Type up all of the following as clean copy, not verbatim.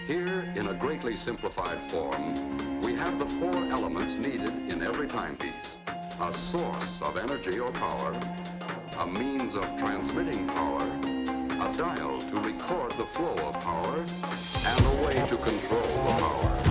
Here, in a greatly simplified form, we have the four elements needed in every timepiece: a source of energy or power, a means of transmitting power, a dial to record the flow of power, and a way to control the power.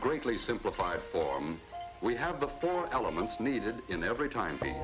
Greatly simplified form, we have the four elements needed in every timepiece.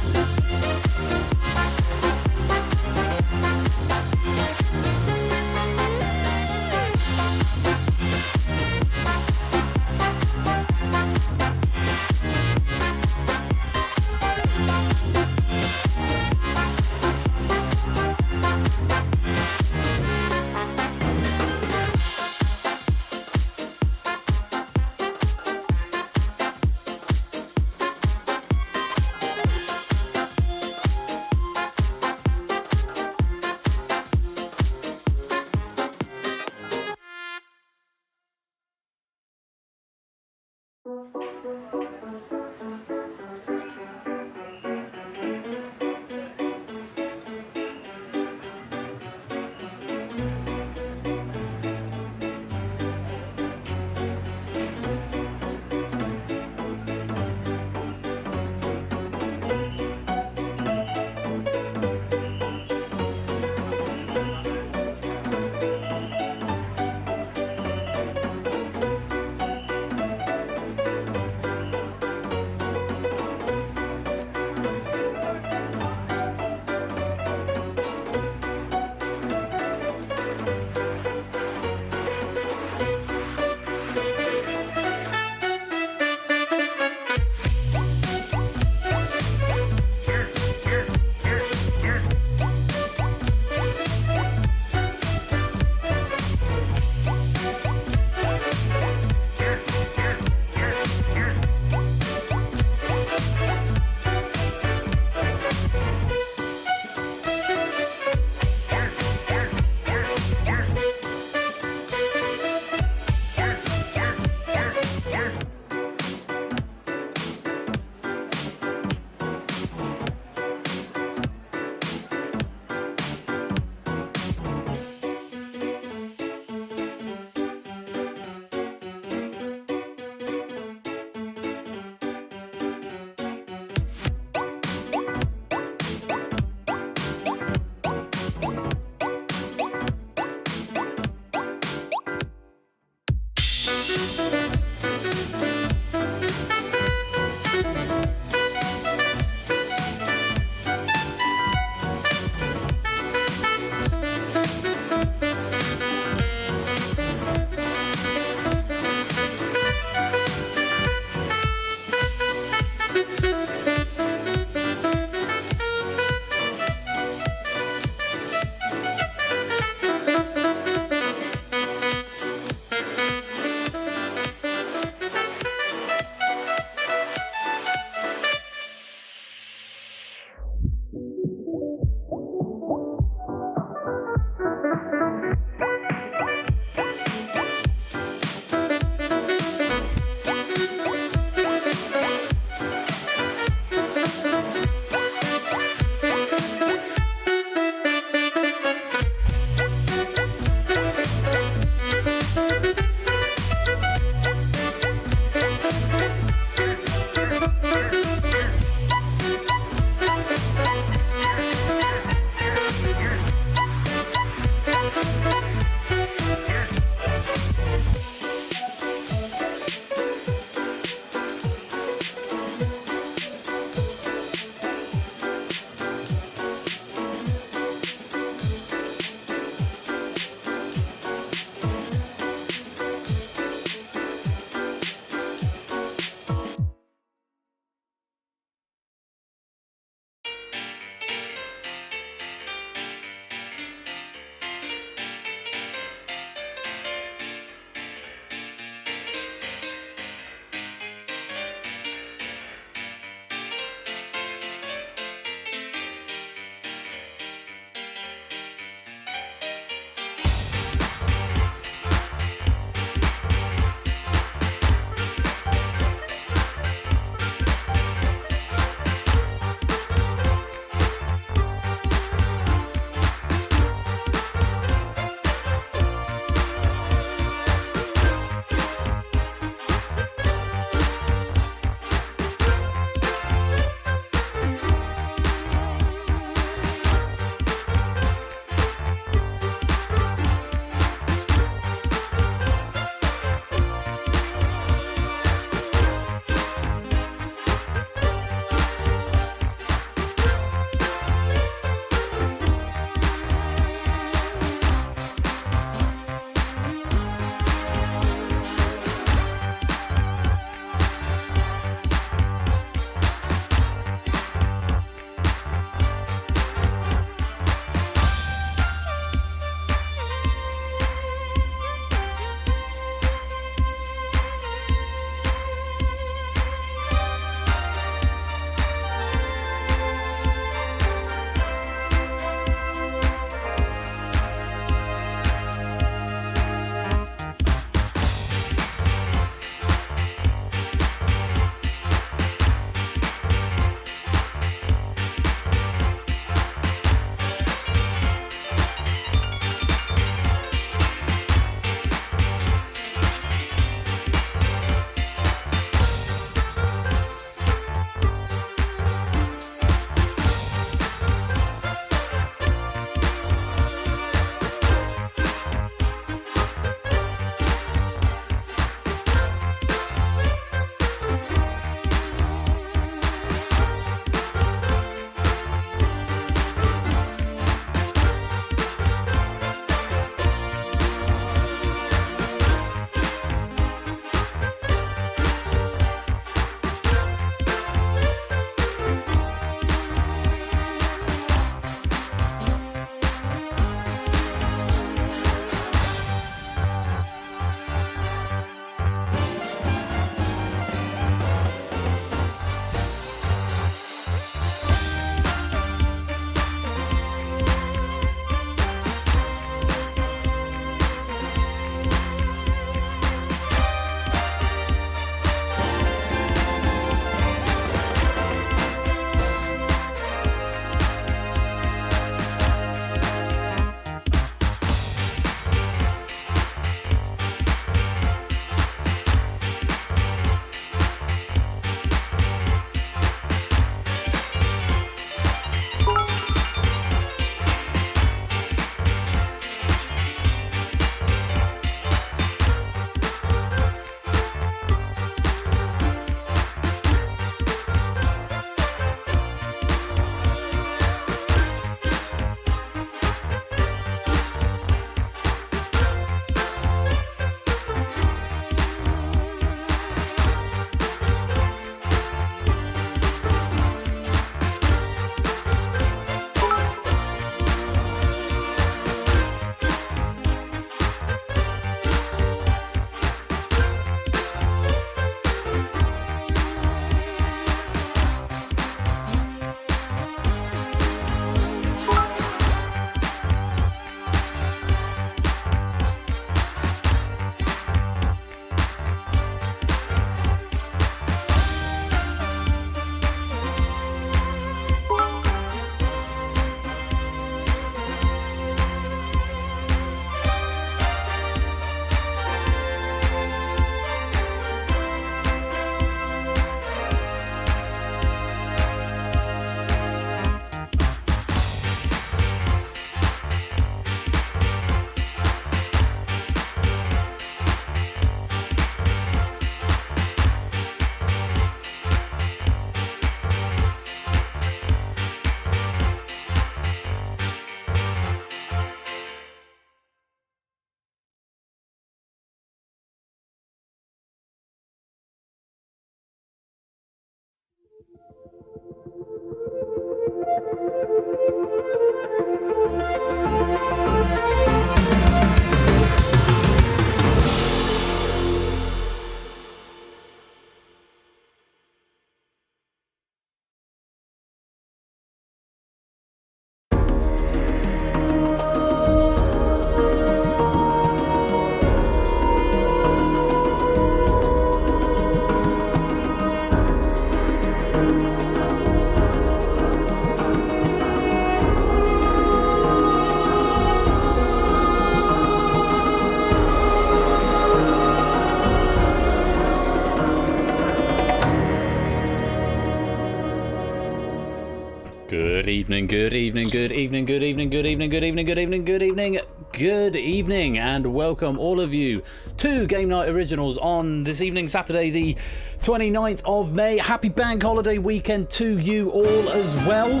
Good evening, good evening, good evening, good evening, good evening, good evening, good evening, good evening, good evening, and welcome all of you to Game Night Originals on this evening, Saturday the 29th of May. Happy Bank Holiday weekend to you all as well.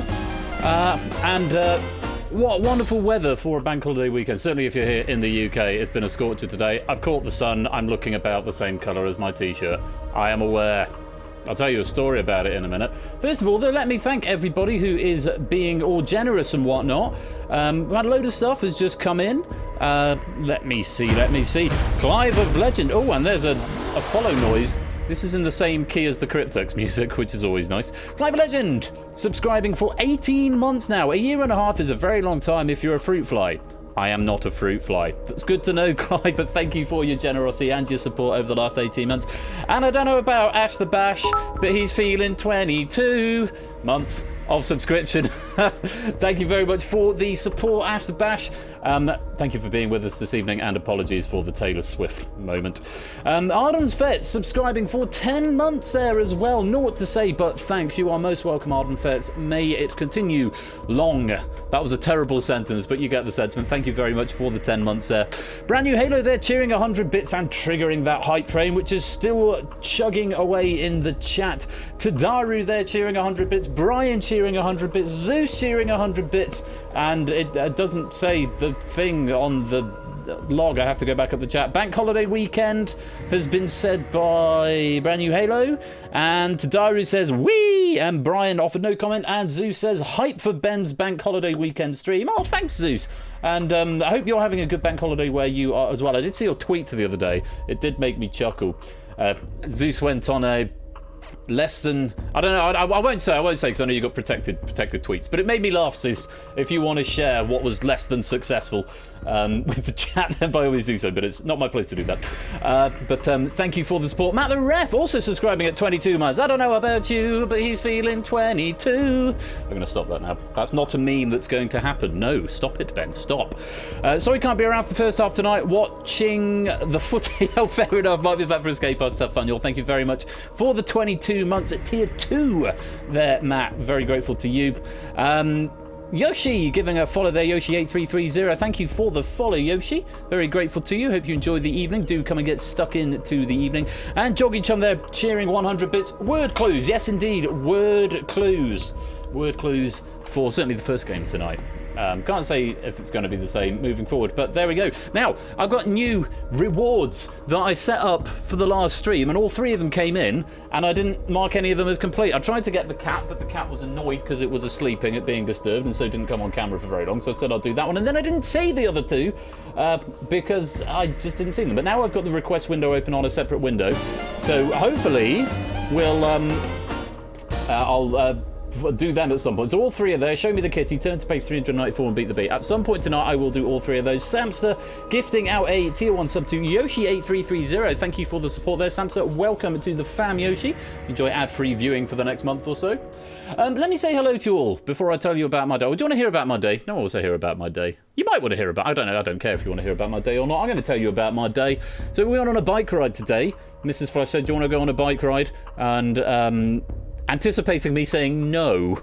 What wonderful weather for a bank holiday weekend. Certainly if you're here in the UK, it's been a scorcher today. I've caught the sun. I'm looking about the same colour as my t-shirt. I am aware. I'll tell you a story about it in a minute. First of all, though, let me thank everybody who is being all generous and whatnot. We had a load of stuff has just come in. Let me see. Clive of Legend. Oh, and there's a follow noise. This is in the same key as the Cryptex music, which is always nice. Clive of Legend, subscribing for 18 months now. A year and a half is a very long time if you're a fruit fly. I am not a fruit fly. That's good to know, Clive, but thank you for your generosity and your support over the last 18 months. And I don't know about Ash the Bash, but he's feeling 22 months of subscription. Thank you very much for the support, Ash the Bash. Thank you for being with us this evening, and apologies for the Taylor Swift moment. Arden's Fets subscribing for 10 months there as well. Naught to say, but thanks. You are most welcome, Arden Fets. May it continue long. That was a terrible sentence, but you get the sentiment. Thank you very much for the 10 months there. Brand new Halo there, cheering 100 bits and triggering that hype train, which is still chugging away in the chat. Tadaru there, cheering 100 bits. Brian cheering 100 bits. Zeus cheering 100 bits. And it doesn't say the thing on the log. I have to go back up the chat. Bank holiday weekend has been said by Brand New Halo, and Tadaru says wee, and Brian offered no comment, and Zeus says hype for Ben's bank holiday weekend stream. Oh, thanks, Zeus. And I hope you're having a good bank holiday where you are as well. I did see your tweet the other day. It did make me chuckle. Zeus went on a less than, I don't know, I won't say because I know you got protected tweets, but it made me laugh, Zeus. If you want to share what was less than successful with the chat, then by all means do so, but it's not my place to do that. But thank you for the support. Matt the Ref also subscribing at 22 months. I don't know about you, but he's feeling 22. I'm going to stop that now. That's not a meme that's going to happen. No, stop it, Ben, stop. Sorry can't be around for the first half tonight watching the footy. Oh, fair enough, might be back for escape after stuff fun. Thank you very much for the 22 months at tier 2 there, Matt. Very grateful to you. Yoshi giving a follow there, Yoshi8330. Thank you for the follow, Yoshi. Very grateful to you. Hope you enjoyed the evening. Do come and get stuck into the evening. And Joggy Chum there cheering 100 bits. Word clues. Yes, indeed. Word clues. Word clues for certainly the first game tonight. Can't say if it's going to be the same moving forward, but there we go. Now, I've got new rewards that I set up for the last stream, and all 3 of them came in, and I didn't mark any of them as complete. I tried to get the cat, but the cat was annoyed because it was asleep at being disturbed, and so didn't come on camera for very long, so I said I'll do that one, and then I didn't see the other 2 because I just didn't see them. But now I've got the request window open on a separate window, so hopefully we'll I'll do them at some point. So all 3 are there. Show me the kitty, turn to page 394 and beat the beat. At some point tonight I will do all 3 of those. Samster gifting out a tier 1 sub to Yoshi8330. Thank you for the support there, Samster. Welcome to the fam, Yoshi. Enjoy ad-free viewing for the next month or so. Let me say hello to you all before I tell you about my day. Oh, do you want to hear about my day? No one wants to hear about my day. You might want to hear about, I don't know, I don't care if you want to hear about my day or not. I'm going to tell you about my day. So we went on a bike ride today. Mrs. Flush said, do you want to go on a bike ride? And anticipating me saying no,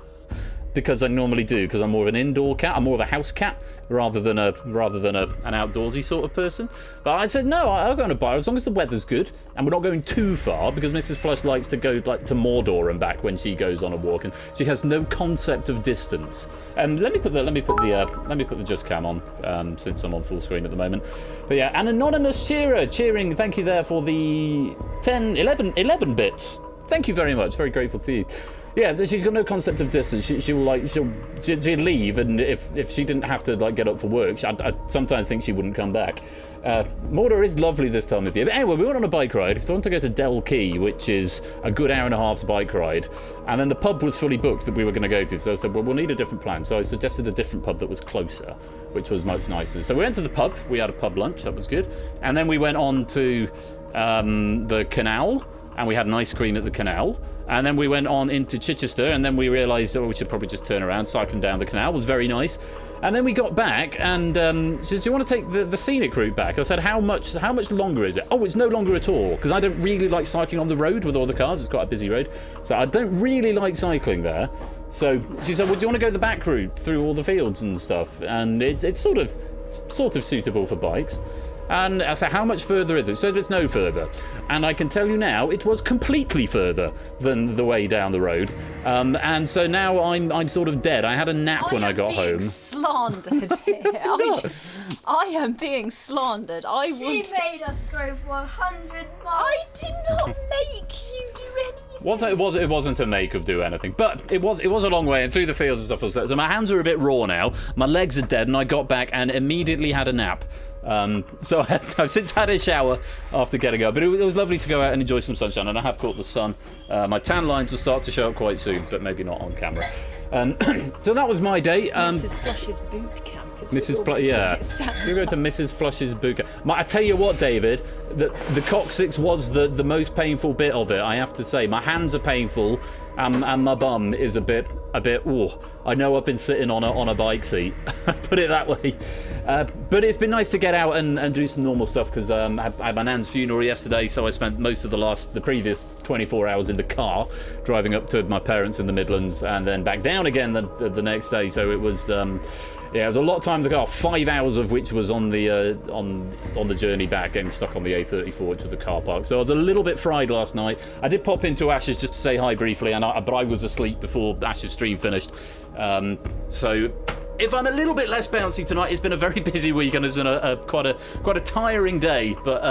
because I normally do, because I'm more of an indoor cat. I'm more of a house cat rather than an outdoorsy sort of person. But I said no, I'll go on a bike as long as the weather's good and we're not going too far, because Mrs. Flush likes to go like to Mordor and back when she goes on a walk, and she has no concept of distance. Let me put the just cam on since I'm on full screen at the moment. But yeah, an anonymous cheerer cheering. Thank you there for the 11 bits. Thank you very much. Very grateful to you. Yeah, she's got no concept of distance. She'd leave, and if she didn't have to like get up for work, I sometimes think she wouldn't come back. Mordor is lovely this time of year. But anyway, we went on a bike ride. We wanted to go to Del Key, which is a good hour and a half's bike ride. And then the pub was fully booked that we were going to go to. So I said, well, we'll need a different plan. So I suggested a different pub that was closer, which was much nicer. So we went to the pub. We had a pub lunch. That was good. And then we went on to the canal, and we had an ice cream at the canal. And then we went on into Chichester, and then we realised, we should probably just turn around. Cycling down the canal it was very nice. And then we got back, and she said, do you want to take the scenic route back? I said, how much longer is it? Oh, it's no longer at all, because I don't really like cycling on the road with all the cars. It's quite a busy road. So I don't really like cycling there. So she said, well, do you want to go the back route through all the fields and stuff? And it's sort of suitable for bikes. And I said, how much further is it? So it's no further. And I can tell you now, it was completely further than the way down the road. And so now I'm sort of dead. I had a nap when I got home. Slandered here. I am being slandered. She made us go for 100 miles. I did not make you do anything. It wasn't a make of do anything, but it was a long way and through the fields and stuff. So my hands are a bit raw now. My legs are dead, and I got back and immediately had a nap. So I've since had a shower after getting up, but it was lovely to go out and enjoy some sunshine, and I have caught the sun. My tan lines will start to show up quite soon, but maybe not on camera. So that was my day. Mrs. Flush's boot camp. Yeah, you go to Mrs. Flush's boot camp. I tell you what, David, the coccyx was the most painful bit of it. I have to say, my hands are painful, and my bum is a bit. Oh, I know I've been sitting on a bike seat. Put it that way. But it's been nice to get out and do some normal stuff, because I had my nan's funeral yesterday, so I spent most of the previous 24 hours in the car, driving up to my parents in the Midlands, and then back down again the next day. So it was. Yeah, it was a lot of time in the car. 5 hours of which was on the journey back, getting stuck on the A34, which was a car park. So I was a little bit fried last night. I did pop into Ash's just to say hi briefly, but I was asleep before Ash's stream finished. So if I'm a little bit less bouncy tonight, it's been a very busy week, and it's been quite a tiring day. But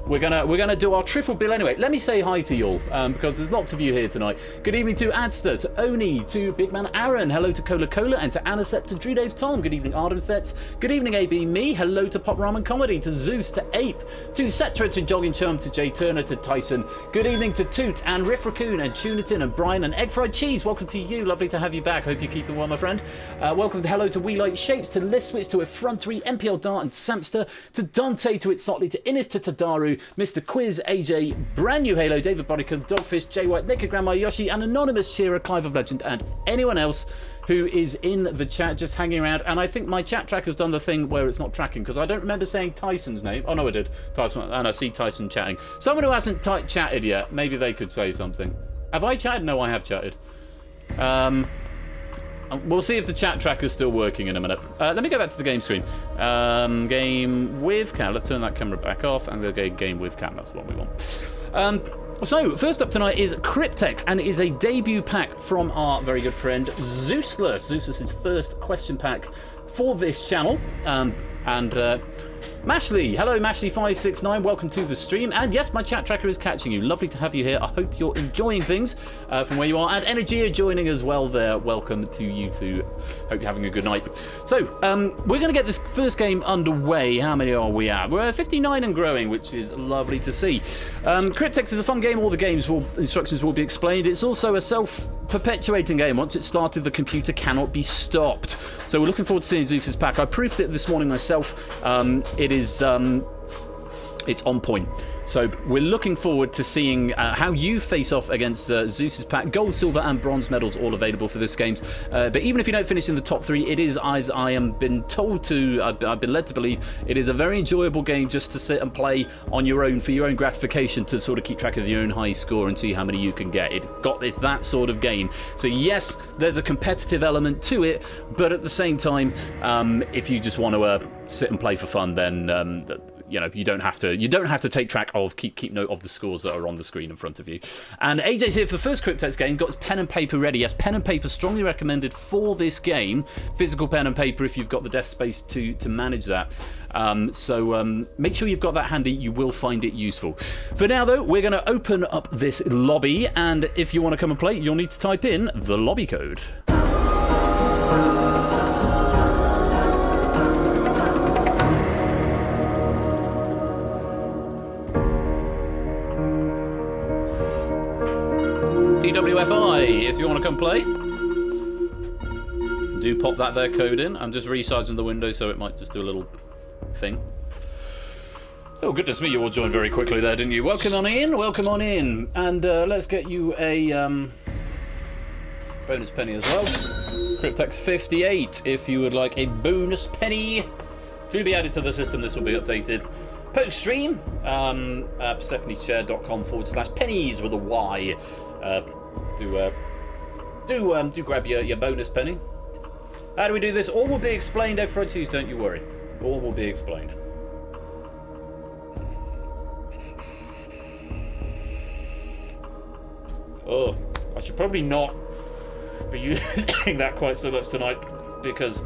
we're gonna do our triple bill anyway. Let me say hi to you all, because there's lots of you here tonight. Good evening to Adster, to Oni, to Big Man Aaron. Hello to Cola Cola, and to Aniset, to Drew Dave Tom. Good evening Ardenfets. Good evening AB Me. Hello to Pop Ramen Comedy, to Zeus, to Ape, to Cetra, to Jogging Chum, to Jay Turner, to Tyson. Good evening to Toot and Riff Raccoon and Tunitin and Brian and Egg Fried Cheese. Welcome to you. Lovely to have you back. Hope you're keeping well, my friend. Welcome to hello to We Like Shapes, to Listwitz, to Effrontery, MPL Dart and Samster, to Dante, to Itsotley, to Innis, to Tadaru, Mr. Quiz, AJ, brand new Halo, David Bodicum, Dogfish, Jay White, Naked Grandma Yoshi, and Anonymous Shearer, Clive of Legend, and anyone else who is in the chat just hanging around. And I think my chat tracker's done the thing where it's not tracking, because I don't remember saying Tyson's name. Oh no, I did. Tyson, and I see Tyson chatting. Someone who hasn't chatted yet, maybe they could say something. Have I chatted? No, I have chatted. We'll see if the chat tracker's still working in a minute. Let me go back to the game screen. Game with cam. Let's turn that camera back off and go game with cam. That's what we want. So, first up tonight is Cryptex, and it is a debut pack from our very good friend Zeusless. Zeusless' first question pack for this channel. Mashley, hello Mashley569, welcome to the stream. And yes, my chat tracker is catching you. Lovely to have you here. I hope you're enjoying things from where you are. And Energia joining as well there. Welcome to you too. Hope you're having a good night. So, we're going to get this first game underway. How many are we at? We're at 59 and growing, which is lovely to see. Cryptex is a fun game. All the instructions will be explained. It's also a self-perpetuating game. Once it's started, the computer cannot be stopped. So we're looking forward to seeing Zeus's pack. I proofed it this morning myself. It's on point. So we're looking forward to seeing how you face off against Zeus's pack. Gold, silver, and bronze medals all available for this game. But even if you don't finish in the top 3, it is, as I am been told to, I've been led to believe, it is a very enjoyable game just to sit and play on your own for your own gratification, to sort of keep track of your own high score and see how many you can get. It's that sort of game. So yes, there's a competitive element to it, but at the same time, if you just want to sit and play for fun, then you know, you don't have to take track of keep note of the scores that are on the screen in front of you. And AJ's here for the first Cryptex game. Got his pen and paper ready. Yes, pen and paper strongly recommended for this game. Physical pen and paper if you've got the desk space to manage that. So make sure you've got that handy. You will find it useful. For now, though, we're going to open up this lobby, and if you want to come and play, you'll need to type in the lobby code. TWFI, if you want to come play. Do pop that there code in. I'm just resizing the window so it might just do a little thing. Oh goodness me, you all joined very quickly there, didn't you? Welcome on in, and let's get you a bonus penny as well. Cryptex 58, if you would like a bonus penny to be added to the system. This will be updated post stream. PersephoneShare.com/pennies with a Y. Do grab your bonus penny. How do we do this? All will be explained, Egg Fried Cheese, don't you worry. All will be explained. Oh, I should probably not be using that quite so much tonight because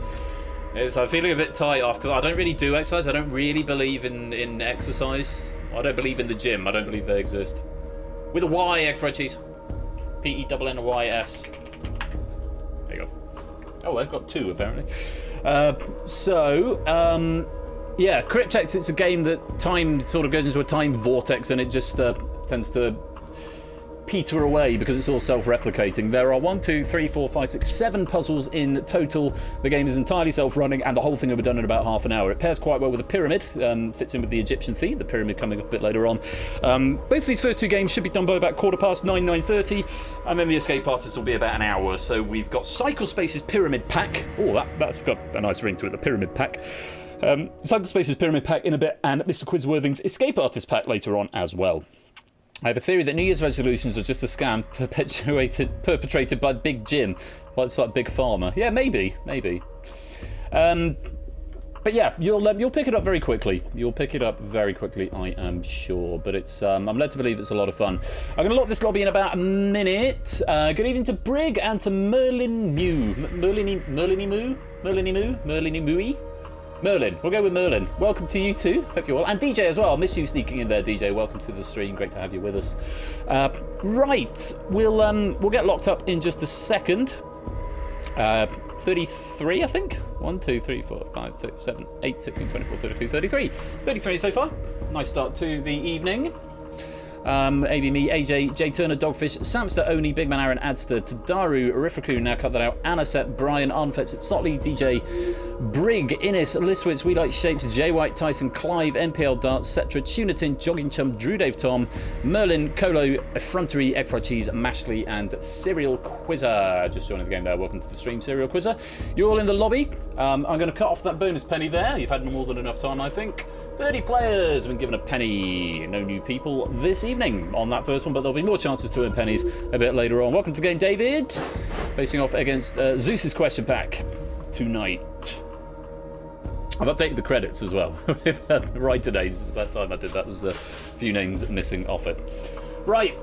I'm feeling a bit tight after. I don't really do exercise. I don't really believe in exercise. I don't believe in the gym. I don't believe they exist. With a Y, Egg Fried Cheese. PENNYS. There you go. Oh, I've got two apparently. Yeah, Cryptex, it's a game that time sort of goes into a time vortex and it just tends to peter away because it's all self-replicating. There are 7 puzzles in total. The game is entirely self-running and the whole thing will be done in about half an hour. It pairs quite well with a pyramid, fits in with the Egyptian theme, the pyramid coming up a bit later on. Both of these first two games should be done by about 9:30, and then the escape artists will be about an hour. So we've got Cycle Space's Pyramid Pack. Oh, that's got a nice ring to it, the Pyramid Pack. Cycle Space's Pyramid Pack in a bit, and Mr. Quizworthing's Escape Artist Pack later on as well. I have a theory that New Year's resolutions are just a scam perpetrated by Big Jim, like Big Pharma. Yeah, maybe. But yeah, you'll pick it up very quickly. I am sure. But it's I'm led to believe it's a lot of fun. I'm going to lock this lobby in about a minute. Good evening to Brig and to Merlin Mew. Merlin. We'll go with Merlin. Welcome to you too. Hope you're well. And DJ as well. I'll miss you sneaking in there, DJ. Welcome to the stream. Great to have you with us. Right. We'll get locked up in just a second. 33, I think. 1, 2, 3, 4, 5, 6, 7, 8, 16, 24, 32, 33. 33 so far. Nice start to the evening. AB Me, AJ, J Turner, Dogfish, Samster, Oni, Big Man Aaron, Adster, Tadaru, Rifaku, now cut that out, Anaset, Brian, Arnfetz, Sotley, DJ, Brig, Innis, Liswitz, We Like Shapes, J White, Tyson, Clive, NPL Darts, Cetra, Tunatin, Jogging Chum, Drew Dave Tom, Merlin, Colo, Effrontery, Egg Fried Cheese, Mashley, and Serial Quizzer. Just joining the game there. Welcome to the stream, Serial Quizzer. You're all in the lobby. I'm going to cut off that bonus penny there. You've had more than enough time, I think. 30 players have been given a penny. No new people this evening on that first one, but there'll be more chances to earn pennies a bit later on. Welcome to the game, David. Facing off against Zeus's question pack tonight. I've updated the credits as well. Right today. This is about time I did that. There's a few names missing off it. Right.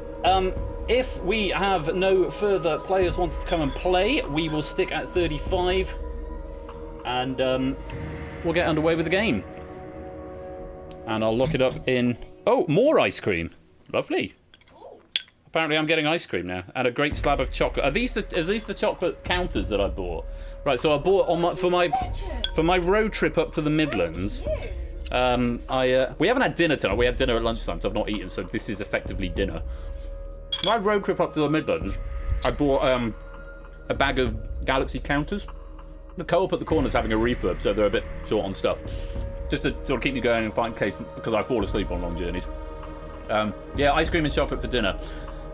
If we have no further players wanting to come and play, we will stick at 35 and we'll get underway with the game. And I'll lock it up in... Oh, more ice cream. Lovely. Apparently I'm getting ice cream now. And a great slab of chocolate. Are these the chocolate counters that I bought? Right, so I bought for my road trip up to the Midlands. We haven't had dinner tonight. We had dinner at lunchtime, so I've not eaten, so this is effectively dinner. My road trip up to the Midlands, I bought a bag of Galaxy counters. The Co-op at the corner is having a refurb, so they're a bit short on stuff. Just to sort of keep me going in case, because I fall asleep on long journeys. Yeah, ice cream and chocolate for dinner.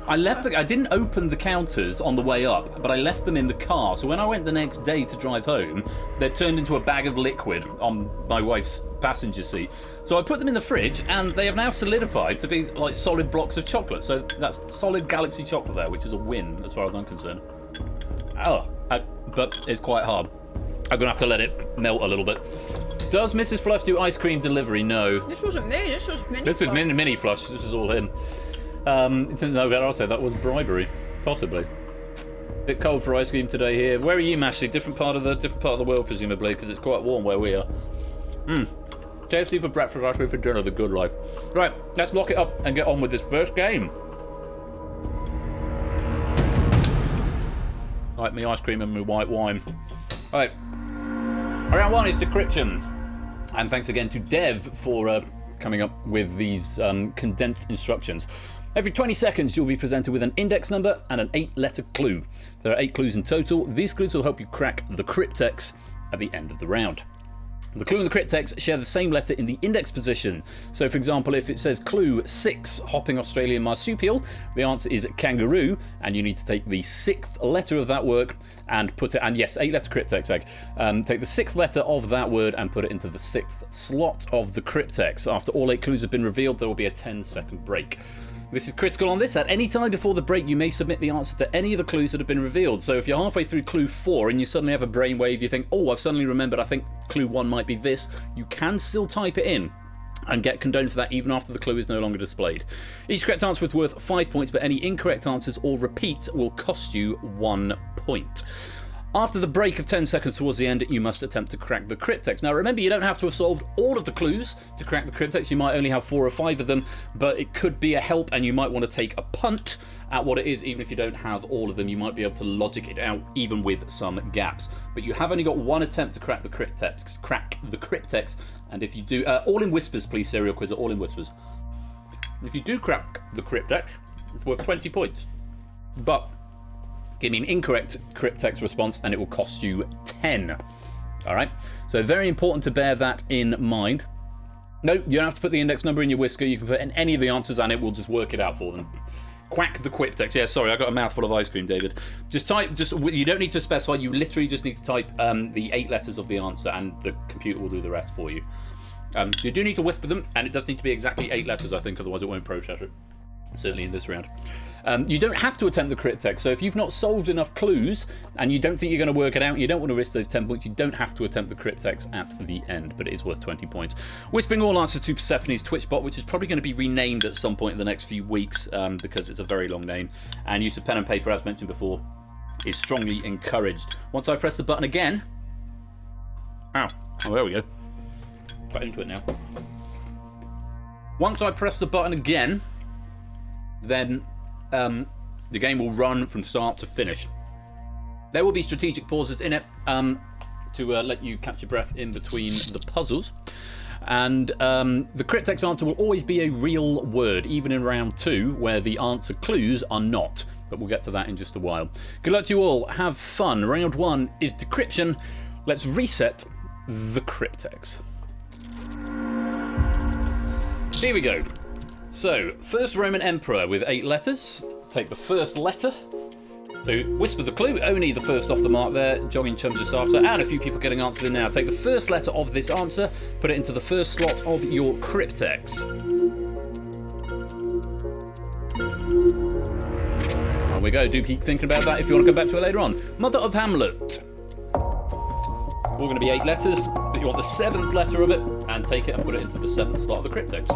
I didn't open the counters on the way up, but I left them in the car. So when I went the next day to drive home, they turned into a bag of liquid on my wife's passenger seat. So I put them in the fridge, and they have now solidified to be like solid blocks of chocolate. So that's solid Galaxy chocolate there, which is a win as far as I'm concerned. But it's quite hard. I'm going to have to let it melt a little bit. Does Mrs. Flush do ice cream delivery? No. This wasn't me, this was Mini. This is mini Flush. This is all him. It turns out also that was bribery, possibly. Bit cold for ice cream today here. Where are you, Mashley? Different part of the world, presumably, because it's quite warm where we are. Tasty for breakfast, ice cream for dinner. The good life. Right, let's lock it up and get on with this first game. Like me ice cream and my white wine. Right. Round 1 is decryption. And thanks again to Dev for coming up with these condensed instructions. Every 20 seconds, you'll be presented with an index number and an 8-letter clue. There are 8 clues in total. These clues will help you crack the Cryptex at the end of the round. The clue and the Cryptex share the same letter in the index position. So, for example, if it says clue 6, hopping Australian marsupial, the answer is kangaroo, and you need to take the 6th letter of that word and put it, and yes, 8-letter Cryptex egg. Take the 6th letter of that word and put it into the 6th slot of the Cryptex. After all 8 clues have been revealed, there will be a 10-second break. This is critical on this. At any time before the break, you may submit the answer to any of the clues that have been revealed. So if you're halfway through clue 4 and you suddenly have a brainwave, you think, oh, I've suddenly remembered, I think clue 1 might be this, you can still type it in and get condoned for that even after the clue is no longer displayed. Each correct answer is worth 5 points, but any incorrect answers or repeats will cost you 1 point. After the break of 10 seconds towards the end, you must attempt to crack the Cryptex. Now remember, you don't have to have solved all of the clues to crack the Cryptex. You might only have 4 or 5 of them, but it could be a help, and you might want to take a punt at what it is. Even if you don't have all of them, you might be able to logic it out, even with some gaps. But you have only got 1 attempt to crack the Cryptex. And if you do, all in whispers, please, Serial Quizzer, all in whispers. If you do crack the Cryptex, it's worth 20 points. But give me an incorrect Cryptex response and it will cost you 10. Alright, so very important to bear that in mind. No, you don't have to put the index number in your whisker. You can put in any of the answers and it will just work it out for them. Quack the Cryptex. Yeah, sorry, I got a mouthful of ice cream, David. Just type, you don't need to specify, you literally just need to type the 8 letters of the answer and the computer will do the rest for you. You do need to whisper them, and it does need to be exactly 8 letters, I think, otherwise it won't process it. Certainly in this round. You don't have to attempt the Cryptex, so if you've not solved enough clues and you don't think you're going to work it out, you don't want to risk those 10 points, you don't have to attempt the Cryptex at the end, but it is worth 20 points. Whispering all answers to Persephone's Twitch bot, which is probably going to be renamed at some point in the next few weeks because it's a very long name, and use of pen and paper, as mentioned before, is strongly encouraged. Once I press the button again... Ow. Oh, there we go. Got into it now. Once I press the button again, then the game will run from start to finish. There will be strategic pauses in it to let you catch your breath in between the puzzles. And the Cryptex answer will always be a real word, even in round 2, where the answer clues are not. But we'll get to that in just a while. Good luck to you all. Have fun. Round 1 is decryption. Let's reset the Cryptex. Here we go. So, first Roman Emperor with 8 letters. Take the first letter. So, whisper the clue, only the first off the mark there. Jogging chum just after, and a few people getting answers in now. Take the first letter of this answer, put it into the first slot of your Cryptex. There we go, do keep thinking about that if you want to come back to it later on. Mother of Hamlet. It's all going to be 8 letters, but you want the 7th letter of it, and take it and put it into the 7th slot of the Cryptex.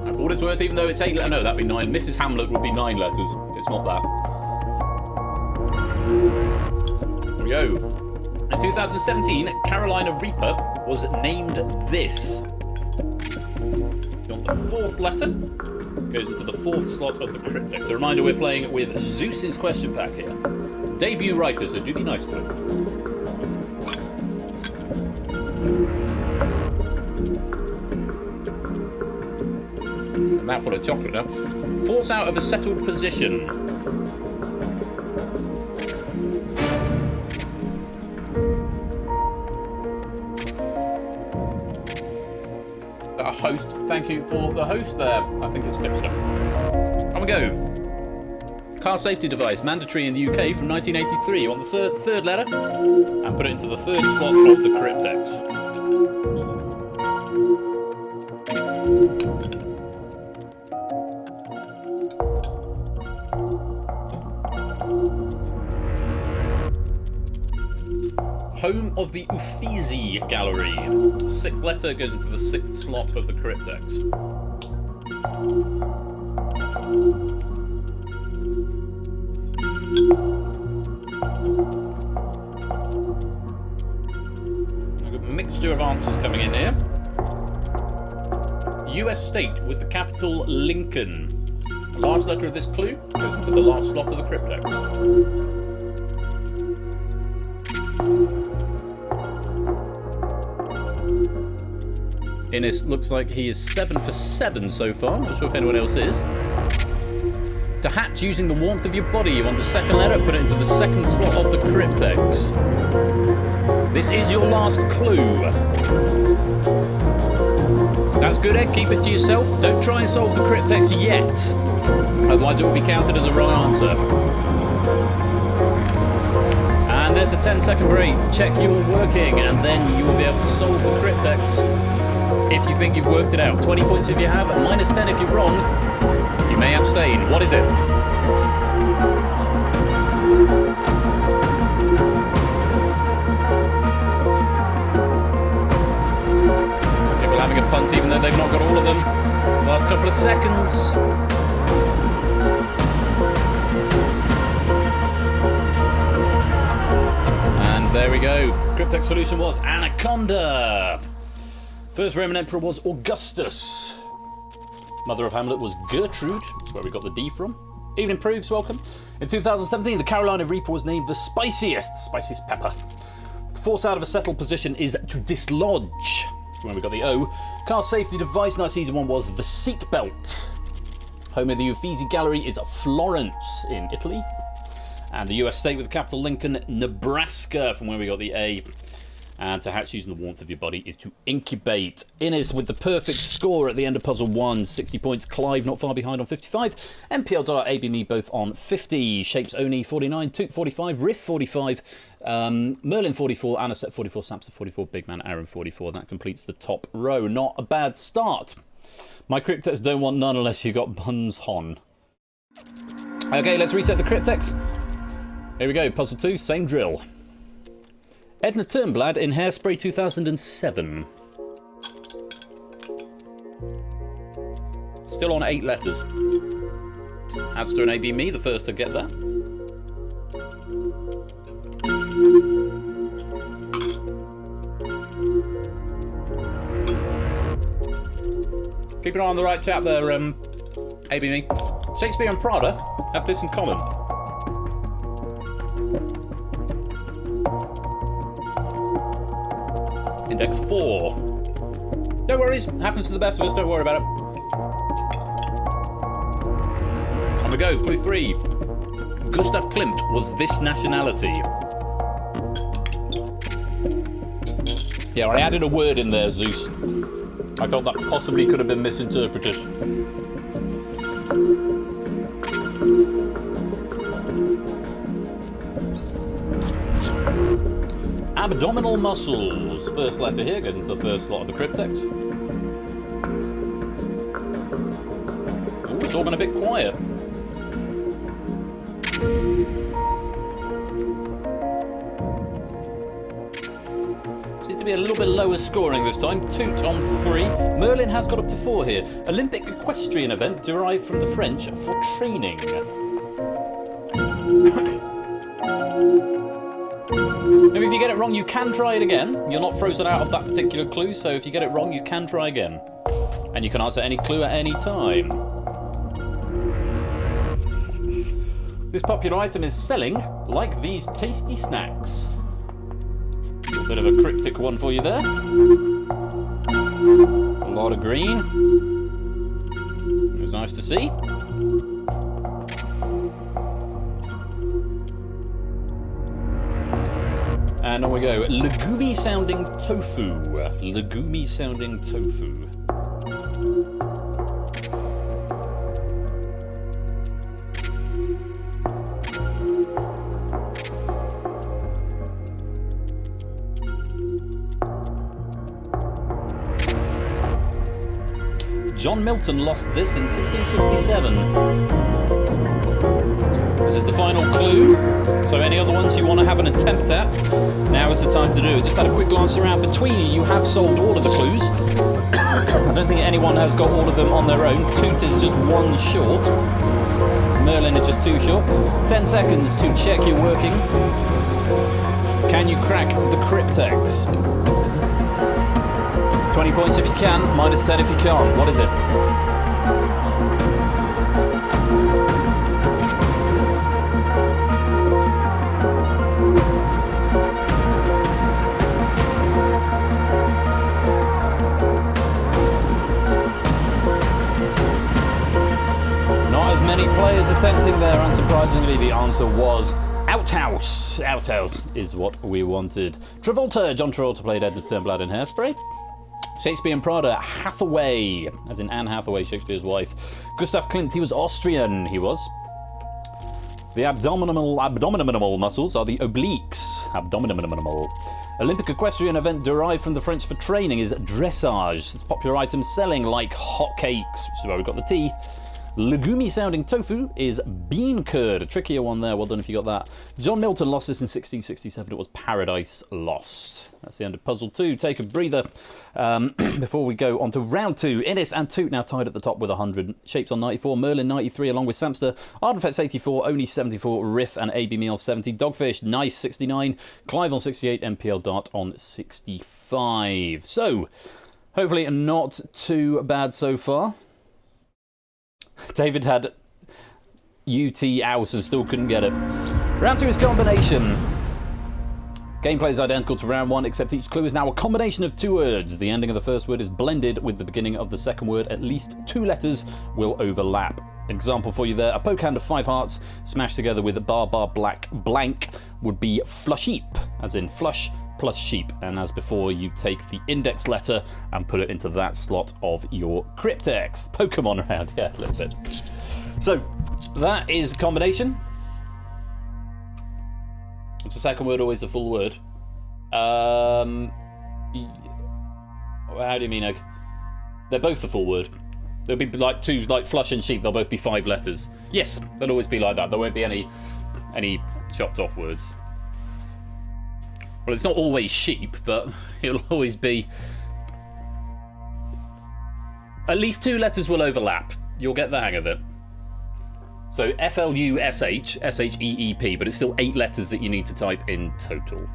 For what it's worth, even though it's 8 letters, no, that'd be 9. Mrs. Hamlet would be 9 letters. It's not that. Here we go. In 2017, Carolina Reaper was named this. You want the 4th letter? Goes into the 4th slot of the Cryptex. A reminder, we're playing with Zeus's question pack here. Debut writer, so do be nice to him. A mouthful of chocolate now. Force out of a settled position. A host. Thank you for the host there. I think it's Dipster. On we go. Car safety device, mandatory in the UK from 1983. You want the third letter? And put it into the 3rd slot of the Cryptex. home of the Uffizi Gallery. 6th letter goes into the 6th slot of the Cryptex. I've got a mixture of answers coming in here. US state with the capital Lincoln. The last letter of this clue goes into the last slot of the Cryptex. Innes looks like he is 7 for 7 so far. Not sure if anyone else is. To hatch using the warmth of your body. You want the second letter, put it into the 2nd slot of the Cryptex. This is your last clue. That's good, Ed. Keep it to yourself. Don't try and solve the Cryptex yet. Otherwise it will be counted as a wrong answer. And there's a 10-second break. Check you're working, and then you will be able to solve the Cryptex if you think you've worked it out. 20 points if you have, minus 10 if you're wrong. You may abstain. What is it? Some people having a punt even though they've not got all of them. Last couple of seconds. And there we go. Cryptex solution was Anaconda. First Roman emperor was Augustus. Mother of Hamlet was Gertrude. That's where we got the D from. Evening Prugs, welcome. In 2017, the Carolina Reaper was named the spiciest pepper. The force out of a settled position is to dislodge. That's where we got the O. Car safety device, night season 1 was the seatbelt. Home of the Uffizi Gallery is Florence in Italy. And the US state with the capital Lincoln, Nebraska, from where we got the A. And to hatch using the warmth of your body is to incubate. Innes with the perfect score at the end of puzzle 1, 60 points. Clive not far behind on 55. MPL Dart, AB Me both on 50. Shapes Oni 49, Took 45, Riff 45, Merlin 44, Anaset 44, Samson 44, Big Man Aaron 44. That completes the top row. Not a bad start. My Cryptex don't want none unless you got Buns Hon. Okay, let's reset the Cryptex. Here we go, puzzle 2, same drill. Edna Turnblad in Hairspray 2007. Still on 8 letters. Astor and AB Me, the first to get that. Keep an eye on the right chap there, AB Me. Shakespeare and Prada have this in common. Index 4. Don't worry, happens to the best of us, don't worry about it. On we go, clue 3. Gustav Klimt was this nationality. Yeah, I added a word in there, Zeus. I felt that possibly could have been misinterpreted. Abdominal muscles. First letter here goes into the first slot of the Cryptex. Ooh, it's all gone a bit quiet. Seems to be a little bit lower scoring this time. Toot on 3. Merlin has got up to 4 here. Olympic equestrian event derived from the French for training. Maybe if you get it wrong, you can try it again. You're not frozen out of that particular clue, so if you get it wrong, you can try again. And you can answer any clue at any time. This popular item is selling like these tasty snacks. A little bit of a cryptic one for you there. A lot of green. It was nice to see. And on we go. Legumy sounding tofu. Legumy sounding tofu. John Milton lost this in 1667. This is the final clue. So any other ones you want to have an attempt at, now is the time to do it. Just had a quick glance around between you. You have solved all of the clues. I don't think anyone has got all of them on their own. Toot is just one short. Merlin is just two short. 10 seconds to check you're working. Can you crack the Cryptex? 20 points if you can, minus 10 if you can't. What is it? Not as many players attempting there, unsurprisingly. The answer was Outhouse. Outhouse is what we wanted. Travolta. John Travolta played Edward Turnblad in Hairspray. Shakespeare and Prada. Hathaway, as in Anne Hathaway, Shakespeare's wife. Gustav Klimt, he was Austrian, he was. The abdominal muscles are the obliques. Abdominal. Olympic equestrian event derived from the French for training is dressage. It's a popular item selling like hotcakes, which is where we got the T. Legumi sounding tofu is bean curd. A trickier one there. Well done if you got that. John Milton lost this in 1667. It was Paradise Lost. That's the end of puzzle 2. Take a breather before we go on to round 2. Innes and Toot now tied at the top with 100. Shapes on 94. Merlin 93 along with Samster. Ardenfet's 84. Oni 74. Riff and AB Meal 70. Dogfish Nice 69. Clive on 68. MPL Dart on 65. So, hopefully not too bad so far. David had UT Aus and still couldn't get it. Round 2 is combination. Gameplay is identical to round 1, except each clue is now a combination of 2 words. The ending of the first word is blended with the beginning of the second word. At least 2 letters will overlap. Example for you there, a poke hand of 5 hearts smashed together with a bar black blank would be flusheep, as in flush plus sheep, and as before you take the index letter and put it into that slot of your Cryptex. Pokemon around, yeah, a little bit. So that is combination. It's the second word always the full word? How do you mean, Egg? They're both the full word. There'll be like 2, like flush and sheep, they'll both be 5 letters. Yes, they'll always be like that. There won't be any chopped off words. Well, it's not always sheep, but it'll always be... At least 2 letters will overlap. You'll get the hang of it. So F-L-U-S-H, S-H-E-E-P, but it's still 8 letters that you need to type in total.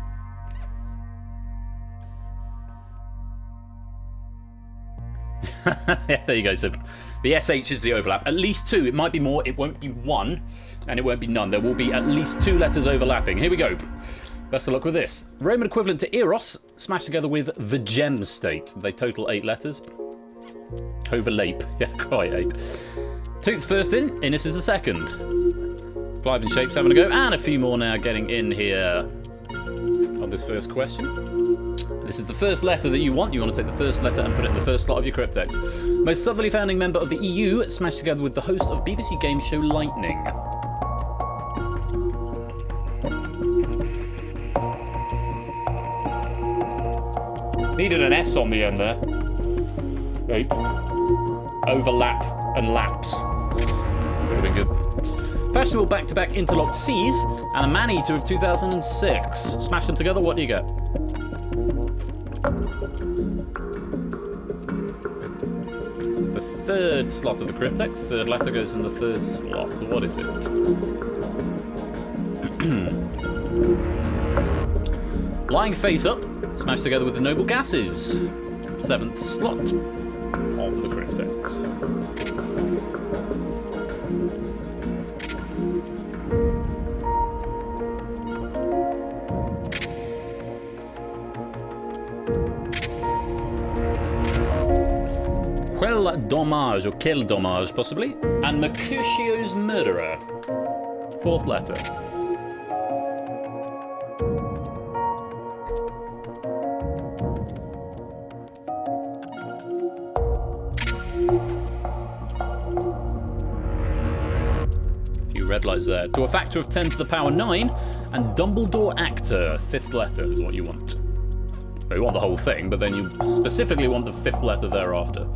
Yeah, there you go. So the SH is the overlap. At least 2. It might be more. It won't be 1, and it won't be none. There will be at least 2 letters overlapping. Here we go. Best of luck with this. Roman equivalent to Eros, smashed together with the gem state. They total 8 letters. Overlape. Yeah, quite 8. Toot's first in. Innes is the second. Clive and Shapes having a go. And a few more now getting in here on this first question. This is the first letter that you want. You want to take the first letter and put it in the first slot of your Cryptex. Most southerly founding member of the EU, smashed together with the host of BBC game show Lightning. Needed an S on the end there. Right. Overlap and laps. Would have been good. Fashionable back-to-back interlocked C's and a man-eater of 2006. Smash them together, what do you get? This is the third slot of the Cryptex. Third letter goes in the third slot. What is it? Lying face up. Smashed together with the noble gases. 7th slot of the Cryptex. Quel dommage, or quel dommage, possibly. And Mercutio's murderer. 4th letter. Red lights there. To a factor of 10 to the power 9, and Dumbledore actor, 5th letter is what you want. Well, you want the whole thing, but then you specifically want the 5th letter thereafter.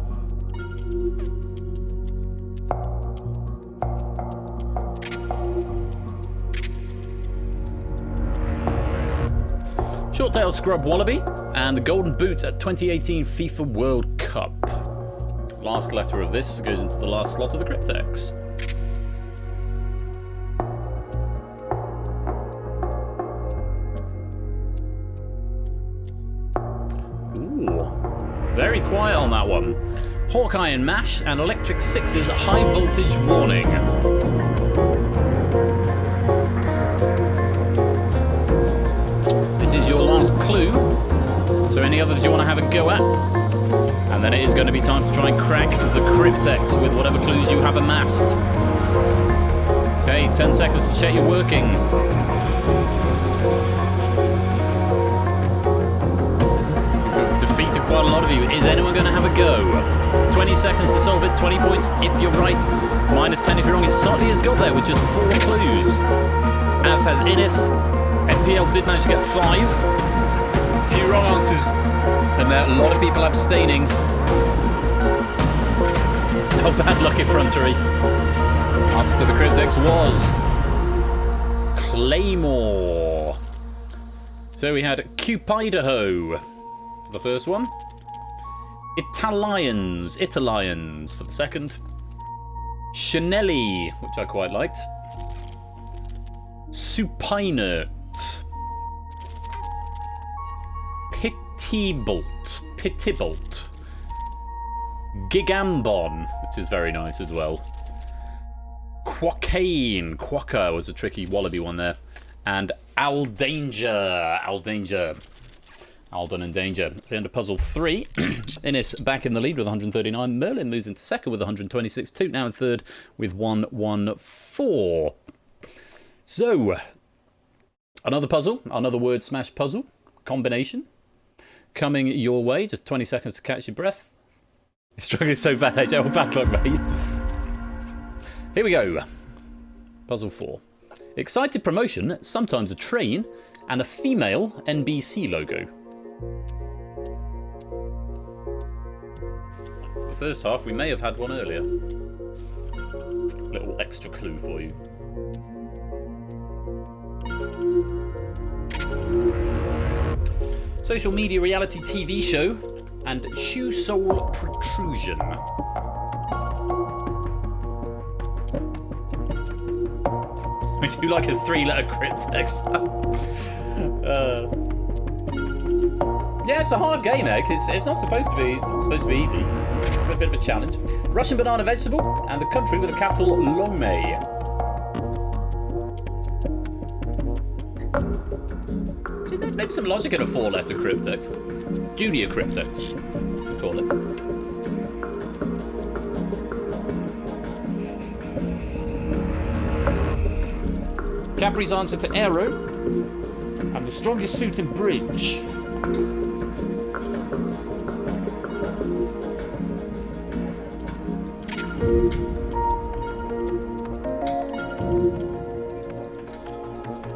Short-tailed scrub wallaby, and the golden boot at 2018 FIFA World Cup. Last letter of this goes into the last slot of the Cryptex. Ooh, very quiet on that one. Hawkeye and Mash and Electric Six's High Voltage Warning. This is your last clue, so any others you want to have a go at? And then it is going to be time to try and crack the Cryptex with whatever clues you have amassed. Okay, 10 seconds to check you're working. So we've defeated quite a lot of you. Is anyone going to have a go? 20 seconds to solve it, 20 points if you're right, minus 10 if you're wrong. It Sotley has got there with just 4 clues, as has Innes. NPL did manage to get 5. A few wrong answers, and there are a lot of people abstaining. No bad luck effrontery. Answer to the Cryptex was Claymore. So we had Cupidaho for the first one. Italians for the second. Chanelli, which I quite liked. Supinert. Pitibolt. Gigambon, which is very nice as well. Quokka was a tricky wallaby one there. And Aldanger. Aldon and Danger. It's the end of puzzle 3. Innes back in the lead with 139. Merlin moves into second with 126. Toot now in third with 114. So, another puzzle, another word smash puzzle combination coming your way. Just 20 seconds to catch your breath. You're struggling so bad, AJ. Well, bad luck, mate. Here we go. Puzzle 4. Excited promotion, sometimes a train, and a female NBC logo. The first half, we may have had one earlier. Little extra clue for you. Social media reality TV show and shoe sole protrusion. We do like a 3-letter Cryptex. Yeah, it's a hard game, Egg. It's not supposed to be easy. It's a bit of a challenge. Russian banana vegetable and the country with a capital Lomé. Maybe some logic in a 4-letter Cryptex. Junior Cryptex, we call it. Capri's answer to Aero, and the strongest suit in bridge.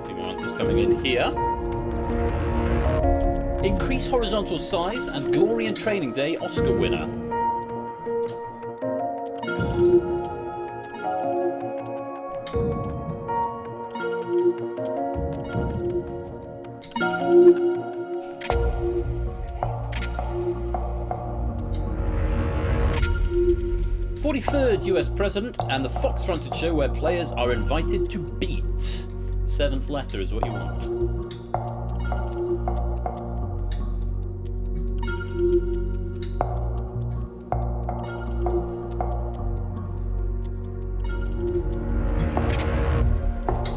Two more answers coming in here. Increase horizontal size and Glory and Training Day Oscar winner. '43rd US President and the Fox-fronted show where players are invited to beat. 7th letter is what you want.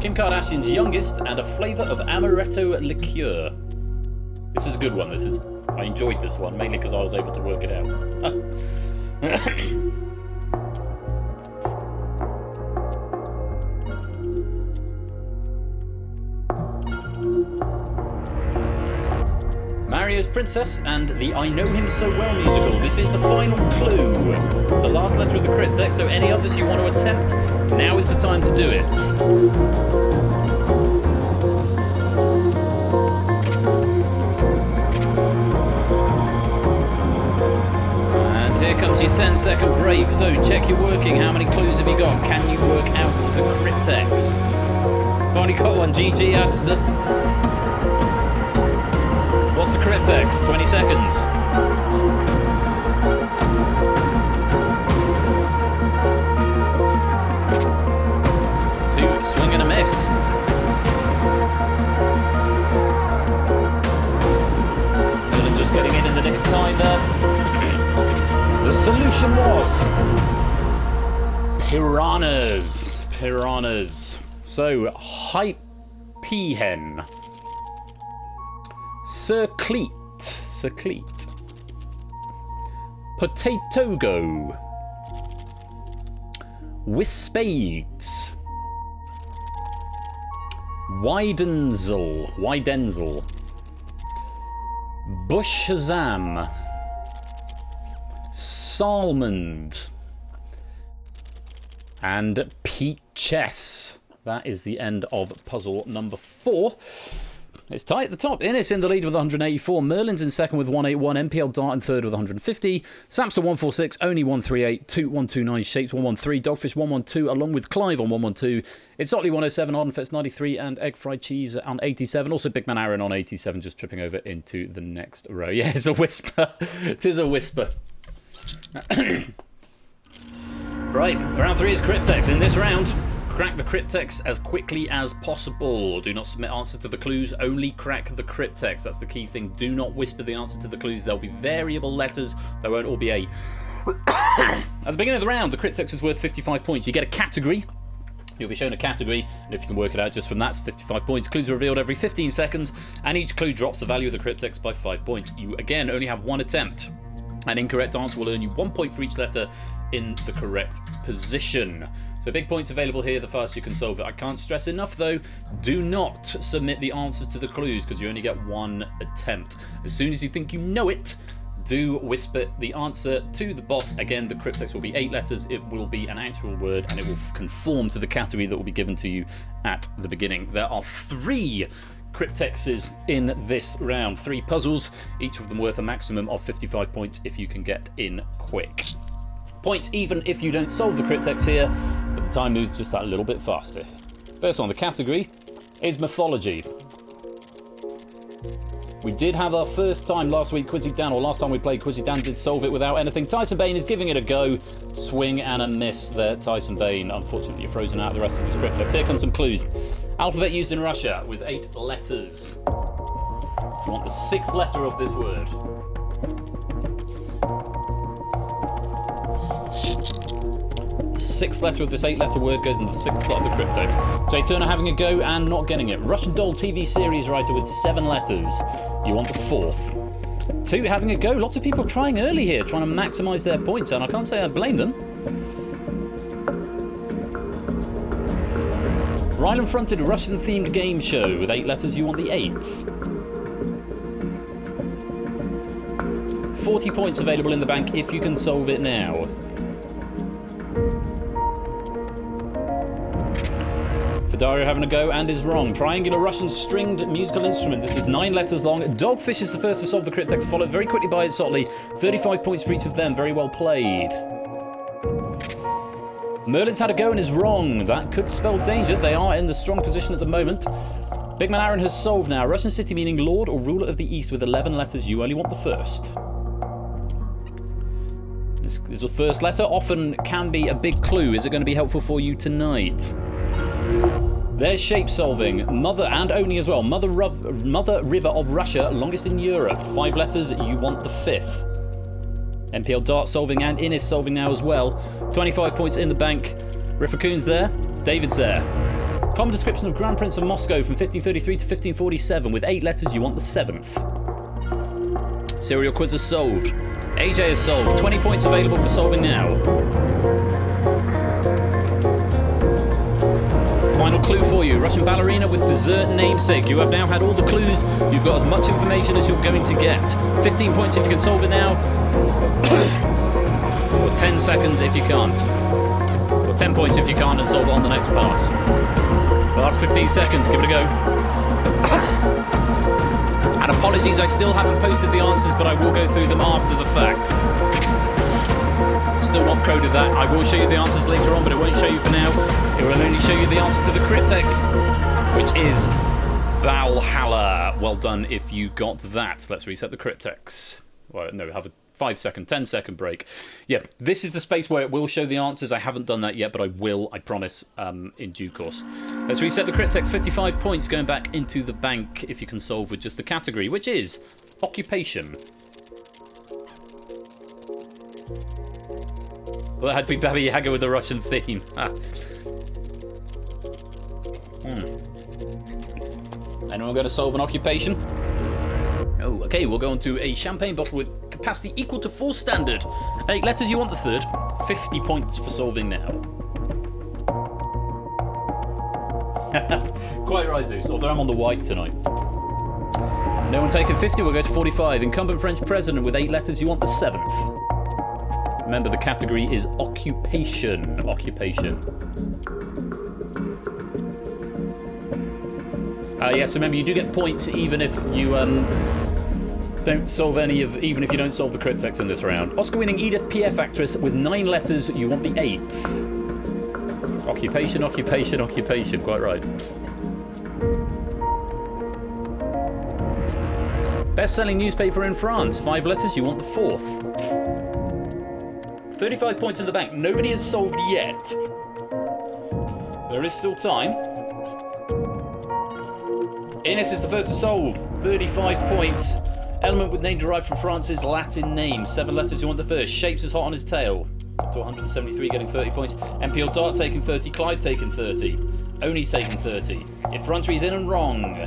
Kim Kardashian's youngest and a flavour of amaretto liqueur. This is a good one, this is. I enjoyed this one, mainly because I was able to work it out. Mario's Princess and the I Know Him So Well musical. This is the final clue. It's the last letter of the Cryptex, so any others you want to attempt, now is the time to do it. And here comes your 10-second break, so check your working. How many clues have you got? Can you work out the Cryptex? I've only got one. GG, Axton. Cryptex. 20 seconds. 2, swing and a miss. Merlin just getting in the nick of time there. The solution was piranhas. Piranhas. So, Hypehen. Circlete. Potatogo. Wispades. Widenzel. Bushazam. Salmond. And Peaches. That is the end of puzzle number 4. It's tight at the top. Innis in the lead with 184. Merlin's in second with 181. MPL Dart in third with 150. Samster 146. Oni 138. Toot 129. Shapes 113. Dogfish 112 along with Clive on 112. It's Otley 107. Ardenfest 93. And Egg Fried Cheese on 87. Also Big Man Aaron on 87. Just tripping over into the next row. Yeah, it's a whisper. It is a whisper. Right, round 3 is Cryptex. In this round, crack the Cryptex as quickly as possible. Do not submit answers to the clues, only crack the Cryptex. That's the key thing. Do not whisper the answer to the clues. There'll be variable letters. They won't all be 8. At the beginning of the round, the Cryptex is worth 55 points. You get a category. You'll be shown a category, and if you can work it out just from that, it's 55 points. Clues are revealed every 15 seconds, and each clue drops the value of the Cryptex by 5 points. You, again, only have 1 attempt. An incorrect answer will earn you 1 point for each letter in the correct position. So big points available here the faster you can solve it. I can't stress enough though, do not submit the answers to the clues because you only get 1 attempt. As soon as you think you know it, do whisper the answer to the bot. Again, the Cryptex will be 8 letters, it will be an actual word, and it will conform to the category that will be given to you at the beginning. There are 3 Cryptexes in this round. 3 puzzles, each of them worth a maximum of 55 points if you can get in quick. Points even if you don't solve the Cryptex here, but the time moves just that little bit faster. First one, the category is mythology. We did have our first time last week, Quizzy Dan, or last time we played, Quizzy Dan did solve it without anything. Tyson Bain is giving it a go. Swing and a miss there, Tyson Bain. Unfortunately, you're frozen out of the rest of his Cryptex. Here comes some clues. Alphabet used in Russia with 8 letters. If you want the 6th letter of this word. The 6th letter of this 8-letter word goes in the 6th slot of the Cryptex. Jay Turner having a go and not getting it. Russian Doll TV series writer with 7 letters. You want the 4th. 2 having a go. Lots of people trying early here, trying to maximise their points, and I can't say I blame them. Ryland-fronted Russian-themed game show with 8 letters. You want the 8th. 40 points available in the bank if you can solve it now. Tadario having a go and is wrong. Triangular Russian stringed musical instrument. This is 9 letters long. Dogfish is the first to solve the Cryptex, followed very quickly by Sotley. 35 points for each of them. Very well played. Merlin's had a go and is wrong. That could spell danger. They are in the strong position at the moment. Big Man Aaron has solved now. Russian city meaning Lord or Ruler of the East with 11 letters. You only want the 1st. This is the 1st letter. Often can be a big clue. Is it going to be helpful for you tonight? There's shape solving. Mother and Oni as well. Mother River of Russia, longest in Europe. 5 letters. You want the 5th. MPL Dart solving and Innis solving now as well. 25 points in the bank. Rifracoon's there. David's there. Common description of Grand Prince of Moscow from 1533 to 1547 with 8 letters. You want the 7th. Serial quiz is solved. AJ is solved. 20 points available for solving now. Final clue for you. Russian ballerina with dessert namesake. You have now had all the clues. You've got as much information as you're going to get. 15 points if you can solve it now. Or 10 seconds if you can't. Or 10 points if you can't and solve it on the next pass. Well, that's 15 seconds. Give it a go. And apologies, I still haven't posted the answers, but I will go through them after the fact. Still not coded that. I will show you the answers later on, but it won't show you for now. It will only show you the answer to the Cryptex, which is Valhalla. well done if you got that. Let's reset the Cryptex. Well, no, have a 5-second, 10-second break. Yeah, this is the space where it will show the answers. I haven't done that yet, but I will, I promise, in due course. Let's reset the Cryptex. 55 points going back into the bank if you can solve with just the category, which is occupation. Well, that had to be Baba Yaga with the Russian theme. Anyone going to solve an occupation? Oh, okay, we'll go on to a champagne bottle with capacity equal to 4 standard. 8 letters, you want the third. 50 points for solving now. Quite right, Zeus, although I'm on the white tonight. No one taking 50, we'll go to 45. Incumbent French president with 8 letters, you want the 7th. Remember, the category is occupation. Occupation. Yes, remember, you do get points even if you don't solve even if you don't solve the Cryptex in this round. Oscar-winning Edith Piaf actress with 9 letters, you want the 8th. Occupation, occupation, occupation, quite right. Best-selling newspaper in France, 5 letters, you want the 4th. 35 points in the bank. Nobody has solved yet. There is still time. Ines is the first to solve. 35 points. Element with name derived from France's Latin name. 7 letters, you want the first. Shapes is hot on his tail. Up to 173, getting 30 points. MPL Dart taking 30. Clive taking 30. Oni's taking 30. Effrontery's in and wrong.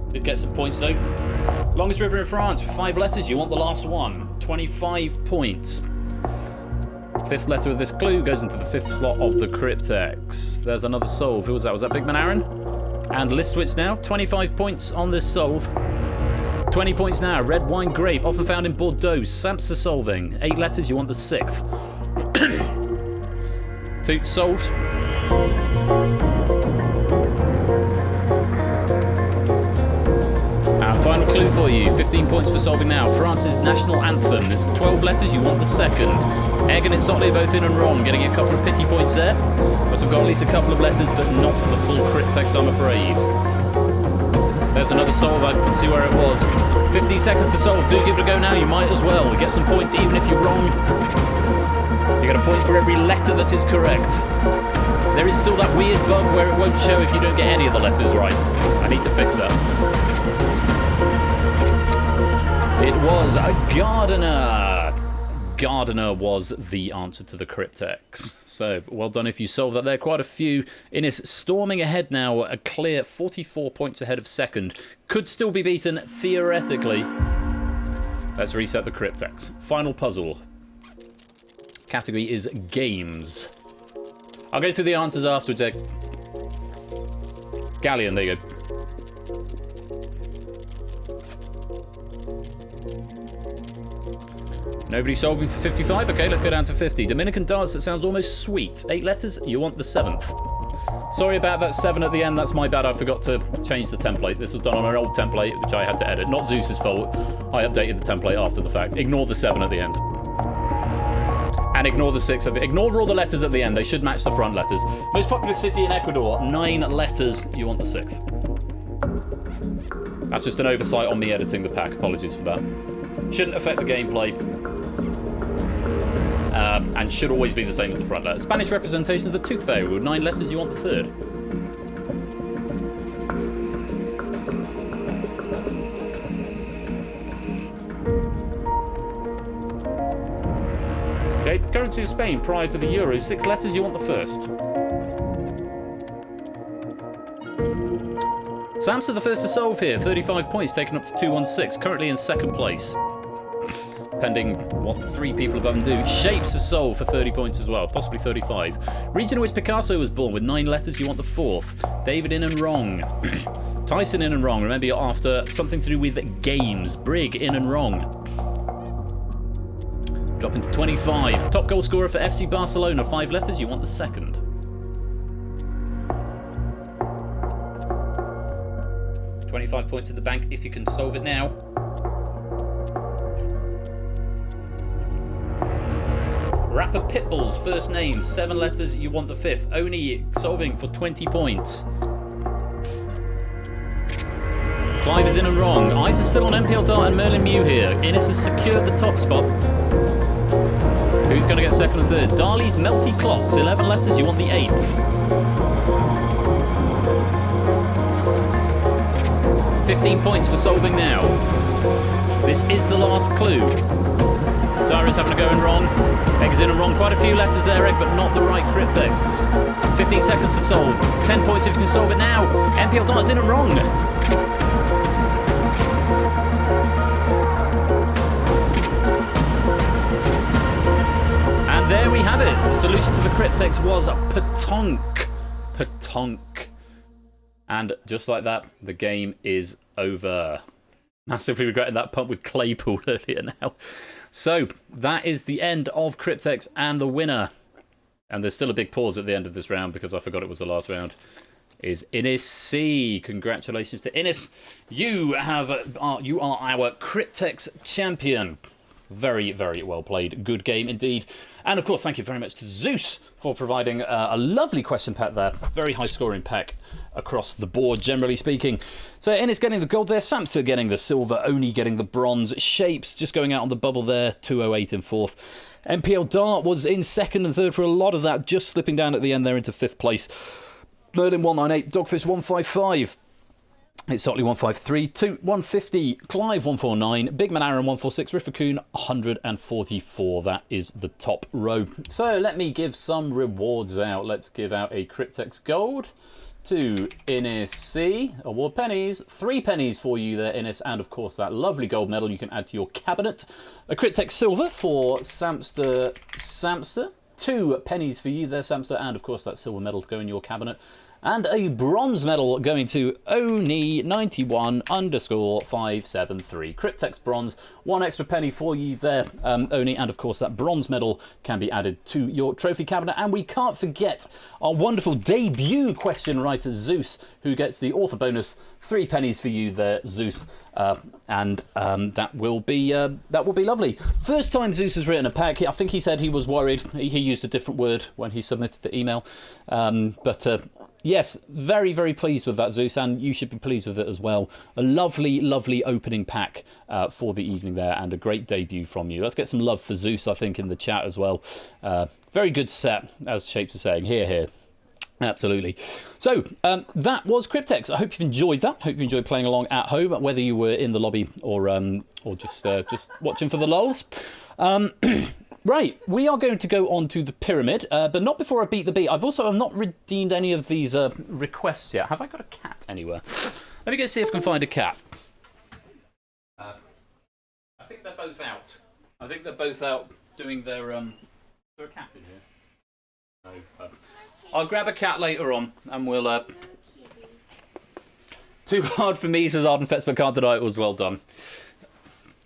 Did get some points though. Longest river in France. 5 letters, you want the last one. 25 points. 5th letter of this clue goes into the 5th slot of the Cryptex. There's another solve. Who was that? Was that Big Man Aaron? And Listwitz now. 25 points on this solve. 20 points now. Red wine grape, often found in Bordeaux. Samsa solving. 8 letters, you want the 6th. 2 solved. And final clue for you. 15 points for solving now. France's national anthem. There's 12 letters, you want the 2nd. Egg and Itzotli both in and wrong, getting a couple of pity points there. Must have got at least a couple of letters, but not the full Cryptex, I'm afraid. There's another solve, I didn't see where it was. 15 seconds to solve, do give it a go now, you might as well. Get some points even if you're wrong. You get a point for every letter that is correct. There is still that weird bug where it won't show if you don't get any of the letters right. I need to fix that. It was a gardener. Gardener was the answer to the Cryptex. So, well done if you solved that there. Quite a few. Ines storming ahead now, a clear 44 points ahead of 2nd. Could still be beaten, theoretically. Let's reset the Cryptex. Final puzzle. Category is games. I'll go through the answers afterwards. Galleon, there you go. Nobody solving for 55? Okay, let's go down to 50. Dominican dance that sounds almost sweet. 8 letters, you want the 7th. Sorry about that 7 at the end, that's my bad. I forgot to change the template. This was done on an old template, which I had to edit. Not Zeus's fault. I updated the template after the fact. Ignore the 7 at the end. And ignore the 6 at the... Ignore all the letters at the end. They should match the front letters. Most popular city in Ecuador. 9 letters, you want the 6th. That's just an oversight on me editing the pack. Apologies for that. Shouldn't affect the gameplay. And should always be the same as the front letter. Spanish representation of the tooth fairy with 9 letters, you want the 3rd. Okay, currency of Spain prior to the euro, 6 letters, you want the 1st. Samsa the first to solve here, 35 points, taken up to 216, currently in 2nd place. Pending what 3 people above him do. Shapes to solve for 30 points as well, possibly 35. Region in which Picasso was born with 9 letters, you want the 4th. David in and wrong. Tyson in and wrong. Remember, you're after something to do with games. Brig in and wrong. Dropping to 25. Top goal scorer for FC Barcelona, 5 letters, you want the 2nd. £25 points in the bank if you can solve it now. Rapper Pitbull's first name, 7 letters, you want the 5th. Oni solving for 20 points. 5 is in and wrong. Eyes are still on MPL Dart and Merlin Mew here. Innes has secured the top spot. Who's going to get second and third? Dali's Melty Clocks, 11 letters, you want the 8th. 15 points for solving now. This is the last clue. Dara's having a go and wrong. Egg is in and wrong. Quite a few letters there, Egg, but not the right cryptex. 15 seconds to solve. 10 points if you can solve it now. MPL Dart's in and wrong. And there we have it. The solution to the cryptex was Patonk. Patonk. And just like that, the game is over. Massively regretting that pump with Claypool earlier now. So, that is the end of Cryptex and the winner. And there's still a big pause at the end of this round because I forgot it was the last round. Is Innes C. Congratulations to Innes. You are our Cryptex champion. Very, very well played. Good game indeed. And of course, thank you very much to Zeus for providing a lovely question pack there. Very high scoring pack across the board, generally speaking. So Innes getting the gold there, Samsa getting the silver, Oni getting the bronze, Shapes just going out on the bubble there, 208 in fourth. MPL Dart was in second and third for a lot of that, just slipping down at the end there into fifth place. Merlin 198, Dogfish 155. It's Sotley 153, Toot 150, Clive 149, Big Man Aaron 146, Riffacoon 144. That is the top row. So let me give some rewards out. Let's give out a Cryptex Gold to Innes C. Award pennies, 3 pennies for you there, Innes, and of course that lovely gold medal you can add to your cabinet. A Cryptex Silver for Samster. 2 pennies for you there, Samster, and of course that silver medal to go in your cabinet. And a bronze medal going to Oni91_573. Cryptex bronze, 1 extra penny for you there, Oni. And of course, that bronze medal can be added to your trophy cabinet. And we can't forget our wonderful debut question writer, Zeus, who gets the author bonus, 3 pennies for you there, Zeus. That will be lovely. First time Zeus has written a pack. I think he said he was worried. He used a different word when he submitted the email. Yes, very, very pleased with that, Zeus, and you should be pleased with it as well. A lovely, lovely opening pack for the evening there, and a great debut from you. Let's get some love for Zeus, I think, in the chat as well. Very good set, as Shapes are saying. Here, here. Absolutely. So, that was Cryptex. I hope you've enjoyed that. Hope you enjoyed playing along at home, whether you were in the lobby or just watching for the lulz. Right, we are going to go on to the pyramid, but not before I beat the beat. I've not redeemed any of these requests yet. Have I got a cat anywhere? Let me go see if I can find a cat. I think they're both out. I think they're both out doing their... Is there a cat in here? No. I'll grab a cat later on, and we'll... Too hard for me, says Arden Fetz, but can't deny it was well done.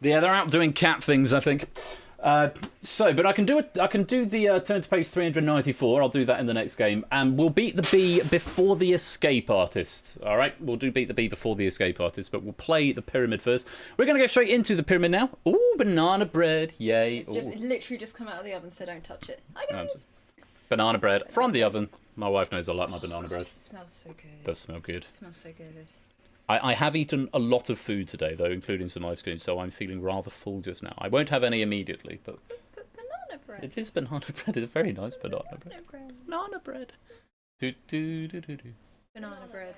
Yeah, they're out doing cat things, I think. But I can do it. I can do the turn to page 394. I'll do that in the next game, and we'll beat the bee before the escape artist. All right, we'll beat the bee before the escape artist, but we'll play the pyramid first. We're going to go straight into the pyramid now. Ooh, banana bread, yay! It's literally just come out of the oven, so don't touch it. Hi guys. Banana bread from the oven. My wife knows I like my banana bread. It smells so good. It does smell good. It smells so good. I have eaten a lot of food today, though, including some ice cream, so I'm feeling rather full just now. I won't have any immediately, but banana bread. It is banana bread. It's very nice banana bread. Banana bread. Do. Banana bread.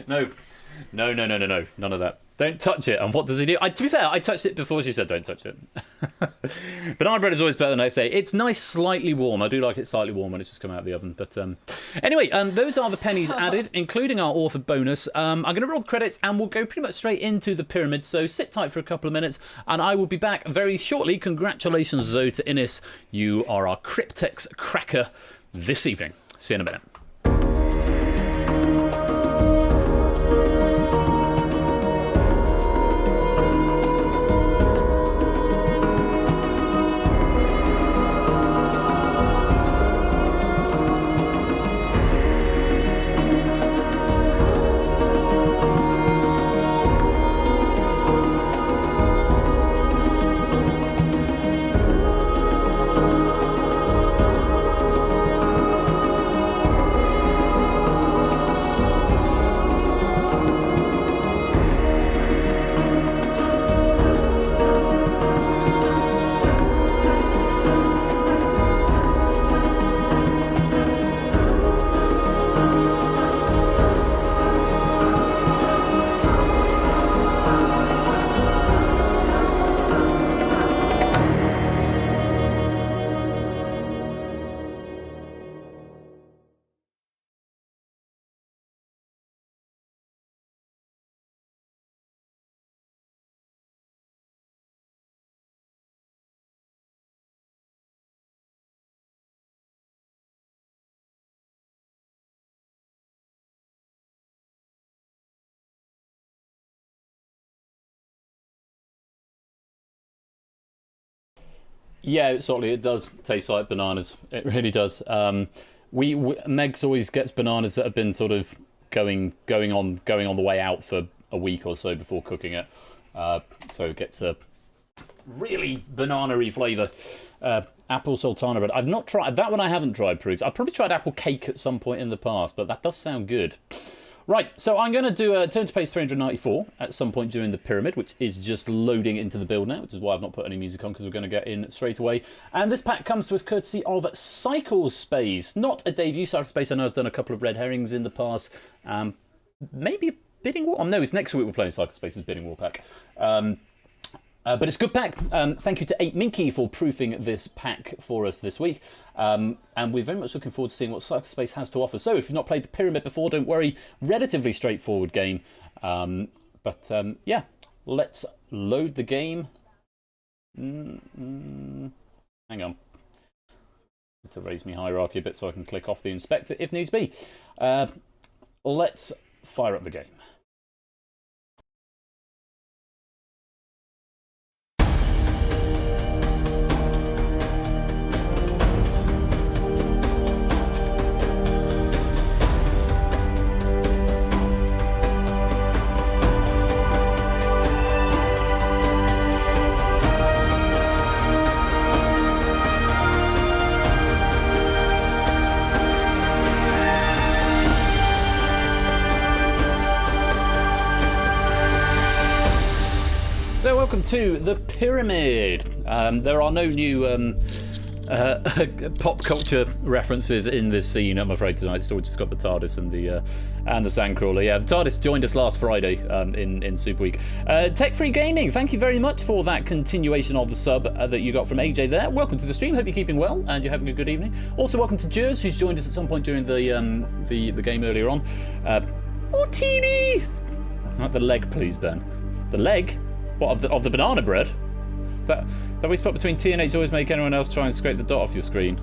No. None of that. Don't touch it. And what does he do? To be fair, I touched it before she said don't touch it. Banana bread is always better than I say. It's nice, slightly warm. I do like it slightly warm when it's just come out of the oven. But anyway, those are the pennies added, including our author bonus. I'm going to roll the credits and we'll go pretty much straight into the pyramid. So sit tight for a couple of minutes and I will be back very shortly. Congratulations, though, to Innes. You are our Cryptex cracker this evening. See you in a minute. Yeah, certainly it does taste like bananas. It really does. Megs always gets bananas that have been sort of going on the way out for a week or so before cooking it. So it gets a really banana-y flavour. Apple sultana bread. I've not tried that one. I haven't tried, Bruce. I've probably tried apple cake at some point in the past, but that does sound good. Right, so I'm going to do a turn to page 394 at some point during the pyramid, which is just loading into the build now, which is why I've not put any music on, because we're going to get in straight away. And this pack comes to us courtesy of Cyclespace. Not a debut. Cyclespace, I know, has done a couple of red herrings in the past. Maybe a bidding war? Oh, no, it's next week we're playing Cyclespace's bidding war pack. But it's a good pack. Thank you to 8Minky for proofing this pack for us this week. And we're very much looking forward to seeing what Cyclespace has to offer. So if you've not played the Pyramid before, don't worry. Relatively straightforward game. Yeah, let's load the game. Hang on. To raise my hierarchy a bit so I can click off the inspector if needs be. Let's fire up the game. Welcome to the Pyramid. There are no new pop culture references in this scene, I'm afraid, tonight. It's still just got the TARDIS and the Sandcrawler. Yeah, the TARDIS joined us last Friday in Super Week. Tech Free Gaming, thank you very much for that continuation of the sub that you got from AJ there. Welcome to the stream. Hope you're keeping well and you're having a good evening. Also, welcome to Jers, who's joined us at some point during the game earlier on. Oh, Teeny! Not the leg, please, Ben. The leg? What, of the banana bread? That we spot between T and H always make anyone else try and scrape the dot off your screen.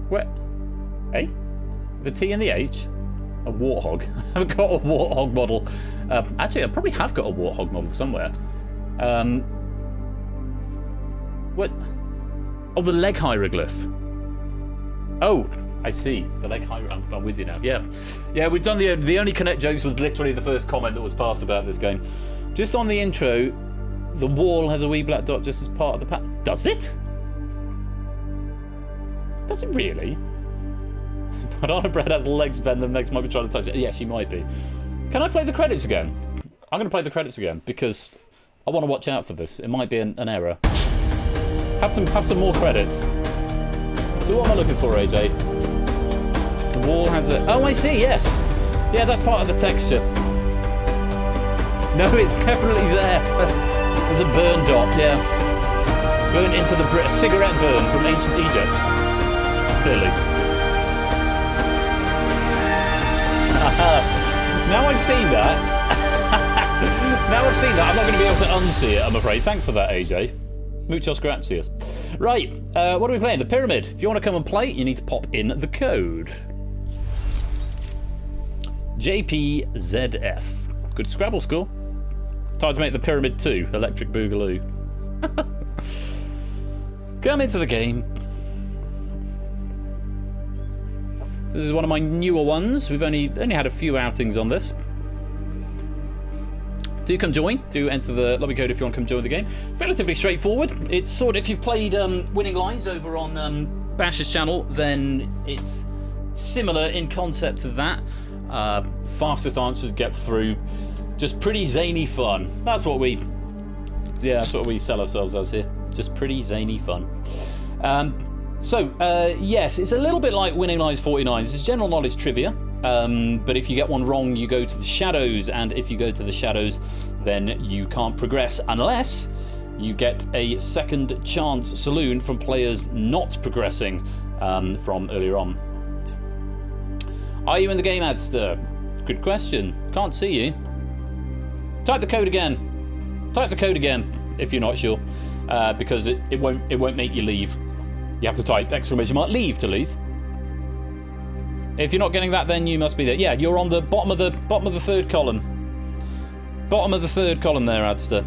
What? Hey? The T and the H? A warthog. I haven't got a warthog model. Actually, I probably have got a warthog model somewhere. What? Oh, the leg hieroglyph. Oh, I see. The leg hieroglyph. I'm with you now. Yeah. Yeah, we've done the only Connect jokes was literally the first comment that was passed about this game. Just on the intro, the wall has a wee black dot just as part of the pack. Does it? Does it really? Banana bread has legs, Ben. The legs might be trying to touch it. Yeah, she might be. Can I play the credits again? I'm going to play the credits again because I want to watch out for this. It might be an error. Have some more credits. So what am I looking for, AJ? The wall has a... Oh, I see. Yes. Yeah, that's part of the texture. No, it's definitely there. There's a burn dot, yeah. Burn into the a cigarette burn from ancient Egypt. Clearly. Now I've seen that. I'm not going to be able to unsee it, I'm afraid. Thanks for that, AJ. Muchos gracias. Right, what are we playing? The Pyramid. If you want to come and play, you need to pop in the code. JPZF. Good Scrabble score. Time to make the Pyramid 2, Electric Boogaloo. Come into the game. So this is one of my newer ones. We've only had a few outings on this. Do come join. Do enter the lobby code if you want to come join the game. Relatively straightforward. It's sort of, if you've played Winning Lines over on Bash's channel, then it's similar in concept to that. Fastest answers get through. Just pretty zany fun. That's what we sell ourselves as here. Just pretty zany fun. Yes, it's a little bit like Winning Lines 49. This is general knowledge trivia. But if you get one wrong, you go to the shadows, and if you go to the shadows, then you can't progress unless you get a second chance saloon from players not progressing from earlier on. Are you in the game, Adster? Good question. Can't see you. Type the code again. Type the code again if you're not sure, because it won't make you leave. You have to type !leave to leave. If you're not getting that, then you must be there. Yeah, you're on the bottom of the third column. Bottom of the third column there, Adster.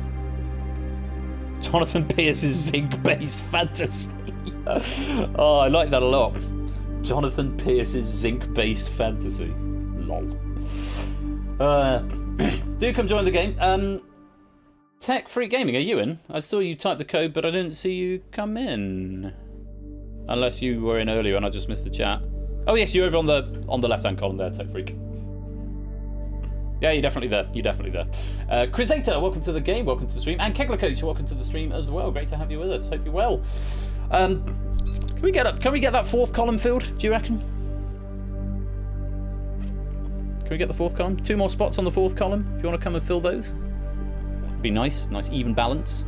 Jonathan Pierce's zinc-based fantasy. Oh, I like that a lot. Jonathan Pierce's zinc-based fantasy. Lol. Do come join the game. Tech Free Gaming, are you in? I saw you type the code, but I didn't see you come in. Unless you were in earlier and I just missed the chat. Oh yes, you're over on the left-hand column there, Tech Freak. Yeah, you're definitely there. You're definitely there. Chrisator, welcome to the game. Welcome to the stream. And Kegler Coach, welcome to the stream as well. Great to have you with us. Hope you're well. Can we get that fourth column filled? Do you reckon? Can we get the fourth column? 2 more spots on the fourth column. If you want to come and fill those, it'd be nice. Nice even balance.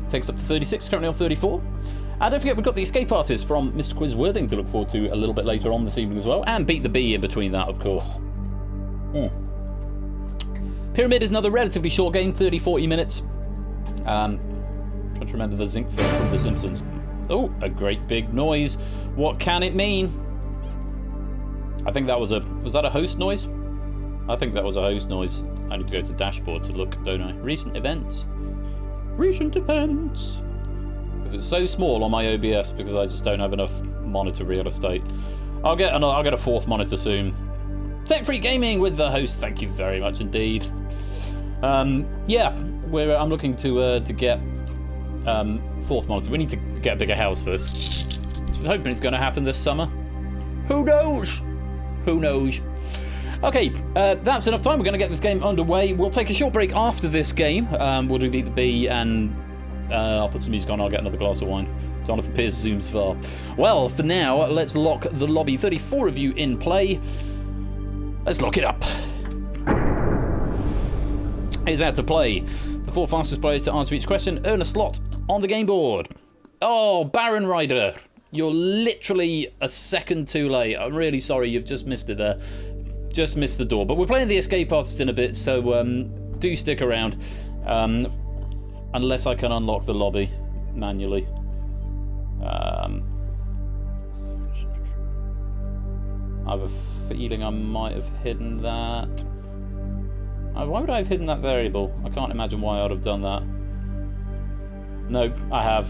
Takes up to 36. Currently on 34. And don't forget, we've got the escape artist from Mr. Quizworthing to look forward to a little bit later on this evening as well. And Beat the Bee in between that, of course. Pyramid is another relatively short game, 30-40 minutes. Trying to remember the zinc film from The Simpsons. Oh, a great big noise. What can it mean? I think that was that a host noise? I think that was a host noise. I need to go to dashboard to look, don't I? Recent events. Recent events. Because it's so small on my OBS because I just don't have enough monitor real estate. I'll get a fourth monitor soon. Tech Free Gaming with the host, thank you very much indeed. Yeah, I'm looking to get fourth monitor. We need to get a bigger house first. Just hoping it's going to happen this summer. Who knows? Who knows? Okay, that's enough time. We're going to get this game underway. We'll take a short break after this game. We'll do Beat the Bee and I'll put some music on. I'll get another glass of wine. Jonathan Pierce zooms far. Well, for now, let's lock the lobby. 34 of you in play. Let's lock it up. Here's how to play. The 4 fastest players to answer each question earn a slot on the game board. Oh, Baron Rider, you're literally a second too late. I'm really sorry, you've just missed it there. Just missed the door. But we're playing the escape artist in a bit, so do stick around. Unless I can unlock the lobby manually. I have a feeling I might have hidden that. Why would I have hidden that variable? I can't imagine why I'd have done that. No, I have.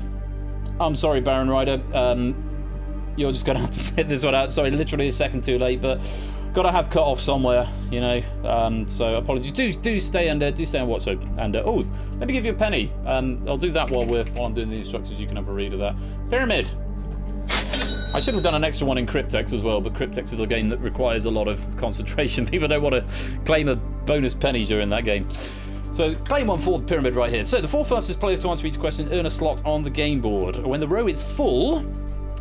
I'm sorry, Baron Rider. You're just going to have to sit this one out. Sorry, literally a second too late, but got to have cut off somewhere, you know. So apologies. Do stay and watch. So oh, let me give you a penny. I'll do that while I'm doing the instructions. You can have a read of that. Pyramid. I should have done an extra one in Cryptex as well, but Cryptex is a game that requires a lot of concentration. People don't want to claim a bonus penny during that game. So claim one for the pyramid right here. So the 4 fastest players to answer each question earn a slot on the game board. When the row is full,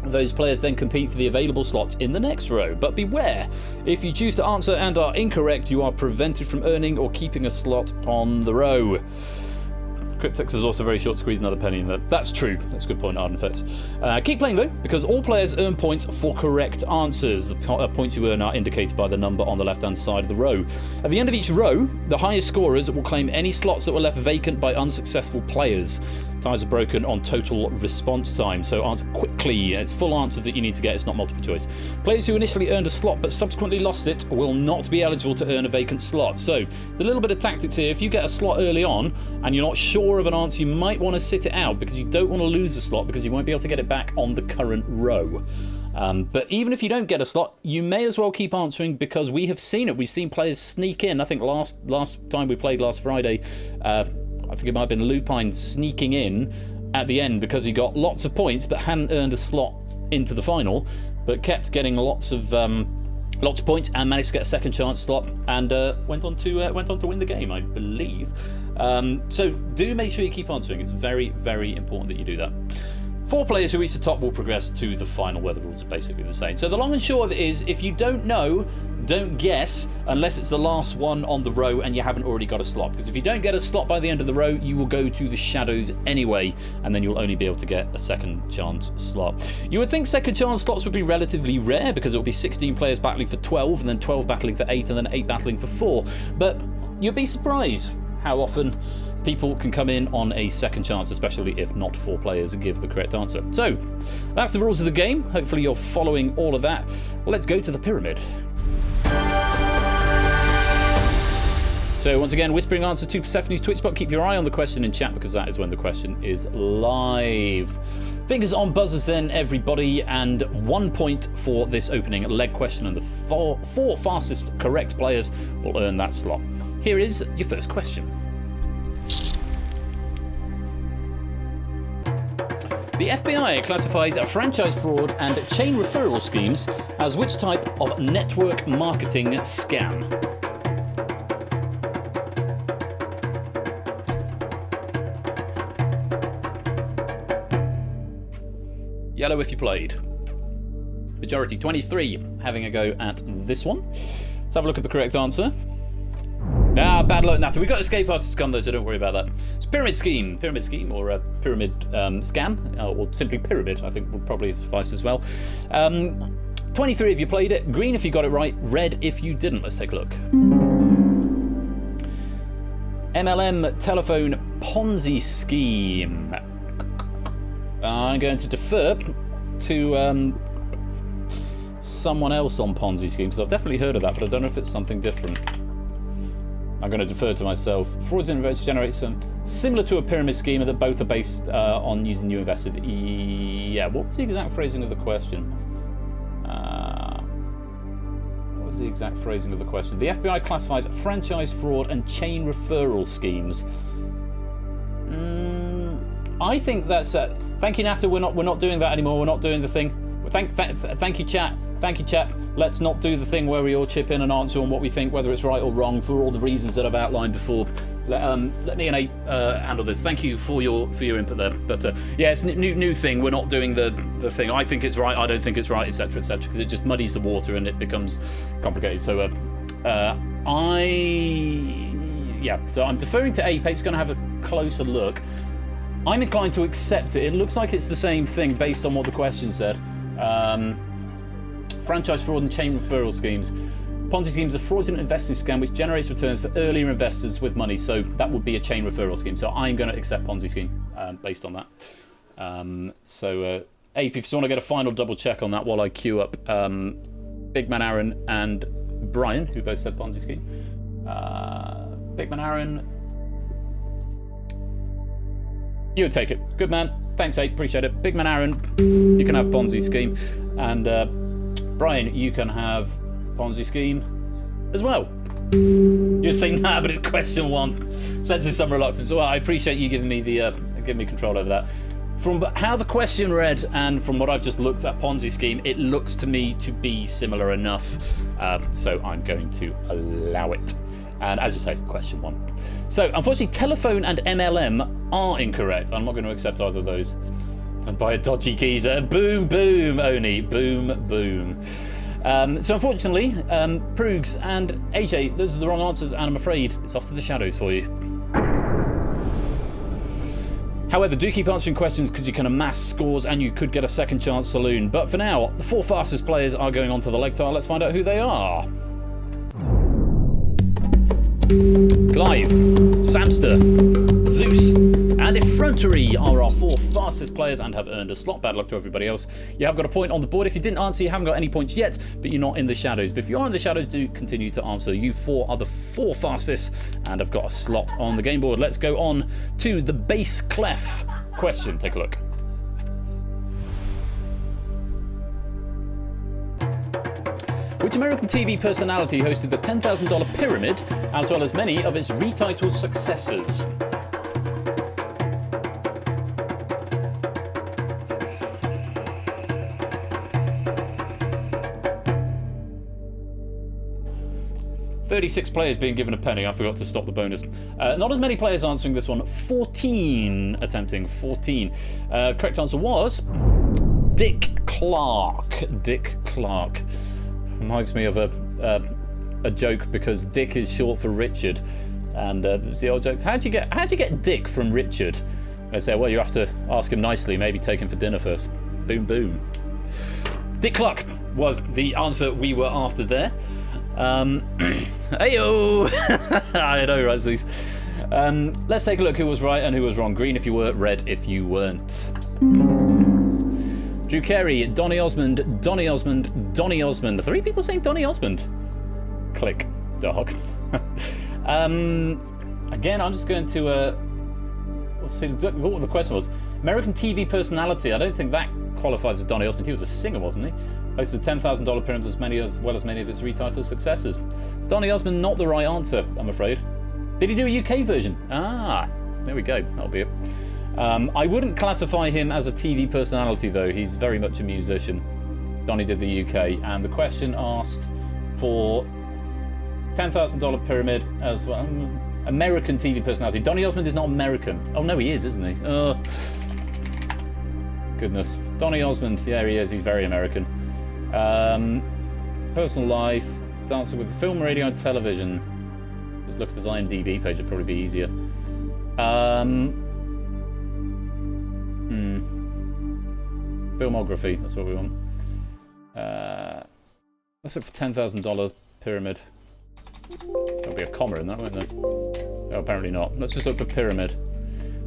those players then compete for the available slots in the next row. But beware, if you choose to answer and are incorrect, you are prevented from earning or keeping a slot on the row. Cryptex is also very short, squeeze another penny in there. That's true. That's a good point, Ardenfetz. Keep playing though, because all players earn points for correct answers. The points you earn are indicated by the number on the left-hand side of the row. At the end of each row, the highest scorers will claim any slots that were left vacant by unsuccessful players. Ties are broken on total response time, so answer quickly. It's full answers that you need to get, it's not multiple choice. Players who initially earned a slot but subsequently lost it will not be eligible to earn a vacant slot. So, the little bit of tactics here, if you get a slot early on and you're not sure of an answer, you might want to sit it out because you don't want to lose a slot because you won't be able to get it back on the current row. But even if you don't get a slot, you may as well keep answering because we have seen it. We've seen players sneak in. I think last time we played last Friday, I think it might have been Lupine sneaking in at the end because he got lots of points but hadn't earned a slot into the final, but kept getting lots of points and managed to get a second chance slot and went on to win the game, I believe. So do make sure you keep answering. It's very, very important that you do that. 4 players who reach the top will progress to the final, where the rules are basically the same. So the long and short of it is, if you don't know, don't guess unless it's the last one on the row and you haven't already got a slot. Because if you don't get a slot by the end of the row, you will go to the shadows anyway, and then you'll only be able to get a second chance slot. You would think second chance slots would be relatively rare because it will be 16 players battling for 12, and then 12 battling for 8, and then 8 battling for 4. But you'd be surprised how often people can come in on a second chance, especially if not 4 players give the correct answer. So that's the rules of the game. Hopefully you're following all of that. Let's go to the pyramid. So once again, whispering answer to Persephone's Twitch spot. Keep your eye on the question in chat because that is when the question is live. Fingers on buzzers then, everybody, and 1 point for this opening leg question, and the four fastest correct players will earn that slot. Here is your first question. The FBI classifies franchise fraud and chain referral schemes as which type of network marketing scam? Yellow if you played. Majority 23 having a go at this one. Let's have a look at the correct answer. Ah, bad luck, Nata. We've got escape artists come though, so don't worry about that. It's pyramid scheme or a pyramid scam, or simply pyramid. I think will probably suffice as well. 23 if you played it, green if you got it right, red if you didn't. Let's take a look. MLM telephone Ponzi scheme. I'm going to defer to someone else on Ponzi scheme because I've definitely heard of that, but I don't know if it's something different. I'm going to defer to myself. Fraudulent investors generate some similar to a pyramid scheme that both are based on using new investors. Yeah, what was the exact phrasing of the question? What was the exact phrasing of the question? The FBI classifies franchise fraud and chain referral schemes. I think that's thank you, Nata. We're not doing that anymore. We're not doing the thing. Thank you, chat. Thank you, chat. Let's not do the thing where we all chip in and answer on what we think, whether it's right or wrong, for all the reasons that I've outlined before. Let me and A handle this. Thank you for your input there. But yeah, it's a new thing. We're not doing the thing. I think it's right. I don't think it's right, etc., etc., because it just muddies the water and it becomes complicated. So So I'm deferring to A. Pape's going to have a closer look. I'm inclined to accept it. It looks like it's the same thing based on what the question said. Franchise fraud and chain referral schemes. Ponzi schemes are fraudulent investing scam which generates returns for earlier investors with money. So that would be a chain referral scheme. So I'm going to accept Ponzi scheme based on that. Ape, if you want to get a final double check on that while I queue up Big Man Aaron and Brian, who both said Ponzi scheme. Big Man Aaron, you would take it. Good man. Thanks, Ape. Appreciate it. Big Man Aaron, you can have Ponzi scheme. And Brian, you can have Ponzi scheme as well. You're saying nah, but it's question one. Senses some reluctance. Well, I appreciate you giving me control over that. From how the question read and from what I've just looked at Ponzi scheme, it looks to me to be similar enough. So I'm going to allow it. And as you say, question one. So, unfortunately, telephone and MLM are incorrect. I'm not going to accept either of those. And buy a dodgy geezer. Boom, boom, Oni. Boom, boom. So, unfortunately, Proogs and AJ, those are the wrong answers, and I'm afraid it's off to the shadows for you. However, do keep answering questions because you can amass scores and you could get a second chance saloon. But for now, the four fastest players are going on to the leg tile. Let's find out who they are. Clive, Samster, Zeus, and Effrontery are our four fastest players and have earned a slot. Bad luck to everybody else. You have got a point on the board. If you didn't answer, you haven't got any points yet, but you're not in the shadows. But if you are in the shadows, do continue to answer. You four are the four fastest and have got a slot on the game board. Let's go on to the bass clef question. Take a look. Which American TV personality hosted the $10,000 Pyramid, as well as many of its retitled successors? $36 players being given a penny. I forgot to stop the bonus. Not as many players answering this one. 14 attempting. 14. Correct answer was Dick Clark. Dick Clark. Reminds me of a joke because Dick is short for Richard, and there's the old jokes. How'd you get Dick from Richard? They say, well, you have to ask him nicely, maybe take him for dinner first. Boom, boom. Dick Clark was the answer we were after there. Heyo! I know, right, Zeus. Let's take a look who was right and who was wrong. Green if you were, red if you weren't. Drew Carey, Donny Osmond, Donny Osmond, Donny Osmond. 3 people saying Donny Osmond. Click, dog. Again, I'm just going to. Let's see what the question was. American TV personality. I don't think that qualifies as Donny Osmond. He was a singer, wasn't he? Hosted $10,000 pyramid as well as many of its retitled successors. Donny Osmond, not the right answer, I'm afraid. Did he do a UK version? Ah, there we go. That'll be it. I wouldn't classify him as a TV personality, though. He's very much a musician. Donny did the UK, and the question asked for $10,000 pyramid as well. American TV personality. Donny Osmond is not American. Oh no, he is, isn't he? Oh, goodness. Donny Osmond, yeah, he is. He's very American. Personal life, dancing with film, radio, and television. Just look at his IMDb page. It'd probably be easier. Filmography. That's what we want. Let's look for $10,000 pyramid. There'll be a comma in that, won't there? No, apparently not. Let's just look for pyramid.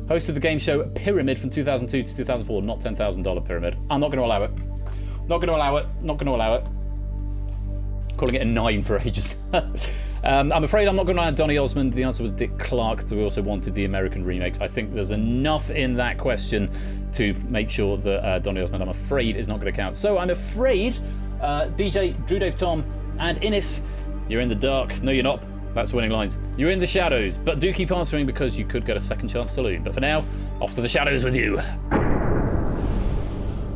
Hosted the game show Pyramid from 2002 to 2004, not $10,000 pyramid. I'm not going to allow it. Not going to allow it. Not going to allow it. Calling it a 9 for ages. I'm afraid I'm not going to allow Donny Osmond. The answer was Dick Clark, because we also wanted the American remakes. I think there's enough in that question to make sure that Donny Osmond, I'm afraid, is not going to count. So I'm afraid DJ, Drew Dave Tom, and Innes, you're in the dark. No, you're not. That's winning lines. You're in the shadows, but do keep answering because you could get a second chance saloon. But for now, off to the shadows with you.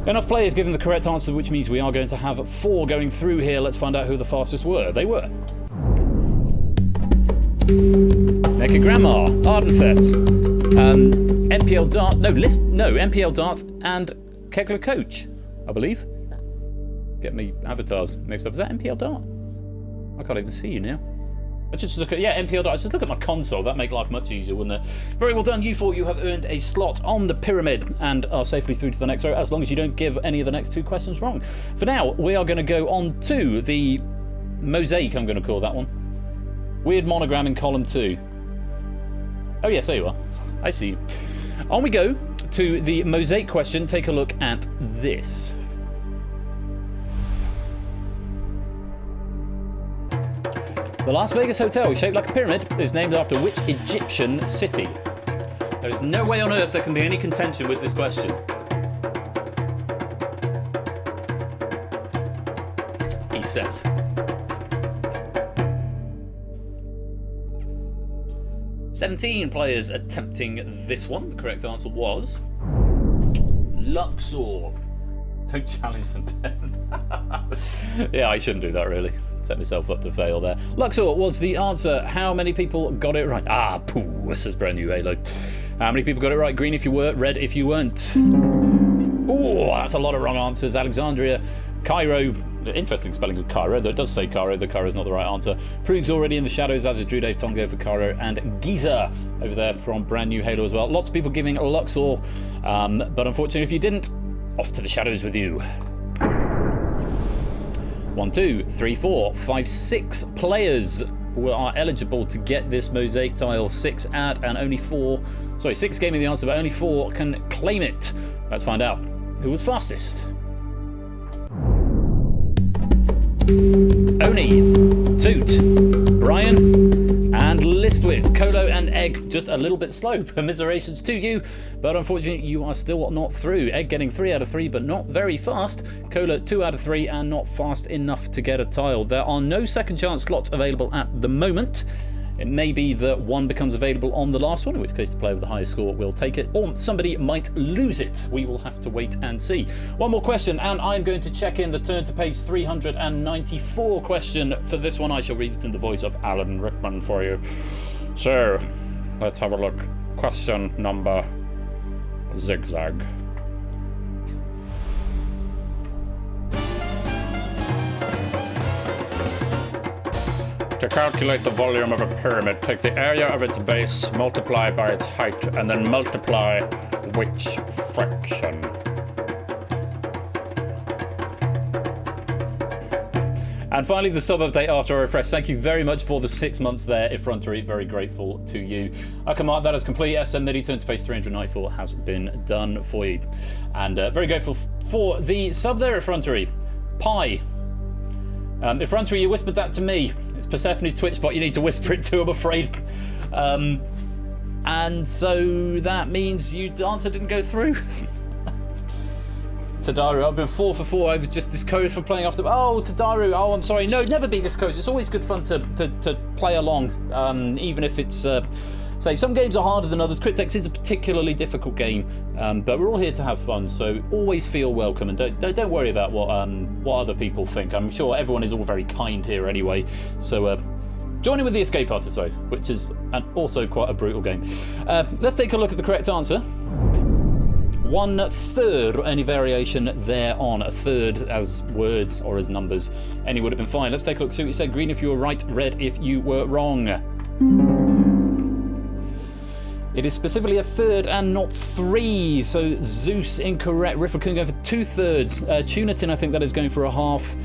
Enough players giving the correct answer, which means we are going to have 4 going through here. Let's find out who the fastest were. They were Naked Grandma, Ardenfets, MPL Dart, MPL Dart and Kegler Coach, I believe. Get me avatars mixed up. Is that MPL Dart? I can't even see you now. I should just look at, MPL Dart. I should look at my console. That'd make life much easier, wouldn't it? Very well done, you 4. You have earned a slot on the pyramid and are safely through to the next row, as long as you don't give any of the next 2 questions wrong. For now, we are going to go on to the mosaic, I'm going to call that one. Weird monogram in column 2. Oh yes, there you are. I see you. On we go to the mosaic question. Take a look at this. The Las Vegas Hotel, shaped like a pyramid, is named after which Egyptian city? There is no way on earth there can be any contention with this question. He says. "17 players attempting this one. The correct answer was Luxor." Don't challenge them, Ben. Yeah, I shouldn't do that, really. Set myself up to fail there. Luxor was the answer. How many people got it right? Ah, pooh, says brand new Halo. How many people got it right? Green if you were, red if you weren't. Oh, that's a lot of wrong answers. Alexandria, Cairo. Interesting spelling of Cairo, though it does say Cairo, though Cairo is not the right answer. Prug's already in the shadows, as is Drew Dave Tongo for Cairo, and Giza over there from brand new Halo as well. Lots of people giving Luxor, but unfortunately, if you didn't, off to the shadows with you. 1, 2, 3, 4, 5, 6 players who are eligible to get this mosaic tile. 6 at and only 4. Sorry, 6 gave me the answer, but only 4 can claim it. Let's find out who was fastest. Oni, Toot, Brian, and Listwitz. Colo and Egg just a little bit slow. Commiserations to you, but unfortunately you are still not through. Egg getting 3 out of 3, but not very fast. Colo 2 out of 3 and not fast enough to get a tile. There are no second chance slots available at the moment. It may be that one becomes available on the last one, in which case the player with the highest score will take it, or somebody might lose it. We will have to wait and see. One more question, and I'm going to check in the turn to page 394 question. For this one, I shall read it in the voice of Alan Rickman for you. So, let's have a look. Question number zigzag. To calculate the volume of a pyramid, take the area of its base, multiply by its height, and then multiply which fraction? And finally, the sub-update after a refresh. Thank you very much for the 6 months there, Effrontery. Very grateful to you. Okay, Mark, that is complete. SM Nitty turn to page 394 has been done for you. And very grateful for the sub there, Effrontery. Pi. Effrontery, you whispered that to me. It's Persephone's Twitch spot. You need to whisper it to, I'm afraid. And so that means your answer didn't go through. Tadaru, I've been 4 for 4. I was just discouraged from playing after. Oh, Tadaru. Oh, I'm sorry. No, never be discouraged. It's always good fun to play along, even if it's. Say some games are harder than others. Cryptex is a particularly difficult game, but we're all here to have fun. So always feel welcome, and don't worry about what other people think. I'm sure everyone is all very kind here anyway. So. Join in with the escape artist though, which is also quite a brutal game. Let's take a look at the correct answer. 1/3, or any variation thereon. A third as words or as numbers. Any would have been fine. Let's take a look, see what you said. Green if you were right, red if you were wrong. It is specifically 1/3 and not 3. So Zeus incorrect. Rifrakun going for 2/3. Tunatin, I think that is going for a half.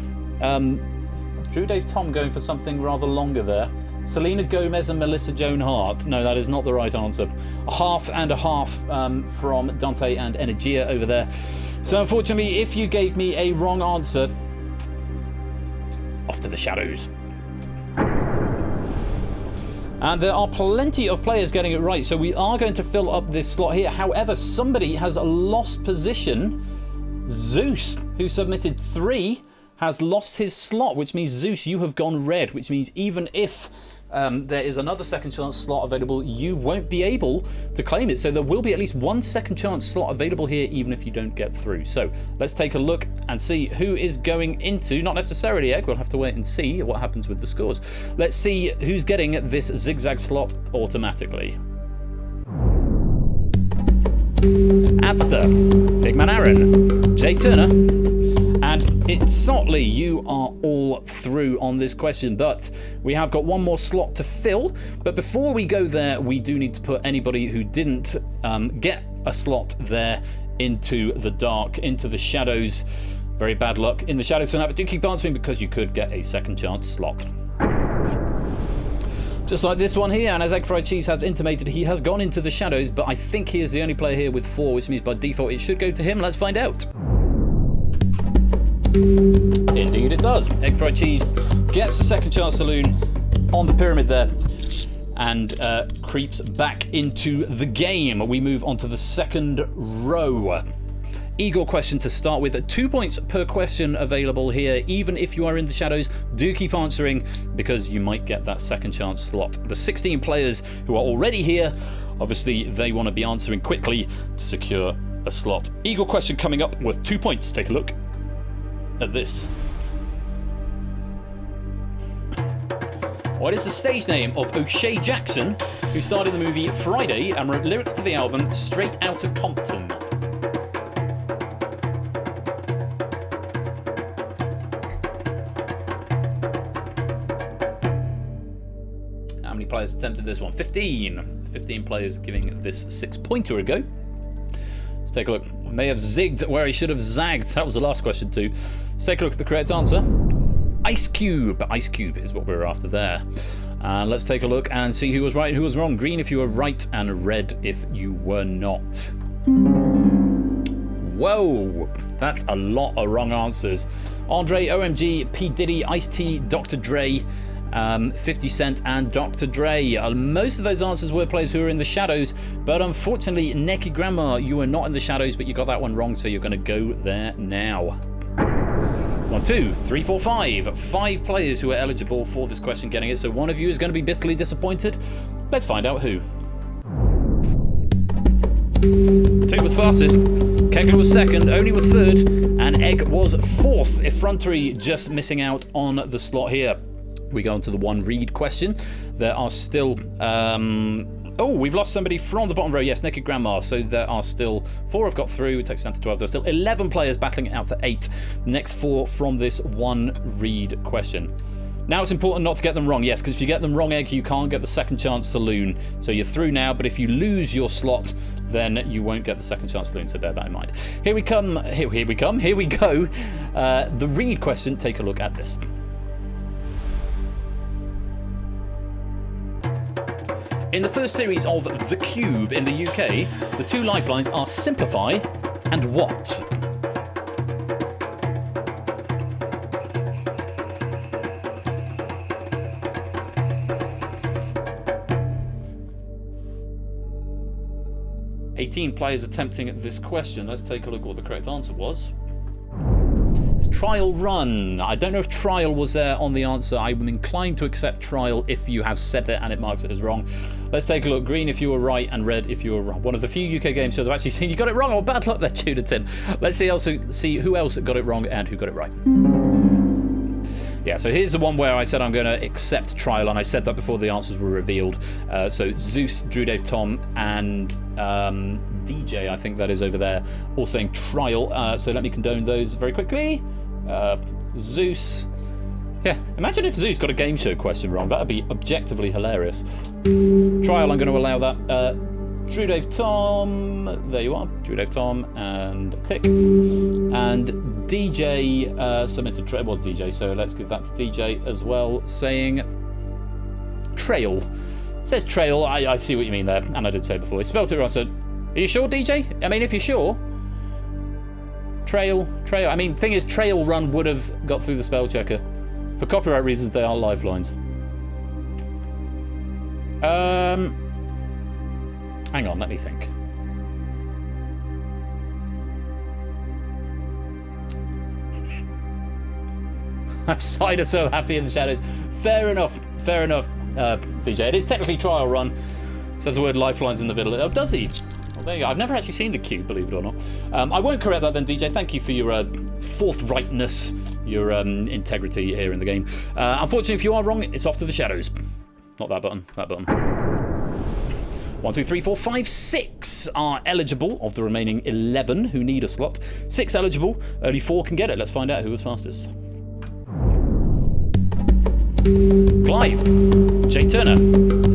Drew Dave Tom going for something rather longer there. Selena Gomez and Melissa Joan Hart. No, that is not the right answer. A half and a half from Dante and Energia over there. So unfortunately, if you gave me a wrong answer, off to the shadows. And there are plenty of players getting it right, so we are going to fill up this slot here. However, somebody has lost position. Zeus, who submitted 3, has lost his slot, which means, Zeus, you have gone red, which means even if there is another second chance slot available, you won't be able to claim it. So there will be at least 1 second chance slot available here, even if you don't get through. So let's take a look and see who is going into, not necessarily Egg, we'll have to wait and see what happens with the scores. Let's see who's getting this zigzag slot automatically. Adster, Big Man Aaron, Jay Turner, and it's Sotley. You are all through on this question, but we have got one more slot to fill. But before we go there, we do need to put anybody who didn't get a slot there into the dark, into the shadows. Very bad luck in the shadows for that, but do keep answering because you could get a second chance slot. Just like this one here, and as Egg Fried Cheese has intimated, he has gone into the shadows, but I think he is the only player here with 4, which means by default it should go to him. Let's find out. Indeed it does. Egg Fried Cheese gets the second chance saloon on the pyramid there and creeps back into the game. We move on to the second row. Igor question to start with. 2 points per question available here. Even if you are in the shadows, do keep answering because you might get that second chance slot. The 16 players who are already here, obviously they want to be answering quickly to secure a slot. Igor question coming up with 2 points. Take a look at this. What is the stage name of O'Shea Jackson, who starred in the movie Friday and wrote lyrics to the album Straight Outta Compton? How many players attempted this one? 15. 15 players giving this 6-pointer a go. Let's take a look. May have zigged where he should have zagged. That was the last question too. Let's take a look at the correct answer. Ice Cube. Ice Cube is what we're after there. Let's take a look and see who was right and who was wrong. Green if you were right and red if you were not. Whoa, that's a lot of wrong answers. Andre, OMG, P. Diddy, Ice-T, Dr. Dre, 50 Cent and Dr. Dre. Most of those answers were players who were in the shadows, but unfortunately, Neki Grandma, you were not in the shadows, but you got that one wrong, so you're going to go there now. 1, 2, 3, 4, 5. 5 players who are eligible for this question getting it, so one of you is going to be bitterly disappointed. Let's find out who. 2 was fastest, Kegler was second, Oni was third, and Egg was fourth. Effrontery just missing out on the slot here. We go on to the 1 read question. There are still... oh, we've lost somebody from the bottom row. Yes, Naked Grandma. So there are still 4 have got through. It takes down to 12. There are still 11 players battling it out for 8. Next 4 from this 1 read question. Now it's important not to get them wrong. Yes, because if you get them wrong, Egg, you can't get the second chance saloon. So you're through now, but if you lose your slot, then you won't get the second chance saloon. So bear that in mind. Here we come. Here we go. The read question. Take a look at this. In the first series of The Cube in the UK, the 2 lifelines are Simplify and What? 18 players attempting this question. Let's take a look at what the correct answer was. It's trial run. I don't know if trial was there on the answer. I'm inclined to accept trial if you have said it and it marks it as wrong. Let's take a look. Green if you were right and red if you were wrong. One of the few UK game shows I've actually seen you got it wrong. Oh, bad luck there, Tudor10. Let's see who else got it wrong and who got it right. Yeah, so here's the one where I said I'm going to accept trial, and I said that before the answers were revealed. So Zeus, Drew Dave Tom, and DJ, I think that is over there, all saying trial. So let me condone those very quickly. Zeus. Yeah, imagine if Zeus got a game show question wrong. That would be objectively hilarious. Trial, I'm going to allow that. Drew Dave Tom, there you are. Drew Dave Tom and tick. And DJ submitted it was DJ, so let's give that to DJ as well, saying trail. It says trail. I see what you mean there, and I did say it before. He spelled it wrong. I said, are you sure, DJ? I mean, if you're sure. Trail. I mean, thing is, trail run would have got through the spell checker. For copyright reasons, they are lifelines. Hang on, let me think. I've sighed are so happy in the shadows. Fair enough, DJ. It is technically trial run. Says the word lifelines in the middle. Oh, does he? Well, there you go. I've never actually seen the cube, believe it or not. I won't correct that then, DJ. Thank you for your forthrightness, your integrity here in the game. Unfortunately, if you are wrong, it's off to the shadows. Not that button, that button. 1, 2, 3, 4, 5, 6 are eligible of the remaining 11 who need a slot. 6 eligible, only 4 can get it. Let's find out who was fastest. Clive, Jay Turner,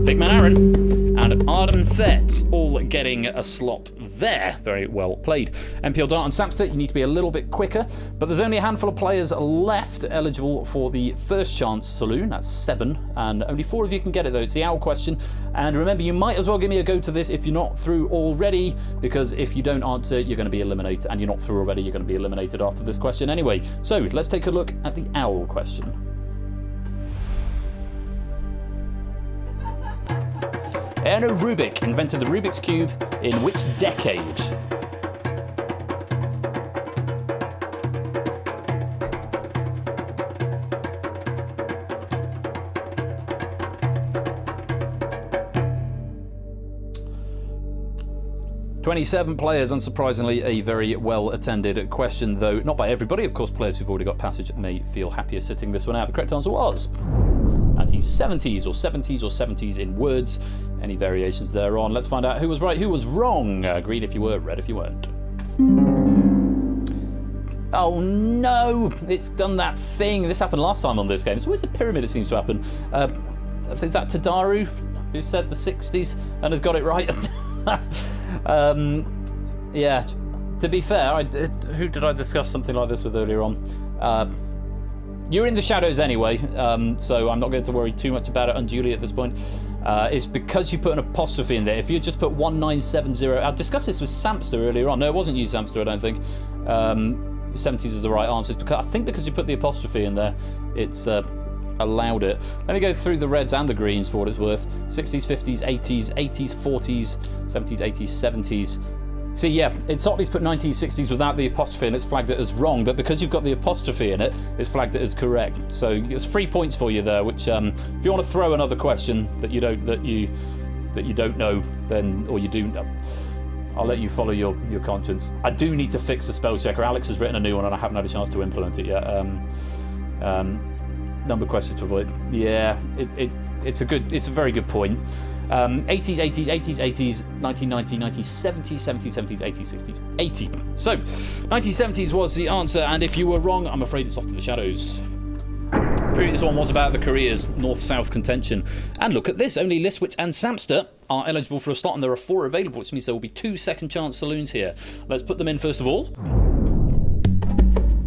Big Man Aaron, and Arden Thet all getting a slot there. Very well played. MPL Dart and Samster, you need to be a little bit quicker, but there's only a handful of players left eligible for the first chance saloon. That's 7, and only 4 of you can get it though. It's the owl question, and remember, you might as well give me a go to this if you're not through already, because if you don't answer, you're going to be eliminated, and you're not through already, you're going to be eliminated after this question anyway. So let's take a look at the owl question. Erno Rubik invented the Rubik's Cube in which decade? "27 players, unsurprisingly, a very well-attended question, though not by everybody. Of course, players who've already got passage may feel happier sitting this one out. The correct answer was 1970s or 70s or 70s in words. Any variations thereon? Let's find out who was right, who was wrong. Green if you were, red if you weren't. Oh no, it's done that thing. This happened last time on this game. It's always the pyramid it seems to happen. Is that Tadaru who said the 60s and has got it right? Yeah, to be fair, who did I discuss something like this with earlier on? You're in the shadows anyway, so I'm not going to worry too much about it unduly at this point. It's because you put an apostrophe in there. If you just put 1970, I discussed this with Samster earlier on. No, it wasn't you, Samster, I don't think. 70s is the right answer. I think because you put the apostrophe in there, it's allowed it. Let me go through the reds and the greens for what it's worth. 60s, 50s, 80s, 80s, 40s, 70s, 80s, 70s. See, yeah, Sotley's put 1960s without the apostrophe and it's flagged it as wrong, but because you've got the apostrophe in it, it's flagged it as correct. So it's 3 points for you there, which if you want to throw another question that you don't know, then, or you do know, I'll let you follow your conscience. I do need to fix the spell checker. Alex has written a new one and I haven't had a chance to implement it yet. Number of questions to avoid. Yeah, it's a very good point. 80s, 80s, 80s, 80s, 1990, 1970s, 70s, 70s, 80s, 60s, 80. So, 1970s was the answer, and if you were wrong, I'm afraid it's off to the shadows. The previous one was about the careers, north-south contention. And look at this, only Liswitz and Samster are eligible for a slot, and there are 4 available, which means there will be 2 second chance saloons here. Let's put them in first of all.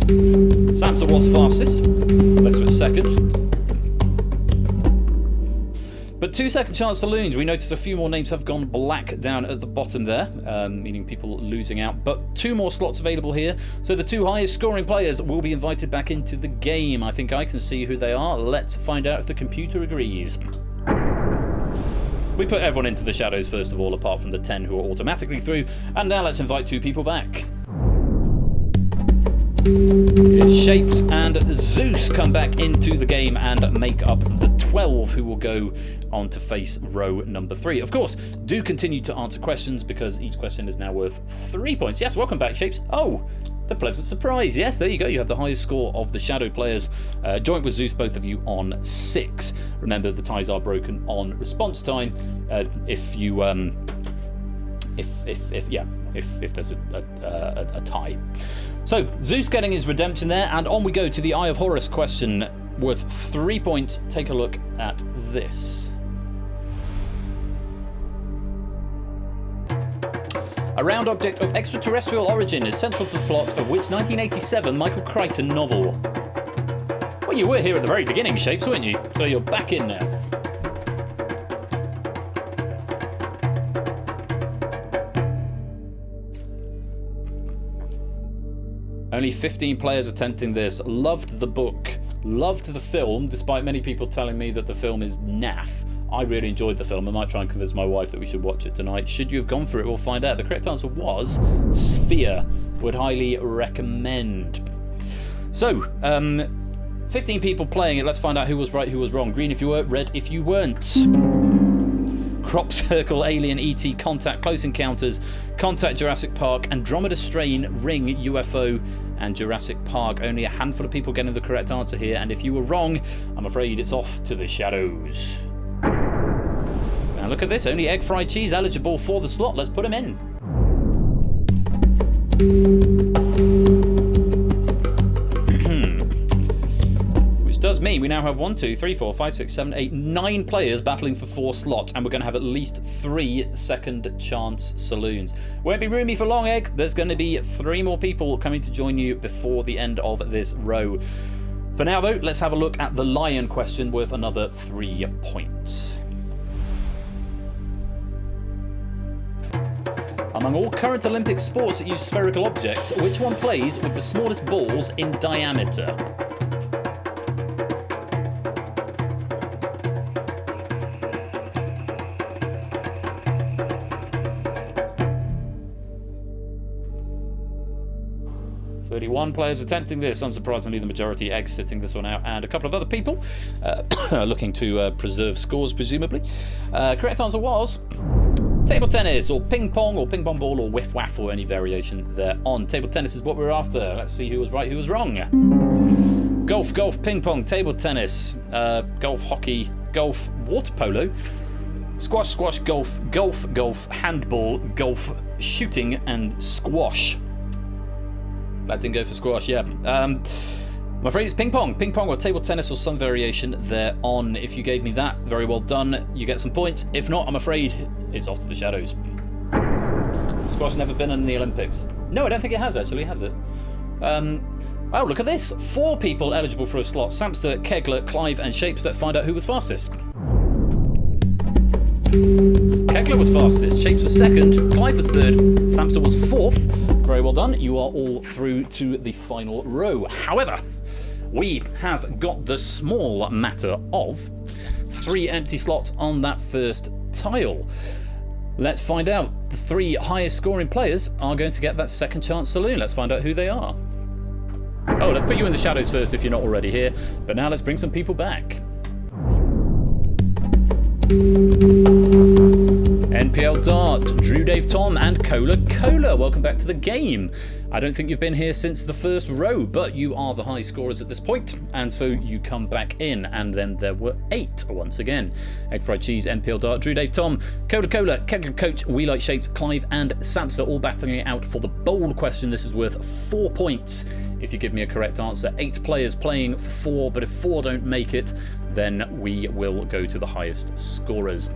Samster was fastest, Liswitz second. But 2 second chance saloons, we noticed a few more names have gone black down at the bottom there, meaning people losing out. But 2 more slots available here, so the 2 highest scoring players will be invited back into the game. I think I can see who they are. Let's find out if the computer agrees. We put everyone into the shadows first of all, apart from the 10 who are automatically through. And now let's invite 2 people back. It's Shapes and Zeus come back into the game and make up the 12 who will go on to face row number 3. Of course, do continue to answer questions because each question is now worth 3 points. Yes, welcome back, Shapes. Oh, the pleasant surprise. Yes, there you go. You have the highest score of the shadow players. Joint with Zeus, both of you on 6. Remember, the ties are broken on response time. If there's a tie. So, Zeus getting his redemption there, and on we go to the Eye of Horus question worth 3 points. Take a look at this. A round object of extraterrestrial origin is central to the plot of which 1987 Michael Crichton novel? Well, you were here at the very beginning, Shapes, weren't you? So you're back in now. Only 15 players attempting this. Loved the book. Loved the film, despite many people telling me that the film is naff. I really enjoyed the film. I might try and convince my wife that we should watch it tonight. Should you have gone for it, we'll find out. The correct answer was Sphere. Would highly recommend. So, 15 people playing it. Let's find out who was right, who was wrong. Green if you were, red if you weren't. Crop Circle, Alien, E.T., Contact, Close Encounters, Contact, Jurassic Park, Andromeda Strain, Ring, UFO, and Jurassic Park. Only a handful of people getting the correct answer here, and if you were wrong, I'm afraid it's off to the shadows. Now look at this, only egg fried cheese eligible for the slot. Let's put him in. Which does mean we now have 1, 2, 3, 4, 5, 6, 7, 8, 9 players battling for 4 slots, and we're going to have at least 3 second chance saloons. Won't be roomy for long, Egg. There's going to be 3 more people coming to join you before the end of this row. For now, though, let's have a look at the lion question worth another 3 points. Among all current Olympic sports that use spherical objects, which one plays with the smallest balls in diameter? One players attempting this, unsurprisingly the majority eggs sitting this one out, and a couple of other people looking to preserve scores presumably. Correct answer was table tennis, or ping pong ball, or whiff waff, or any variation thereon. Table tennis is what we're after. Let's see who was right, who was wrong. Golf, ping pong, table tennis, golf, hockey, golf, water polo, squash, golf, handball, golf, shooting, and squash. That didn't go for squash, yeah. I'm afraid it's ping pong or table tennis or some variation thereon. If you gave me that, very well done. You get some points. If not, I'm afraid it's off to the shadows. Squash never been in the Olympics. No, I don't think it has actually, has it? Oh, look at this. 4 people eligible for a slot. Samster, Kegler, Clive, and Shapes. Let's find out who was fastest. Kegler was fastest, Shapes was second, Clive was third, Samster was fourth. Very well done. You are all through to the final row. However, we have got the small matter of 3 empty slots on that first tile. Let's find out. The 3 highest scoring players are going to get that second chance saloon. Let's find out who they are. Oh, let's put you in the shadows first if you're not already here. But now let's bring some people back. NPL Dart, Drew Dave Tom, and Cola. Welcome back to the game. I don't think you've been here since the first row, but you are the high scorers at this point, and so you come back in. And then there were 8 once again. Egg Fried Cheese, NPL Dart, Drew Dave Tom, Cola, Kegler Coach, We Like Shapes, Clive, and Samster all battling it out for the bold question. This is worth 4 points if you give me a correct answer. 8 players playing for 4, but if 4 don't make it, then we will go to the highest scorers.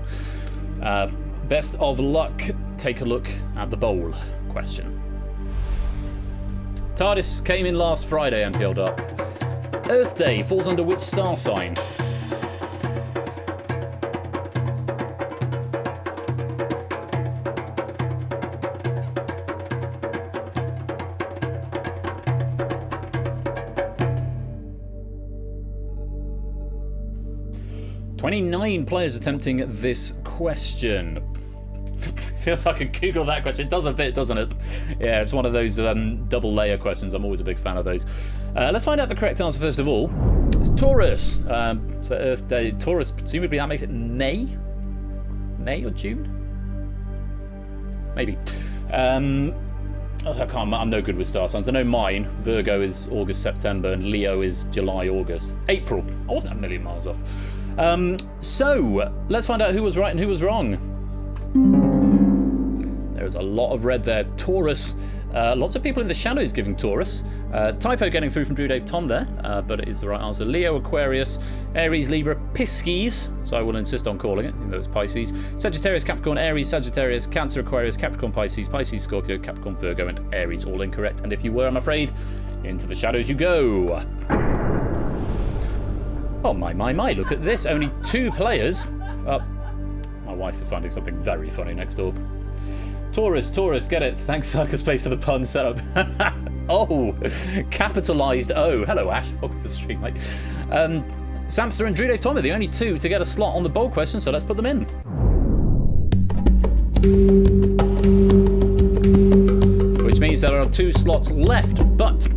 Best of luck. Take a look at the bowl question. TARDIS came in last Friday, NPL Dart. Earth Day falls under which star sign? .29 players attempting this question. Feels like I could Google that question. It does a bit, doesn't it? Yeah, it's one of those double layer questions. I'm always a big fan of those. Let's find out the correct answer first of all. It's Taurus. So Earth Day. Taurus, presumably that makes it May? May or June? Maybe. I'm no good with star signs. I know mine. Virgo is August, September, and Leo is July, August. April. I wasn't a million miles off. So, let's find out who was right and who was wrong. There's a lot of red there. Taurus. Lots of people in the shadows giving Taurus. Typo getting through from Drew Dave Tom there, but it is the right answer. Leo, Aquarius, Aries, Libra, Pisces, so I will insist on calling it, even though it's Pisces. Sagittarius, Capricorn, Aries, Sagittarius, Cancer, Aquarius, Capricorn, Pisces, Pisces, Scorpio, Capricorn, Virgo, and Aries, all incorrect. And if you were, I'm afraid, into the shadows you go. Oh my, look at this. Only 2 players. My wife is finding something very funny next door. Taurus, get it. Thanks, Circus Space, for the pun setup. Oh, capitalised O. Hello, Ash. Welcome to the stream, mate. Samster and Drew Dave Tom are the only 2 to get a slot on the bold question, so let's put them in. Which means there are 2 slots left, but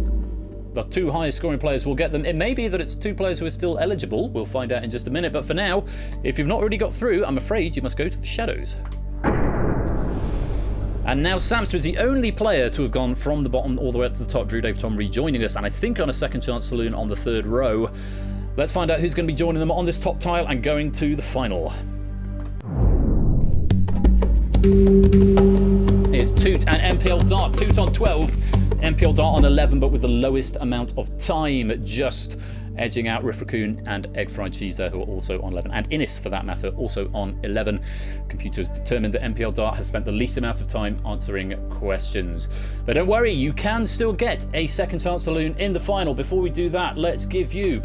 the 2 highest scoring players will get them. It may be that it's 2 players who are still eligible. We'll find out in just a minute, but for now, if you've not already got through, I'm afraid you must go to the shadows. And now Samster is the only player to have gone from the bottom all the way up to the top. Drew Dave Tom rejoining us, and I think on a second chance saloon on the 3rd row. Let's find out who's going to be joining them on this top tile and going to the final. It's Toot and MPL Dart. Toot on 12, MPL Dart on 11, but with the lowest amount of time, just edging out Riff Raccoon and Egg Fried Cheese there, who are also on 11, and Innis, for that matter, also on 11. Computers determined that MPL Dart has spent the least amount of time answering questions. But don't worry, you can still get a second chance saloon in the final. Before we do that, let's give you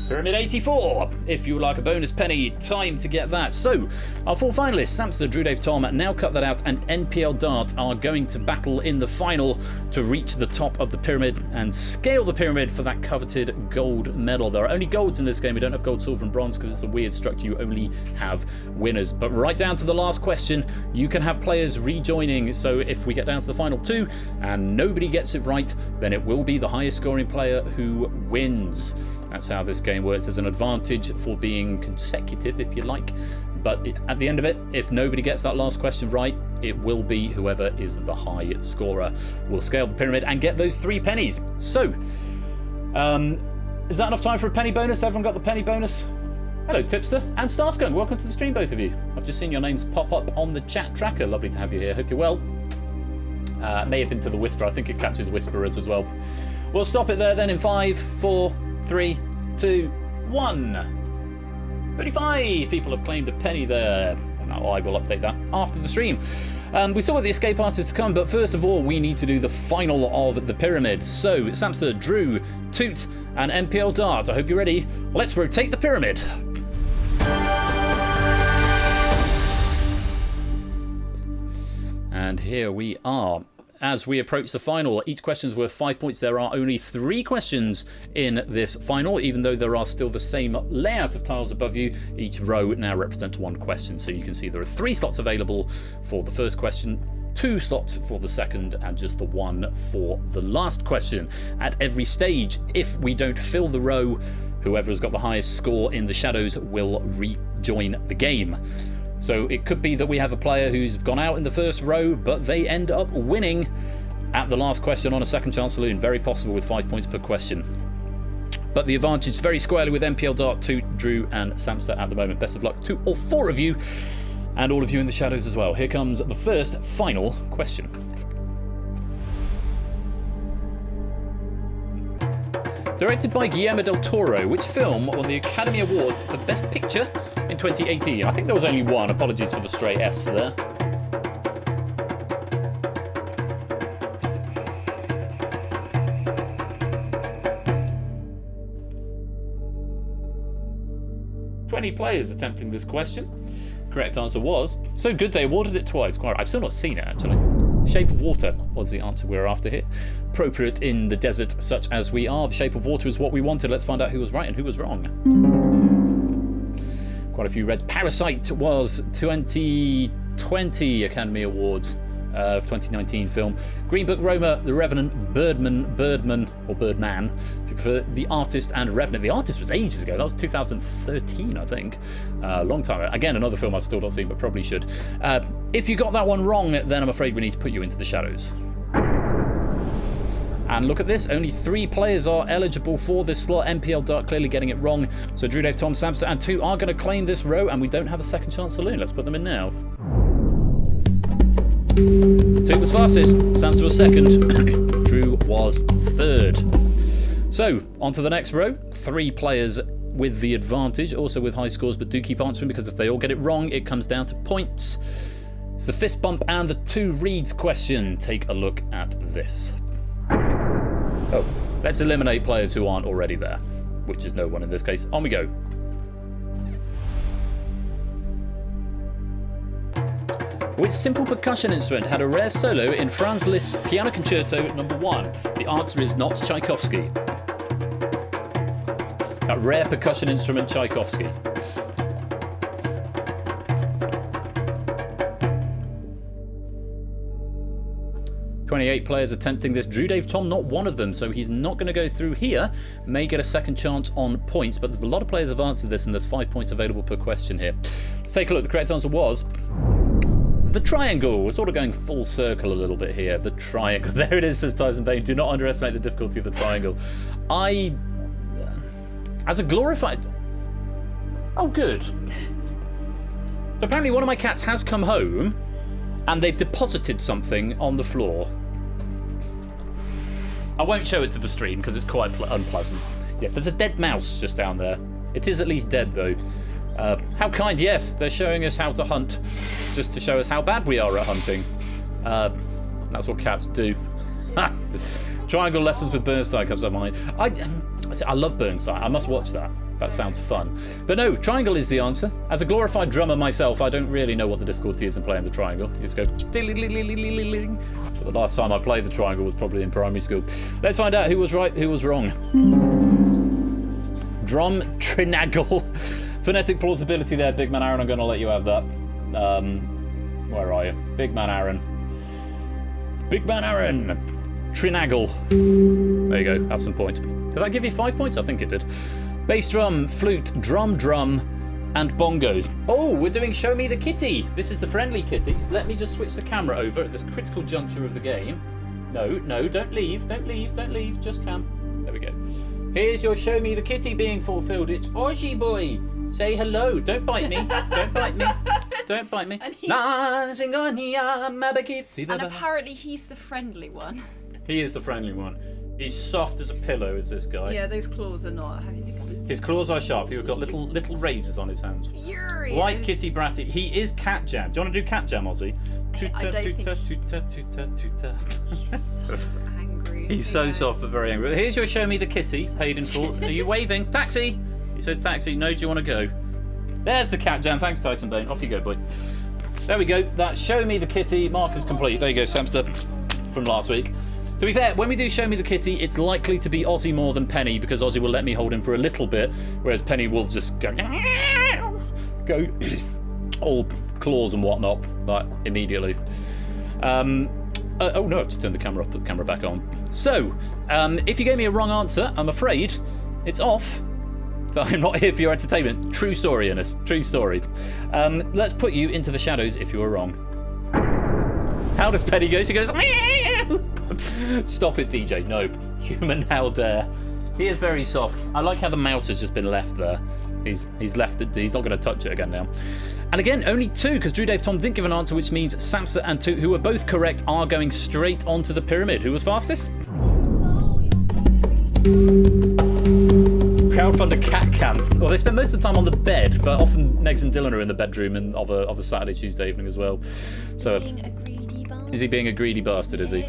Pyramid 84. If you would like a bonus penny, time to get that. So, our 4 finalists, Samster, Drew Dave Tom, Now Cut That Out, and NPL Dart are going to battle in the final to reach the top of the pyramid and scale the pyramid for that coveted gold medal. There are only golds in this game. We don't have gold, silver, and bronze because it's a weird structure. You only have winners. But right down to the last question, you can have players rejoining. So if we get down to the final 2 and nobody gets it right, then it will be the highest scoring player who wins. That's how this game works. There's an advantage for being consecutive, if you like. But at the end of it, if nobody gets that last question right, it will be whoever is the high scorer will scale the pyramid and get those 3 pennies. So, is that enough time for a penny bonus? Everyone got the penny bonus? Hello, Tipster and Starscone. Welcome to the stream, both of you. I've just seen your names pop up on the chat tracker. Lovely to have you here. Hope you're well. May have been to the Whisperer. I think it catches Whisperers as well. We'll stop it there then in 5, 4, 3, 2, 1. 35 people have claimed a penny there. Now I will update that after the stream. We still got the escape artists to come, but first of all, we need to do the final of the pyramid. So, Samster, Drew, Toot, and NPL Dart. I hope you're ready. Let's rotate the pyramid. And here we are. As we approach the final, each question is worth 5 points. There are only 3 questions in this final, even though there are still the same layout of tiles above you. Each row now represents 1 question, so you can see there are 3 slots available for the first question, 2 slots for the second, and just the 1 for the last question. At every stage, if we don't fill the row, whoever has got the highest score in the shadows will rejoin the game. So it could be that we have a player who's gone out in the first row, but they end up winning at the last question on a second chance saloon. Very possible with 5 points per question. But the advantage is very squarely with MPL Dart, Toot, Drew, and Samster at the moment. Best of luck to all 4 of you, and all of you in the shadows as well. Here comes the first final question. Directed by Guillermo del Toro, which film won the Academy Award for Best Picture in 2018? I think there was only 1. Apologies for the stray S there. Players attempting this question. Correct answer was so good they awarded it twice. Quite. I've still not seen it actually. Shape of Water was the answer we were after here. Appropriate in the desert such as we are. The Shape of Water is what we wanted. Let's find out who was right and who was wrong. Quite a few reds. Parasite was 2020 Academy Awards of 2019 film. Green Book, Roma, The Revenant, Birdman, or Birdman, if you prefer, The Artist, and Revenant. The Artist was ages ago. That was 2013, I think. Long time ago. Again, another film I've still not seen, but probably should. If you got that one wrong, then I'm afraid we need to put you into the shadows. And look at this, only 3 players are eligible for this slot. MPL Dark clearly getting it wrong. So Drew, Dave, Tom, Samster, and 2 are going to claim this row, and we don't have a second chance saloon. Let's put them in now. 2 was fastest, Samster was second, Drew was third. So, on to the next row. 3 players with the advantage, also with high scores, but do keep answering because if they all get it wrong, it comes down to points. It's the fist bump and the 2 reads question. Take a look at this. Oh, let's eliminate players who aren't already there, which is no one in this case. On we go. Which simple percussion instrument had a rare solo in Franz Liszt's Piano Concerto No. 1? The answer is not Tchaikovsky. That rare percussion instrument, Tchaikovsky. "28 players attempting this. Drew, Dave, Tom, not one of them, so he's not going to go through here. May get a second chance on points, but there's a lot of players have answered this, and there's 5 points available per question here. Let's take a look. The correct answer was the triangle. We're sort of going full circle a little bit here. The triangle. There it is, says Tyson Bain. Do not underestimate the difficulty of the triangle. As a glorified... Oh, good. Apparently one of my cats has come home and they've deposited something on the floor. I won't show it to the stream because it's quite unpleasant. Yeah, there's a dead mouse just down there. It is at least dead, though. How kind, yes. They're showing us how to hunt, just to show us how bad we are at hunting. That's what cats do. Triangle lessons with Bernstein comes to mind. I love Bernstein. I must watch that. That sounds fun. But no, triangle is the answer. As a glorified drummer myself, I don't really know what the difficulty is in playing the triangle. You just go... But the last time I played the triangle was probably in primary school. Let's find out who was right, who was wrong. Drum trinagle. Phonetic plausibility there, Big Man Aaron. I'm going to let you have that. Where are you? Big Man Aaron. Big Man Aaron. Trinagle. There you go. Have some points. Did that give you 5 points? I think it did. Bass drum, flute, drum, and bongos. Oh, we're doing Show Me the Kitty. This is the friendly kitty. Let me just switch the camera over at this critical juncture of the game. No, don't leave. Just come. There we go. Here's your Show Me the Kitty being fulfilled. It's Ozzy boy. Say hello. Don't bite me. Don't bite me. And apparently he's the friendly one. He is the friendly one. He's soft as a pillow, is this guy. Yeah, those claws are not. His claws are sharp. He's got little razors on his hands. Furious. White kitty bratty. He is cat jam. Do you want to do cat jam, Ozzy? I don't think... He's so angry. He's so soft but very angry. Here's your Show Me the Kitty, paid in full. Are you waving? Taxi! He says taxi. No, do you want to go? There's the cat jam. Thanks, Tyson Bain. Off you go, boy. There we go. That Show Me the Kitty mark is complete. There you go, Samster, from last week. To be fair, when we do Show Me the Kitty, it's likely to be Ozzy more than Penny, because Ozzy will let me hold him for a little bit, whereas Penny will just go all claws and whatnot, like, immediately. Oh no, I've just turned the camera off, put the camera back on. So, if you gave me a wrong answer, I'm afraid it's off. I'm not here for your entertainment. True story, Ernest. True story. Let's put you into the shadows if you were wrong. How does Penny go? She goes... Stop it, DJ. No. Human, how dare. He is very soft. I like how the mouse has just been left there. He's left it. He's not going to touch it again now. And again, only 2, because Drew, Dave, Tom didn't give an answer, which means Samsa and 2, who are both correct, are going straight onto the pyramid. Who was fastest? Crowdfunder cat camp. Well, they spend most of the time on the bed, but often Megs and Dylan are in the bedroom and of a Saturday, Tuesday evening as well. So, is he being a greedy bastard, is he?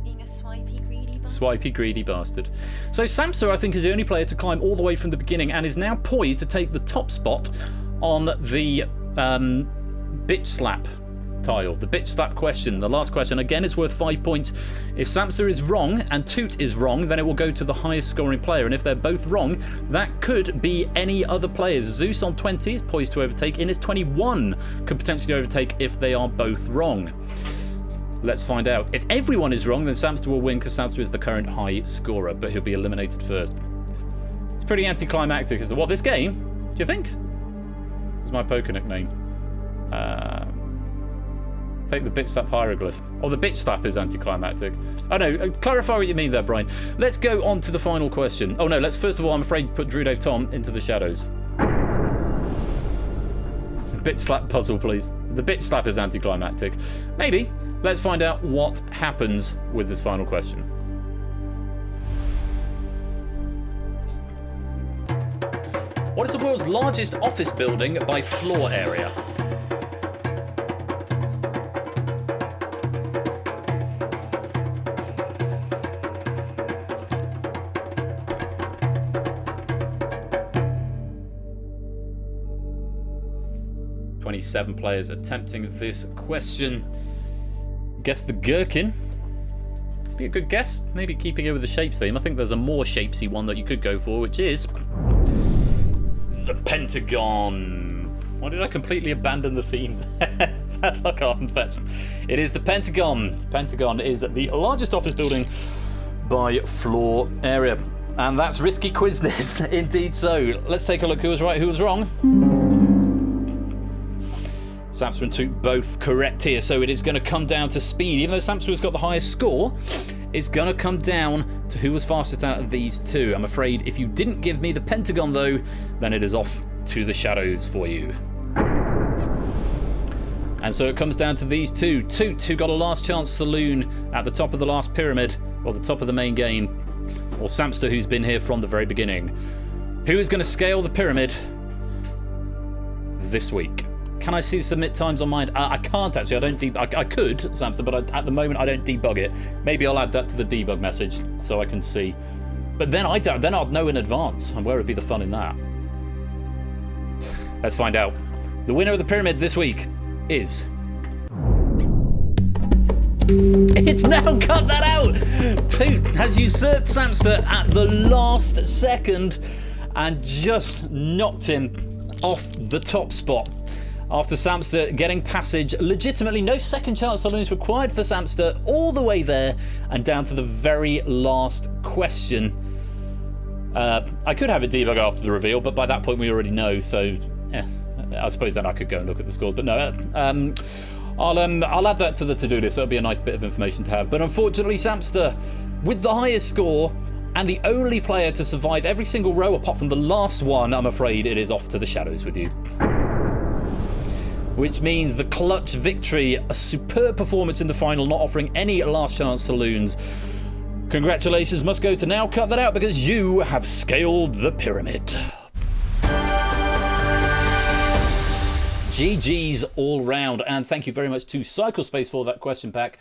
Being a swipey, greedy bastard. Swipey, greedy bastard. So Samsa, I think, is the only player to climb all the way from the beginning and is now poised to take the top spot on the bitch slap tile. The bitch slap question, the last question. Again, it's worth 5 points. If Samster is wrong and Toot is wrong, then it will go to the highest scoring player. And if they're both wrong, that could be any other players. Zeus on 20 is poised to overtake. Innes 21 could potentially overtake if they are both wrong. Let's find out. If everyone is wrong, then Samster will win because Samster is the current high scorer, but he'll be eliminated first. It's pretty anticlimactic. Is what, this game? Do you think? It's my poker nickname. Take the bitch slap hieroglyph. Oh, the bitch slap is anticlimactic. Oh no, clarify what you mean there, Brian. Let's go on to the final question. Oh no, let's first of all, I'm afraid, put Drew Dave Tom into the shadows. Bitch slap puzzle, please. The bitch slap is anticlimactic. Maybe. Let's find out what happens with this final question. What is the world's largest office building by floor area? Seven players attempting this question. Guess the gherkin. Be a good guess. Maybe keeping it with the shape theme. I think there's a more shapesy one that you could go for, which is the Pentagon. Why did I completely abandon the theme? Bad luck, Ardenfest. It is the Pentagon. Pentagon is the largest office building by floor area. And that's risky quizness. Indeed so. Let's take a look who was right, who was wrong. Samster and Toot both correct here, so it is going to come down to speed. Even though Samster has got the highest score, it's going to come down to who was fastest out of these two. I'm afraid if you didn't give me the Pentagon, though, then it is off to the shadows for you. And so it comes down to these two. Toot, who got a last chance saloon at the top of the last pyramid, or the top of the main game, or Samster, who's been here from the very beginning. Who is going to scale the pyramid this week? Can I see submit times on mine? I can't actually. I don't I could, Samster, but at the moment I don't debug it. Maybe I'll add that to the debug message so I can see. But then then I'll know in advance, and where would be the fun in that? Let's find out. The winner of the pyramid this week is... It's now cut that out! Toot has usurped Samster at the last second and just knocked him off the top spot. After Samster getting passage, legitimately no second chance saloons required for Samster, all the way there and down to the very last question. I could have it debug after the reveal, but by that point we already know, so I suppose then I could go and look at the score. But no, I'll add that to the to-do list. That'll be a nice bit of information to have. But unfortunately, Samster, with the highest score and the only player to survive every single row apart from the last one, I'm afraid it is off to the shadows with you. Which means the clutch victory, a superb performance in the final, not offering any last chance saloons. Congratulations must go to Now Cut That Out, because you have scaled the pyramid. GG's all round, and thank you very much to Cyclespace for that question pack.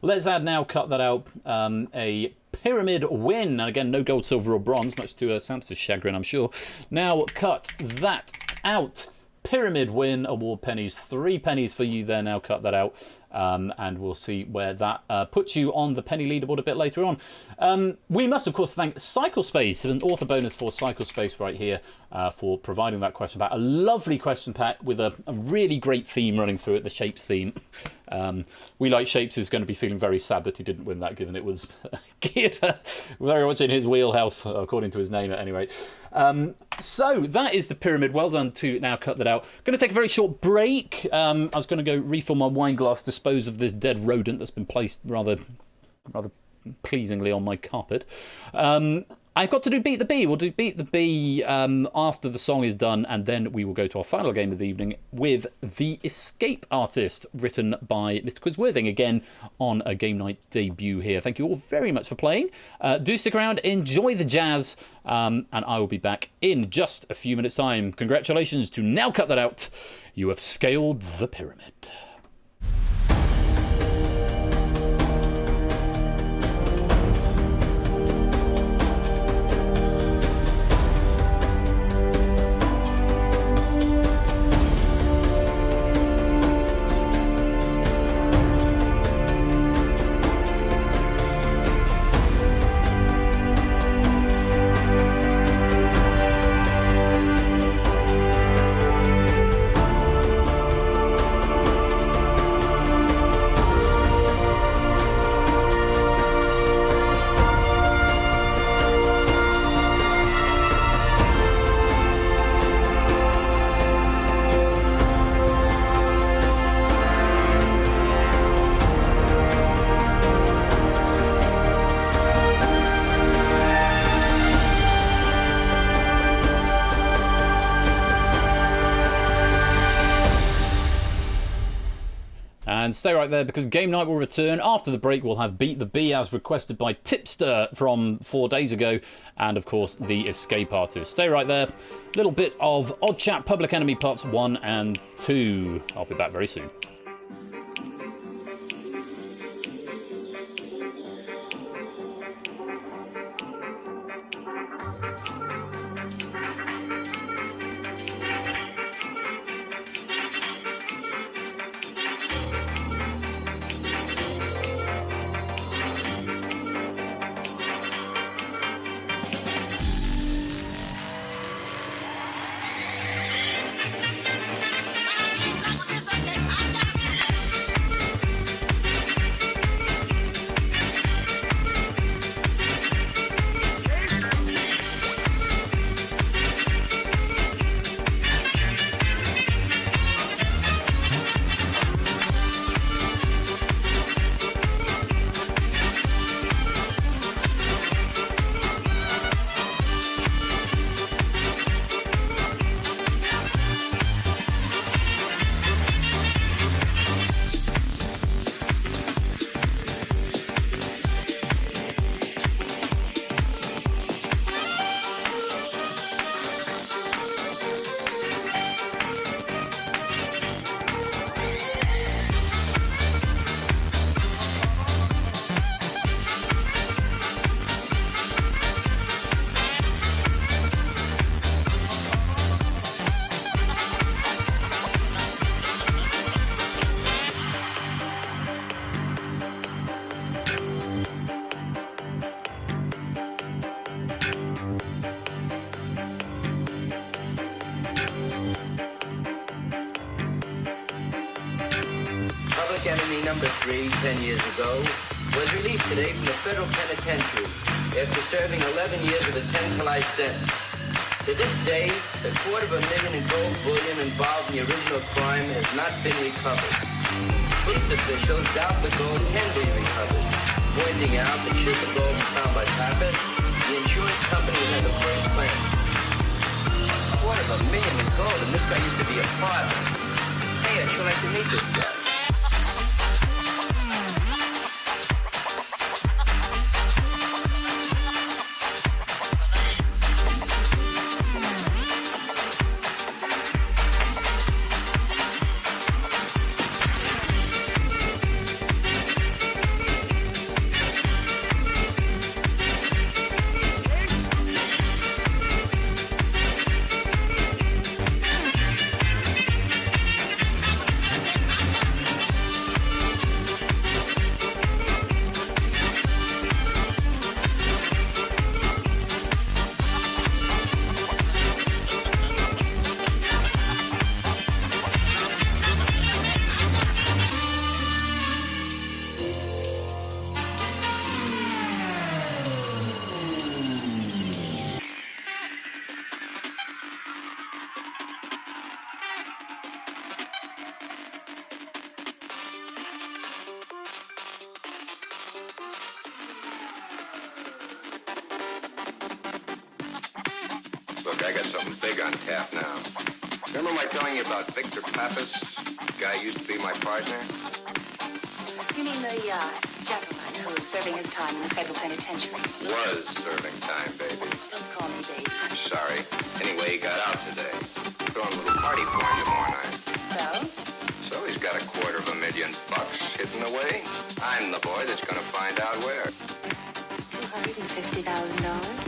Let's add Now Cut That Out a pyramid win, and again no gold, silver or bronze, much to Samster's chagrin I'm sure. Now Cut That Out. Pyramid win, award pennies, 3 pennies for you there. Now Cut That Out, and we'll see where that puts you on the penny leaderboard a bit later on. We must of course thank Cyclespace, an author bonus for Cyclespace right here, for providing that question pack. A lovely question pack with a really great theme running through it, the shapes theme. We Like Shapes is going to be feeling very sad that he didn't win that, given it was geared very much in his wheelhouse, according to his name at any rate. So that is the pyramid. Well done to Now Cut That Out. Going to take a very short break. I was going to go refill my wine glass, dispose of this dead rodent that's been placed rather pleasingly on my carpet. I've got to do Beat the Bee. We'll do Beat the Bee after the song is done, and then we will go to our final game of the evening with The Escape Artist, written by Mr. Quizworthing, again on a game night debut here. Thank you all very much for playing. Do stick around, enjoy the jazz, and I will be back in just a few minutes' time. Congratulations to Now Cut That Out. You have scaled the pyramid. stay right there because game night will return. After the break, we'll have Beat the Bee as requested by Tipster from 4 days ago, and of course the Escape Artist. Stay right there. Little bit of Odd Chat Public Enemy parts 1 and 2. I'll be back very soon. Enemy number 3, 10 years ago, was released today from the federal penitentiary after serving 11 years of a 10 to life sentence. To this day, $250,000 in gold bullion involved in the original crime has not been recovered. Police officials doubt the gold can be recovered, pointing out that should the gold be found by Pappas, the insurance company would have the first claim. $250,000 in gold, and this guy used to be a father. Hey, I'd sure like to meet this guy. Look, I got something big on tap now. Remember my telling you about Victor Pappas? Guy used to be my partner? You mean the gentleman who was serving his time in the federal penitentiary? Was serving time, baby. Don't call me baby. Sorry. Anyway, he got out today. Throwing a little party for him tomorrow night. So? So he's got $250,000 hidden away. I'm the boy that's gonna find out where. $250,000?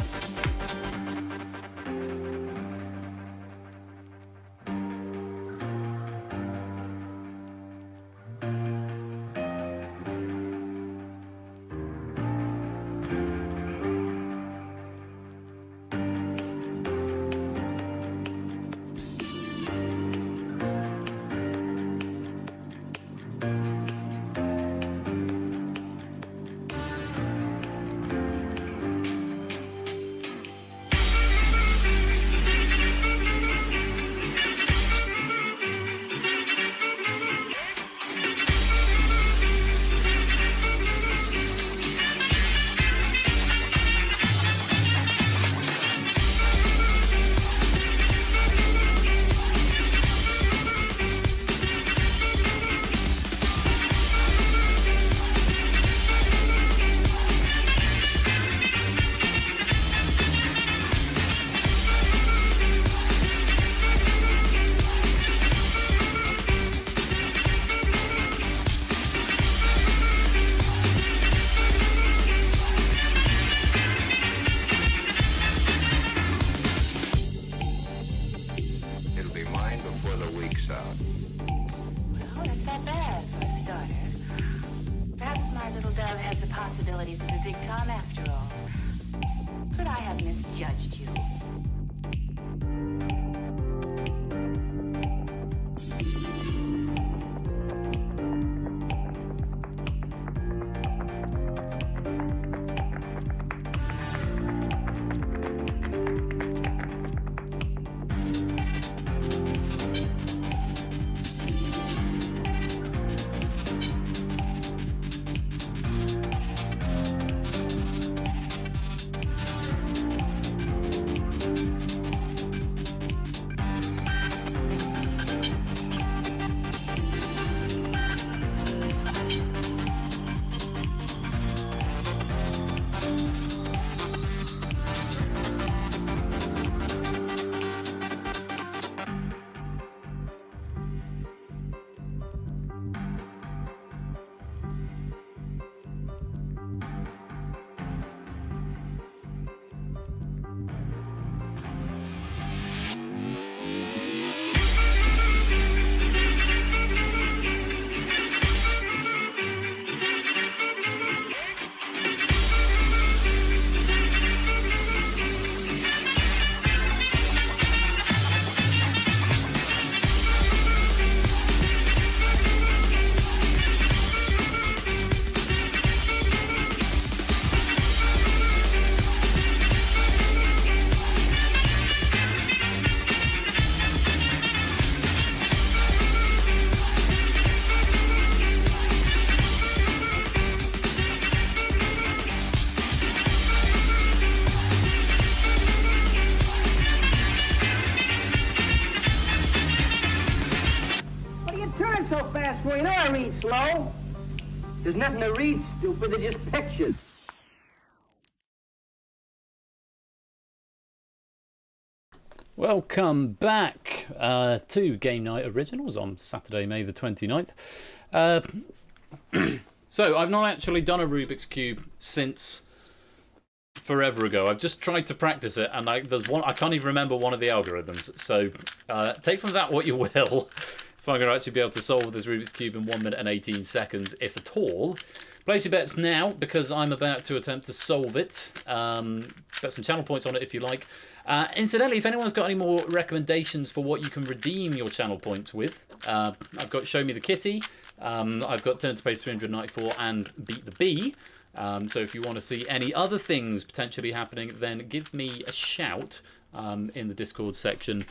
studies is a big time after all. Could I have misjudged you? Well, you know I read slow. There's nothing to read, stupid. They're just pictures. Welcome back to Game Night Originals on Saturday, May the 29th. So, I've not actually done a Rubik's Cube since forever ago. I've just tried to practice it, and I can't even remember one of the algorithms. So, take from that what you will. If I'm going to actually be able to solve this Rubik's Cube in 1 minute and 18 seconds, if at all. Place your bets now, because I'm about to attempt to solve it. Bet some channel points on it if you like. Incidentally, if anyone's got any more recommendations for what you can redeem your channel points with, I've got Show Me the Kitty, I've got Turn to Page 394 and Beat the Bee. So if you want to see any other things potentially happening, then give me a shout in the Discord section,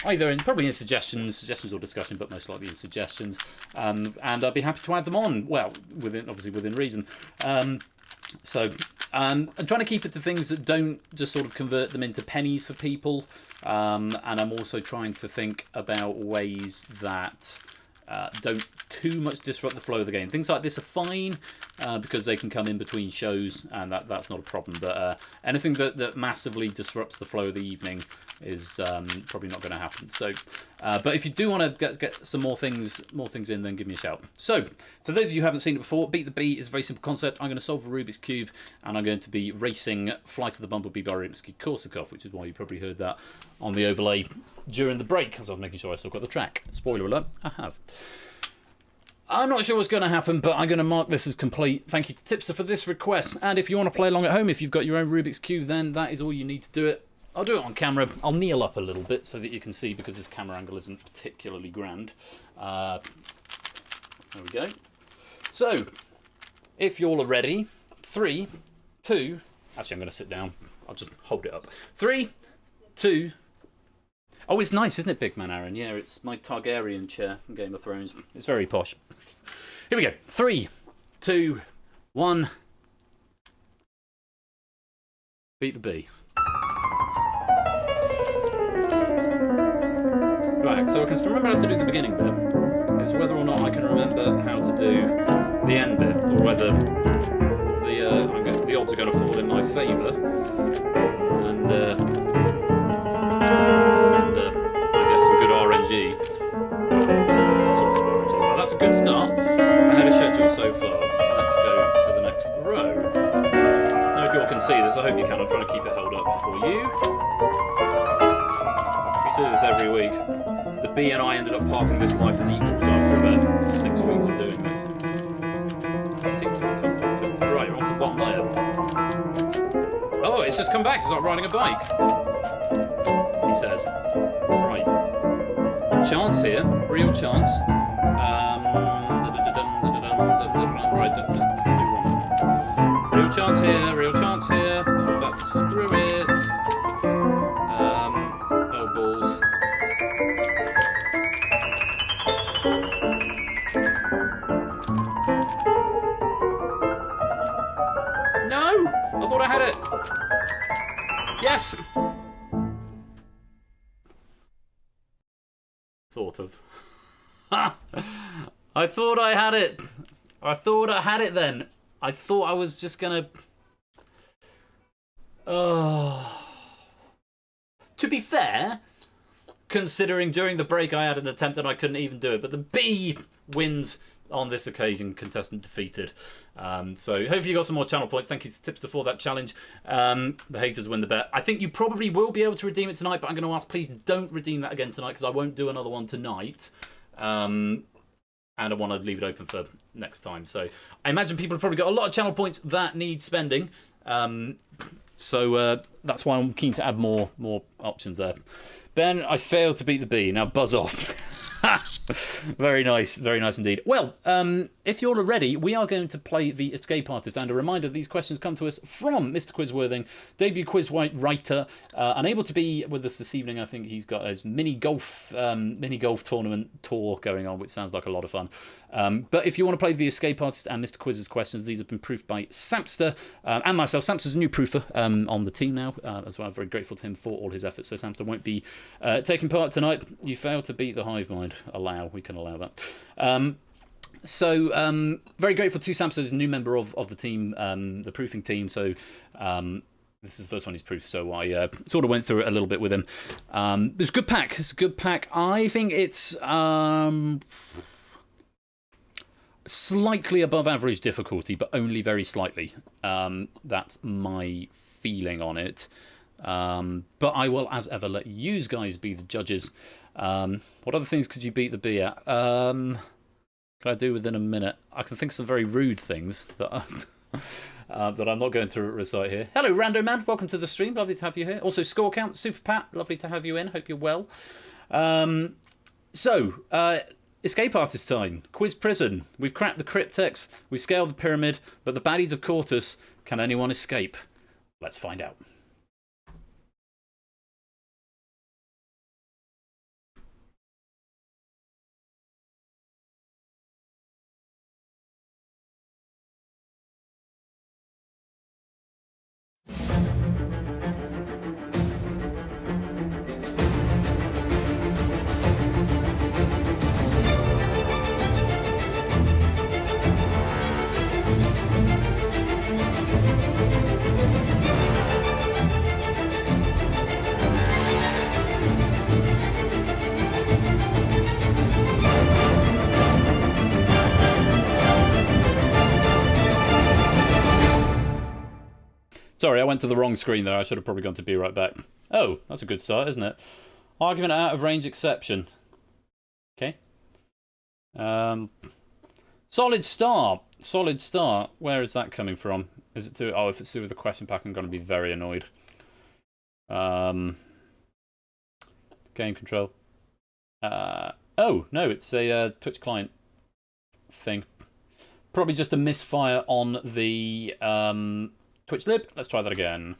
either probably in suggestions or discussion, but most likely in suggestions, and I'd be happy to add them on. Well, obviously within reason. So I'm trying to keep it to things that don't just sort of convert them into pennies for people, and I'm also trying to think about ways that don't too much disrupt the flow of the game. Things like this are fine because they can come in between shows, and that's not a problem. But anything that massively disrupts the flow of the evening is probably not going to happen. So, but if you do want to get some more things in, then give me a shout. So, for those of you who haven't seen it before, Beat the Bee is a very simple concept. I'm going to solve a Rubik's Cube, and I'm going to be racing Flight of the Bumblebee by Rimsky-Korsakov, which is why you probably heard that on the overlay during the break, as I was making sure I still got the track. Spoiler alert, I have. I'm not sure what's going to happen, but I'm going to mark this as complete. Thank you to Tipster for this request. And if you want to play along at home, if you've got your own Rubik's Cube, then that is all you need to do it. I'll do it on camera. I'll kneel up a little bit so that you can see, because this camera angle isn't particularly grand. There we go. So, if you all are ready, 3, 2... Actually, I'm going to sit down. I'll just hold it up. 3, 2... Oh, it's nice, isn't it, Big Man Aaron? Yeah, it's my Targaryen chair from Game of Thrones. It's very posh. Here we go. 3, 2, 1. Beat the Bee. Right, so I can still remember how to do the beginning bit. It's whether or not I can remember how to do the end bit, or whether the odds are going to fall in my favour. And I get some good RNG. Well, that's a good start. Ahead of schedule so far. Let's go to the next row. Now, if you all can see this, I hope you can. I'm trying to keep it held up for you. We see this every week. The bee and I ended up parting this life as equals after about 6 weeks of doing this. Right, we're on to one layer. Oh, it's just come back. It's like riding a bike. He says. Right. Chance here. Real chance. Right, just do one. Real chance here. Real chance here. I'm about to screw it. Oh, balls. No! I thought I had it. Yes! Sort of. I thought I had it. I thought I had it then. I thought I was just gonna... To be fair, considering during the break I had an attempt and I couldn't even do it, but the B wins on this occasion, contestant defeated. So hopefully you got some more channel points. Thank you to Tipster for that challenge. The haters win the bet. I think you probably will be able to redeem it tonight, but I'm going to ask, please don't redeem that again tonight, because I won't do another one tonight. And I want to leave it open for next time. So I imagine people have probably got a lot of channel points that need spending. So that's why I'm keen to add more options there. Ben, I failed to beat the B. Now buzz off. Very nice indeed. Well, if you're all ready, we are going to play the Escape Artist. And a reminder, these questions come to us from Mr. Quizworthing, debut quiz writer, unable to be with us this evening. I think he's got his mini golf tournament tour going on, which sounds like a lot of fun. But if you want to play the Escape Artist and Mr. Quiz's questions, these have been proofed by Samster and myself. Samster's a new proofer on the team now, as well. I'm very grateful to him for all his efforts. So Samster won't be taking part tonight. You failed to beat the hive mind. We can allow that. Very grateful to Samster, who's a new member of the team, the proofing team. So this is the first one he's proofed, so I sort of went through it a little bit with him. It's a good pack. It's a good pack. I think it's slightly above average difficulty, but only very slightly. That's my feeling on it. But I will, as ever, let you guys be the judges. What other things could you beat the B at? Can I do within a minute? I can think of some very rude things that that I'm not going to recite here. Hello, Rando Man. Welcome to the stream. Lovely to have you here. Also, Score Count, Super Pat. Lovely to have you in. Hope you're well. Escape Artist time. Quiz Prison. We've cracked the Cryptex. We've scaled the pyramid. But the baddies have caught us. Can anyone escape? Let's find out. Sorry, I went to the wrong screen there. I should have probably gone to be right back. Oh, that's a good start, isn't it? Argument out of range exception. Okay. Solid start. Solid start. Where is that coming from? Is it to... Oh, if it's to do with the question pack, I'm going to be very annoyed. Game control. Oh, no, it's a Twitch client thing. Probably just a misfire on the... Twitch lib. Let's try that again.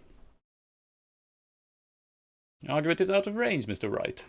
Argument is out of range, Mr. Wright.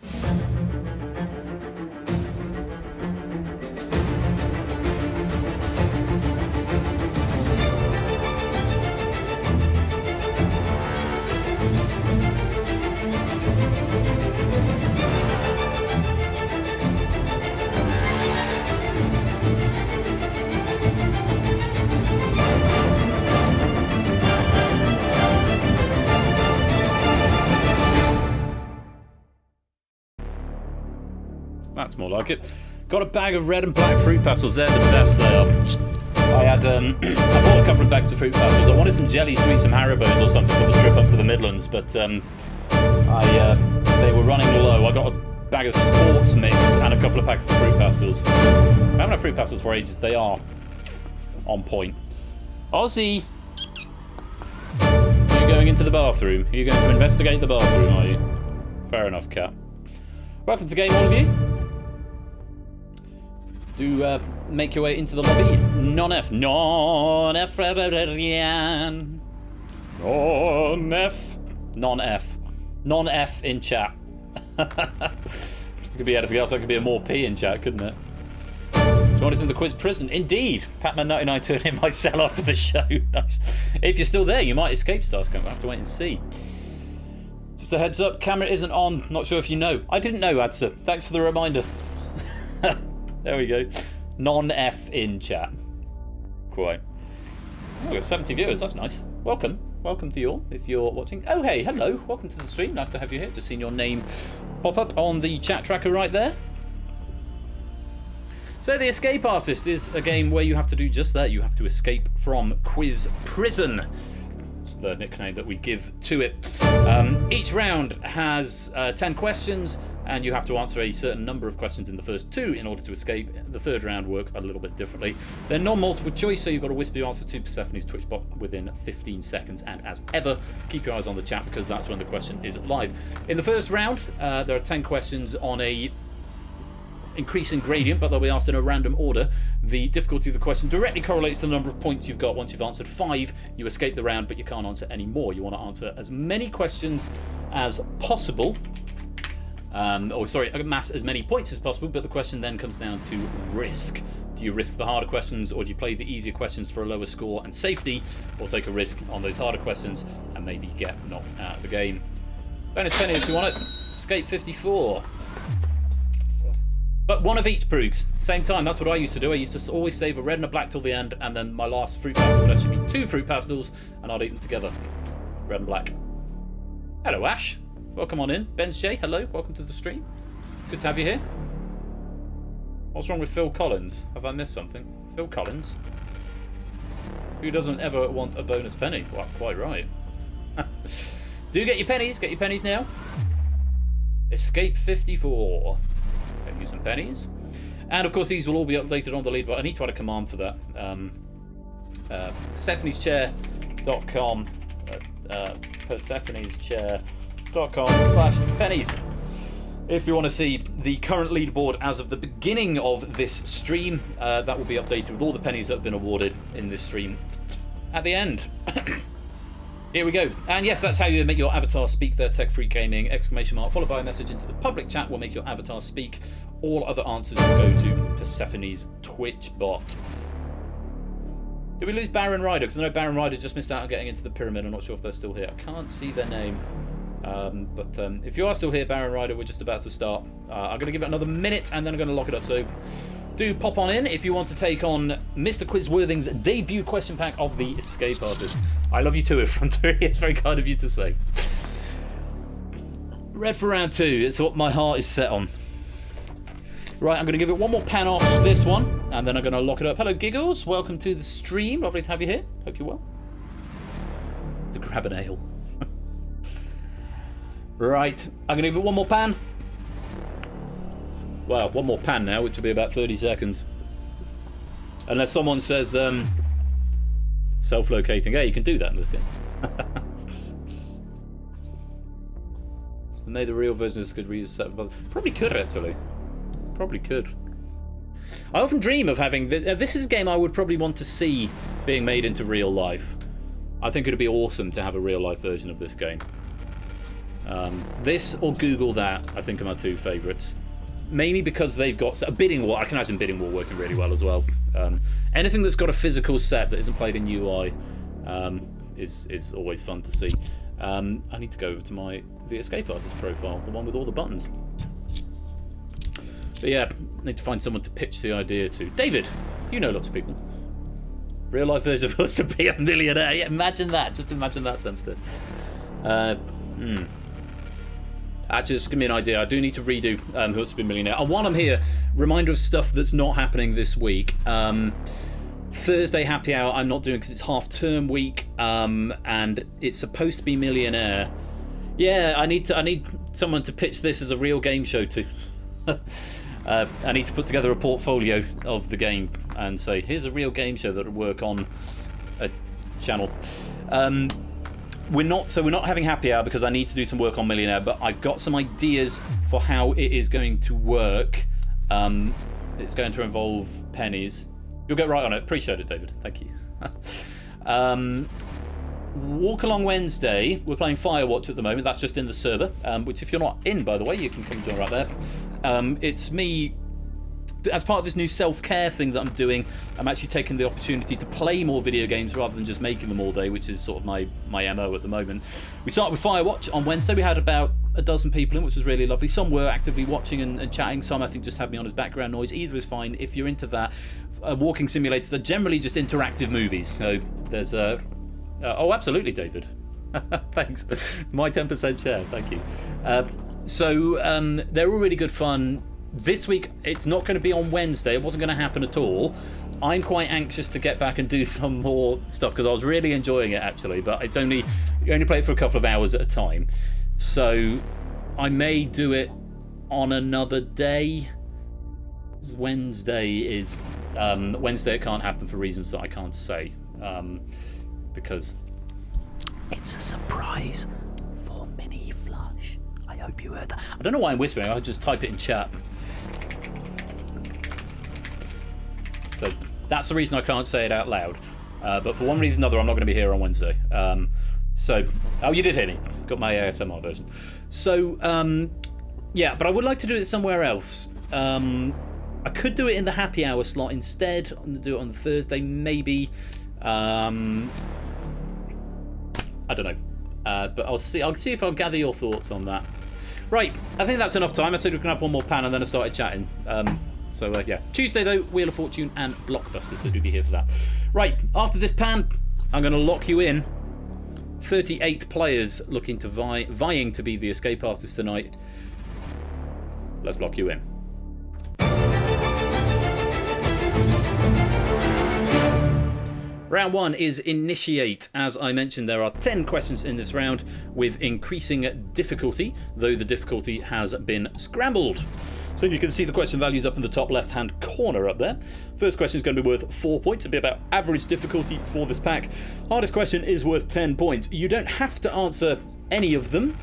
That's more like it. Got a bag of red and black fruit pastels. They're the best they are. I had I bought a couple of bags of fruit pastels. I wanted some jelly sweets, some Haribos or something for the trip up to the Midlands, but they were running low. I got a bag of sports mix and a couple of packets of fruit pastels. I haven't had fruit pastels for ages. They are on point. Aussie, going into the bathroom? Are you going to investigate the bathroom, are you? Fair enough, Cat. Welcome to game, all of you. Do make your way into the lobby. Non-F. Non-F. Non-F. Non-F. Non-F in chat. Could be anything else. That could be a more P in chat, couldn't it? Join us in the quiz prison. Indeed. Pac-Man99 turned in my cell after the show. Nice. If you're still there, you might escape Starscombe. We'll have to wait and see. Just a heads up, camera isn't on. Not sure if you know. I didn't know, Adsa. Thanks for the reminder. There we go. Non-F in chat. Quite. Oh, we've got 70 viewers. That's nice. Welcome. Welcome to you all, if you're watching. Oh, hey, hello. Welcome to the stream. Nice to have you here. Just seen your name pop up on the chat tracker right there. So The Escape Artist is a game where you have to do just that. You have to escape from quiz prison. It's the nickname that we give to it. Each round has 10 questions, and you have to answer a certain number of questions in the first 2 in order to escape. The third round works a little bit differently. They're non-multiple choice, so you've got to whisper your answer to Persephone's Twitch bot within 15 seconds. And as ever, keep your eyes on the chat because that's when the question is live. In the first round, there are 10 questions on a increasing gradient, but they'll be asked in a random order. The difficulty of the question directly correlates to the number of points you've got. Once you've answered 5, you escape the round, but you can't answer any more. You want to answer as many questions as possible. Amass as many points as possible, but the question then comes down to risk. Do you risk the harder questions, or do you play the easier questions for a lower score and safety, or take a risk on those harder questions and maybe get knocked out of the game? Bonus penny if you want it. Escape 54. But one of each, Proogs. Same time, that's what I used to do. I used to always save a red and a black till the end, and then my last fruit pastel would actually be 2 fruit pastels, and I'd eat them together. Red and black. Hello, Ash. Welcome on in. Ben's J, hello. Welcome to the stream. Good to have you here. What's wrong with Phil Collins? Have I missed something? Phil Collins? Who doesn't ever want a bonus penny? Well, quite right. Do get your pennies. Get your pennies now. Escape 54. Get you some pennies. And of course these will all be updated on the lead, but I need to add a command for that. Persephone'sChair.com Persephone'sChair.com/pennies. If you want to see the current leaderboard as of the beginning of this stream, that will be updated with all the pennies that have been awarded in this stream at the end. Here we go. And yes, that's how you make your avatar speak there, Tech Freak Gaming, ! Followed by a message into the public chat will make your avatar speak. All other answers will go to Persephone's Twitch bot. Did we lose Baron Ryder? Because I know Baron Ryder just missed out on getting into the pyramid. I'm not sure if they're still here. I can't see their name. But if you are still here, Baron Ryder, we're just about to start. I'm going to give it another minute and then I'm going to lock it up. So do pop on in if you want to take on Mr. Quizworthing's debut question pack of the Escape Artist. I love you too, Effrontery. It's very kind of you to say. Red for round 2. It's what my heart is set on. Right, I'm going to give it one more pan off this one, and then I'm going to lock it up. Hello, Giggles. Welcome to the stream. Lovely to have you here. Hope you're well. To grab an ale. Right, I'm going to give it one more pan. Well, one more pan now, which will be about 30 seconds. Unless someone says self-locating. Yeah, you can do that in this game. So made the real version of this could reuse set. Probably could, actually. Probably could. I often dream of having... This is a game I would probably want to see being made into real life. I think it would be awesome to have a real-life version of this game. This or Google That, I think, are my 2 favourites. Mainly because they've got a bidding war. I can imagine bidding war working really well as well. Anything that's got a physical set that isn't played in UI is always fun to see. I need to go over to the Escape Artist profile, the one with all the buttons. So yeah, I need to find someone to pitch the idea to. David, do you know lots of people? Real life version of us to be a millionaire. Yeah, imagine that. Just imagine that, Semster. Actually, just give me an idea. I do need to redo Who Wants to Be a Millionaire. And while I'm here, reminder of stuff that's not happening this week. Thursday happy hour I'm not doing because it's half-term week, and it's supposed to be Millionaire. Yeah, I need someone to pitch this as a real game show to. I need to put together a portfolio of the game and say, here's a real game show that would work on a channel. we're not having happy hour because I need to do some work on Millionaire, but I've got some ideas for how it is going to work. It's going to involve pennies. You'll get right on it. Appreciate it, David. Thank you. Walk Along Wednesday, we're playing Firewatch at the moment. That's just in the server, which if you're not in, by the way, you can come join right there. It's me, as part of this new self-care thing that I'm doing, I'm actually taking the opportunity to play more video games rather than just making them all day, which is sort of my MO at the moment. We started with Firewatch on Wednesday. We had about a dozen people in, which was really lovely. Some were actively watching and chatting. Some, I think, just had me on as background noise. Either is fine. If you're into that, walking simulators are generally just interactive movies. So there's oh, absolutely, David. Thanks. My 10% share. Thank you. They're all really good fun. This week, it's not going to be on Wednesday. It wasn't going to happen at all. I'm quite anxious to get back and do some more stuff because I was really enjoying it, actually. But it's you only play it for a couple of hours at a time. So I may do it on another day. Wednesday it can't happen for reasons that I can't say. Because it's a surprise for Mini Flush. I hope you heard that. I don't know why I'm whispering. I'll just type it in chat. So that's the reason I can't say it out loud. But for one reason or another, I'm not going to be here on Wednesday. Oh, you did hear me. Got my ASMR version. So, yeah, but I would like to do it somewhere else. I could do it in the happy hour slot instead. Do it on the Thursday, maybe. I don't know. But I'll see if I'll gather your thoughts on that. Right, I think that's enough time. I said we can have one more pan and then I started chatting. Yeah. Tuesday, though, Wheel of Fortune and Blockbuster, so do be here for that. Right, after this pan, I'm going to lock you in. 38 players looking to vying to be the escape artist tonight. Let's lock you in. Round 1 is Initiate. As I mentioned, there are 10 questions in this round with increasing difficulty, though the difficulty has been scrambled. So you can see the question values up in the top left-hand corner up there. First question is going to be worth 4 points. It'll be about average difficulty for this pack. Hardest question is worth 10 points. You don't have to answer any of them,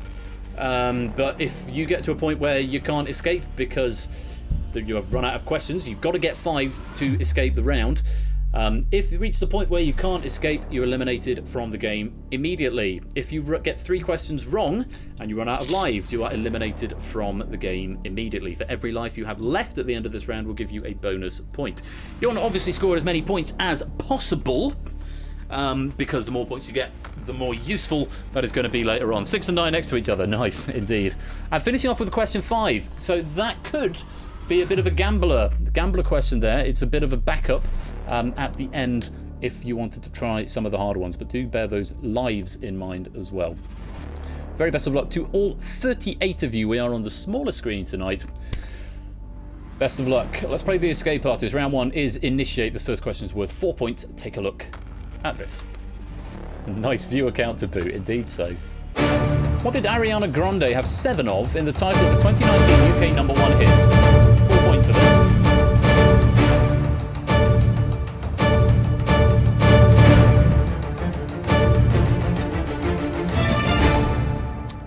but if you get to a point where you can't escape because you have run out of questions, you've got to get 5 to escape the round. If you reach the point where you can't escape, you're eliminated from the game immediately. If you get 3 questions wrong and you run out of lives, you are eliminated from the game immediately. For every life you have left at the end of this round, we'll give you a bonus point. You want to obviously score as many points as possible, because the more points you get, the more useful that is going to be later on. 6 and 9 next to each other. Nice, indeed. And finishing off with question 5. So that could be a bit of a gambler question there. It's a bit of a backup at the end if you wanted to try some of the harder ones, but do bear those lives in mind as well. Very best of luck to all 38 of you. We are on the smaller screen tonight. Best of luck. Let's play the escape artist. Round 1 is Initiate. This first question is worth 4 points. Take a look at this. Nice viewer count to boot, indeed so. What did Ariana Grande have 7 of in the title of the 2019 UK #1 hit? 4 points for this.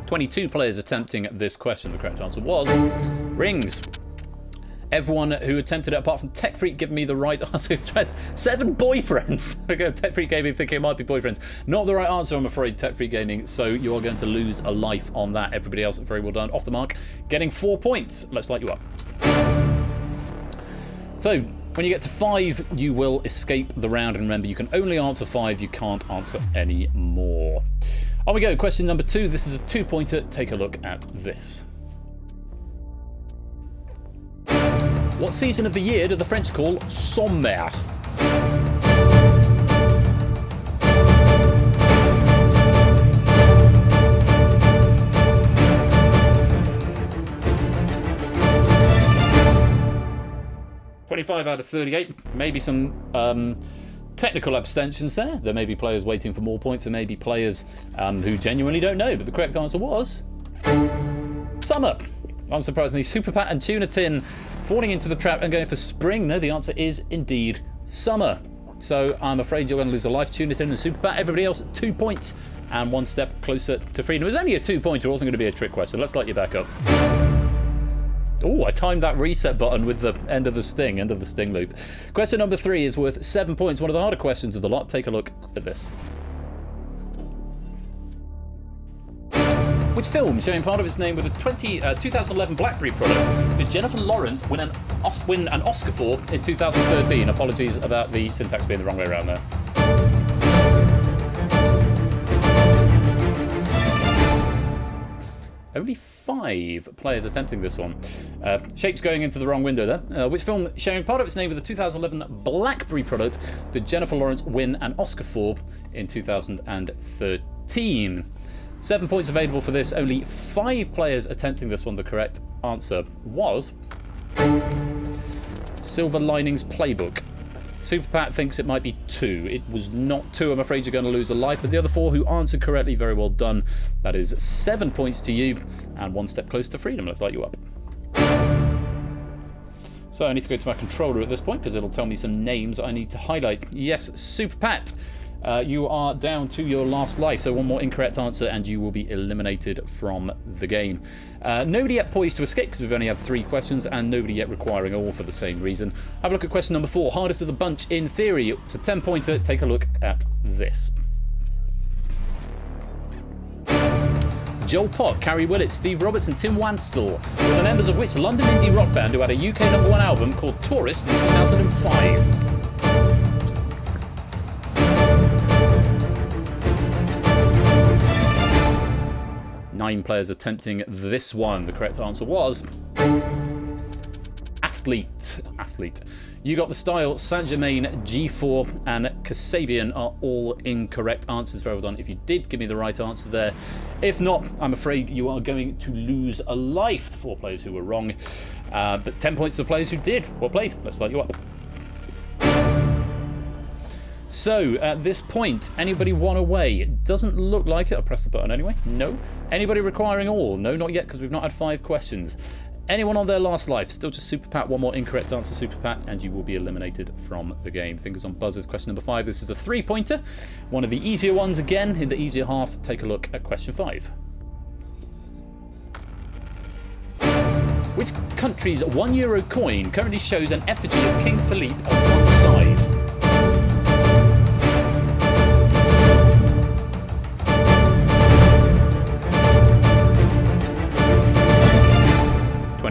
22 players attempting this question. The correct answer was rings. Everyone who attempted it, apart from Tech Freak, giving me the right answer. 7 boyfriends. Okay, Tech Freak Gaming thinking it might be boyfriends. Not the right answer, I'm afraid, Tech Freak Gaming. So you are going to lose a life on that. Everybody else, very well done. Off the mark, getting 4 points. Let's light you up. So when you get to 5, you will escape the round. And remember, you can only answer 5. You can't answer any more. On we go. Question number 2. This is a 2-pointer. Take a look at this. What season of the year do the French call sommaire? (25 out of 38). Maybe some technical abstentions there. There may be players waiting for more points. There may be players who genuinely don't know. But the correct answer was summer. Unsurprisingly, Super Pat and Tuna Tin falling into the trap and going for spring. No, the answer is indeed summer. so I'm afraid you're going to lose a life. Tune it in and Super Pat. Everybody else, 2 points and 1 step closer to freedom. It was only a 2-pointer. It wasn't going to be a trick question. Let's light you back up. Oh, I timed that reset button with the end of the sting loop. Question number 3 is worth 7 points. One of the harder questions of the lot. Take a look at this. Which film, sharing part of its name with a 2011 BlackBerry product, did Jennifer Lawrence win an Oscar for in 2013? Apologies about the syntax being the wrong way around there. Only 5 players attempting this one. Shape's going into the wrong window there. Which film, sharing part of its name with a 2011 BlackBerry product, did Jennifer Lawrence win an Oscar for in 2013? 7 points available for this. Only 5 players attempting this one. The correct answer was Silver Linings Playbook. Super Pat thinks it might be 2. It was not 2. I'm afraid you're going to lose a life. But the other 4 who answered correctly, very well done. That is 7 points to you and 1 step closer to freedom. Let's light you up. So I need to go to my controller at this point because it'll tell me some names I need to highlight. Yes, Super Pat. You are down to your last life, so 1 more incorrect answer and you will be eliminated from the game. Nobody yet poised to escape because we've only had 3 questions, and nobody yet requiring all for the same reason. Have a look at question number 4, hardest of the bunch in theory. It's a 10-pointer. Take a look at this. Joel Pott, Carrie Willett, Steve Roberts and Tim Wanstall were the members of which London indie rock band who had a UK #1 album called Tourist in 2005? 9 players attempting this one. The correct answer was Athlete. You got the style. Saint Germain, G4 and Kasabian are all incorrect answers. Very well done if you did give me the right answer there. If not, I'm afraid you are going to lose a life. The 4 players who were wrong. But 10 points to the players who did. Well played. Let's light you up. So, at this point, anybody one away? It doesn't look like it. I'll press the button anyway. No. Anybody requiring all? No, not yet, because we've not had 5 questions. Anyone on their last life? Still just Super Pat. 1 more incorrect answer, Super Pat, and you will be eliminated from the game. Fingers on buzzers. Question number 5. This is a 3-pointer. One of the easier ones again. In the easier half, take a look at question 5. Which country's €1 coin currently shows an effigy of King Philippe on one side?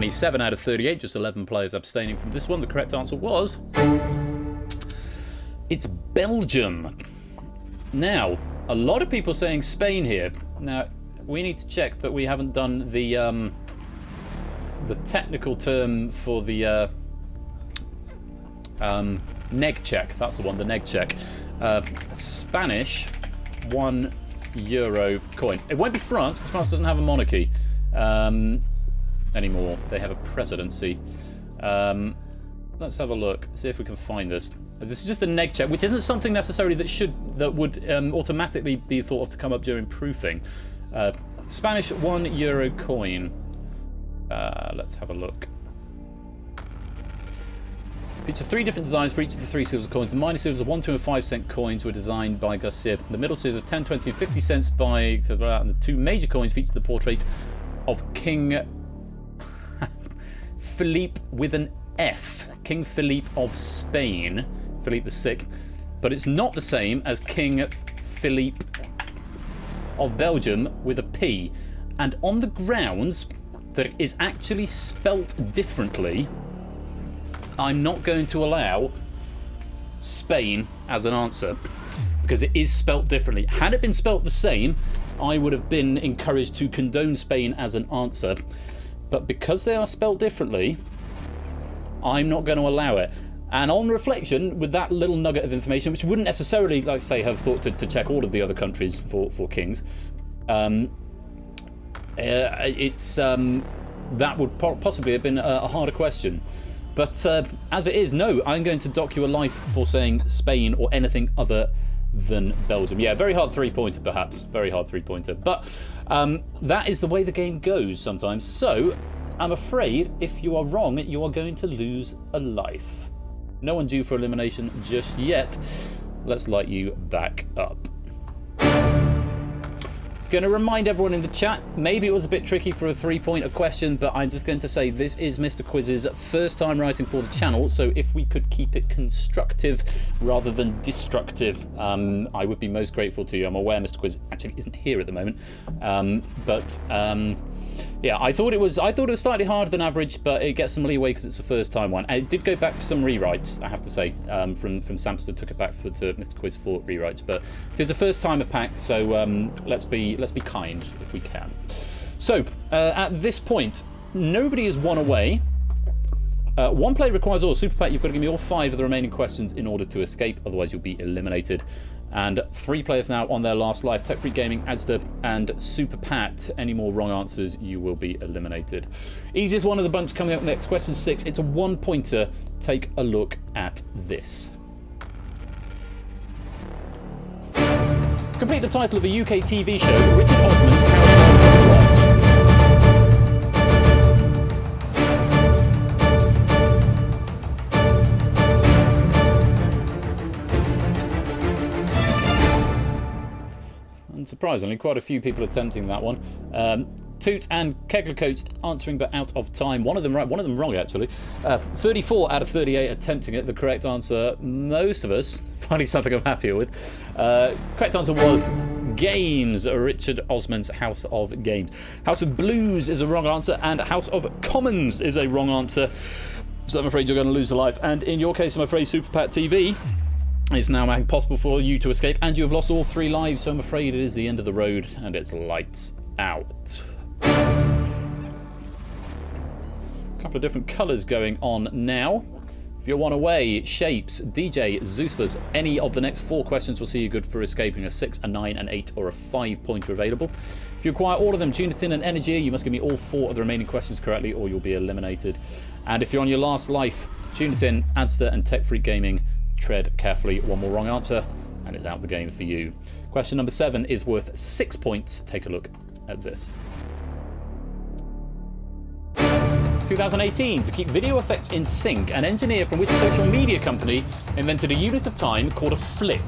Seven out of 38, just 11 players abstaining from this one. The correct answer was it's Belgium. Now, a lot of people saying Spain here. Now, we need to check that we haven't done the technical term for the neg check. That's the one, the neg check. Spanish €1 coin. It won't be France because France doesn't have a monarchy. Anymore. They have a presidency. Let's have a look. See if we can find this. This is just a neg check, which isn't something necessarily that would automatically be thought of to come up during proofing. Spanish €1 coin. Let's have a look. Feature 3 different designs for each of the 3 silver coins. The minor silvers of 1, 2 and 5 cent coins were designed by Garcia. The middle silvers of 10, 20 and 50 cents by... And the 2 major coins feature the portrait of King Philippe with an F. King Philippe of Spain. Philippe VI. But it's not the same as King Philippe of Belgium with a P. And on the grounds that it is actually spelt differently, I'm not going to allow Spain as an answer. Because it is spelt differently. Had it been spelt the same, I would have been encouraged to condone Spain as an answer. But because they are spelt differently, I'm not going to allow it. And on reflection, with that little nugget of information, which wouldn't necessarily, like I say, have thought to check all of the other countries for kings, that would possibly have been a harder question. But as it is, no, I'm going to dock you a life for saying Spain or anything other than Belgium. Yeah, very hard 3-pointer perhaps. Very hard 3-pointer. But that is the way the game goes sometimes. So I'm afraid if you are wrong, you are going to lose a life. No one due for elimination just yet. Let's light you back up. Going to remind everyone in the chat, maybe it was a bit tricky for a 3-pointer question, but I'm just going to say this is Mr. Quiz's first time writing for the channel, so if we could keep it constructive rather than destructive, I would be most grateful to you. I'm aware Mr. Quiz actually isn't here at the moment, yeah, I thought it was slightly harder than average, but it gets some leeway because it's a first time one. And it did go back for some rewrites, I have to say, from Samster took it back to Mr. Quiz for rewrites. But it is a first timer pack, so let's be kind if we can. So at this point, nobody is one away. One player requires all. Super Pat, you've got to give me all 5 of the remaining questions in order to escape, otherwise you'll be eliminated. And 3 players now on their last life. Tech Freak Gaming, Asda, and Super Pat. Any more wrong answers, you will be eliminated. Easiest one of the bunch coming up next. Question 6. It's a 1-pointer. Take a look at this. Complete the title of a UK TV show. Richard Osman's House of What? Unsurprisingly, quite a few people attempting that one. Toot and Kegler Coach answering, but out of time. One of them right, one of them wrong, actually. 34 out of 38 attempting it. The correct answer, most of us, finally something I'm happier with. Correct answer was Games, Richard Osman's House of Games. House of Blues is a wrong answer, and House of Commons is a wrong answer. So I'm afraid you're going to lose a life. And in your case, I'm afraid Super Pat TV, it's now impossible for you to escape, and you have lost all 3 lives, so I'm afraid it is the end of the road, and it's lights out. A couple of different colours going on now. If you're one away, Shapes, DJ, Zeuslas, any of the next 4 questions will see you good for escaping. A 6, a 9, an 8, or a 5-pointer available. If you acquire all of them, Junitin and Energy, you must give me all 4 of the remaining questions correctly, or you'll be eliminated. And if you're on your last life, Junitin, Adster, and Tech Freak Gaming, tread carefully. 1 more wrong answer, and it's out the game for you. Question number 7 is worth 6 points. Take a look at this. 2018, to keep video effects in sync, an engineer from which social media company invented a unit of time called a flick?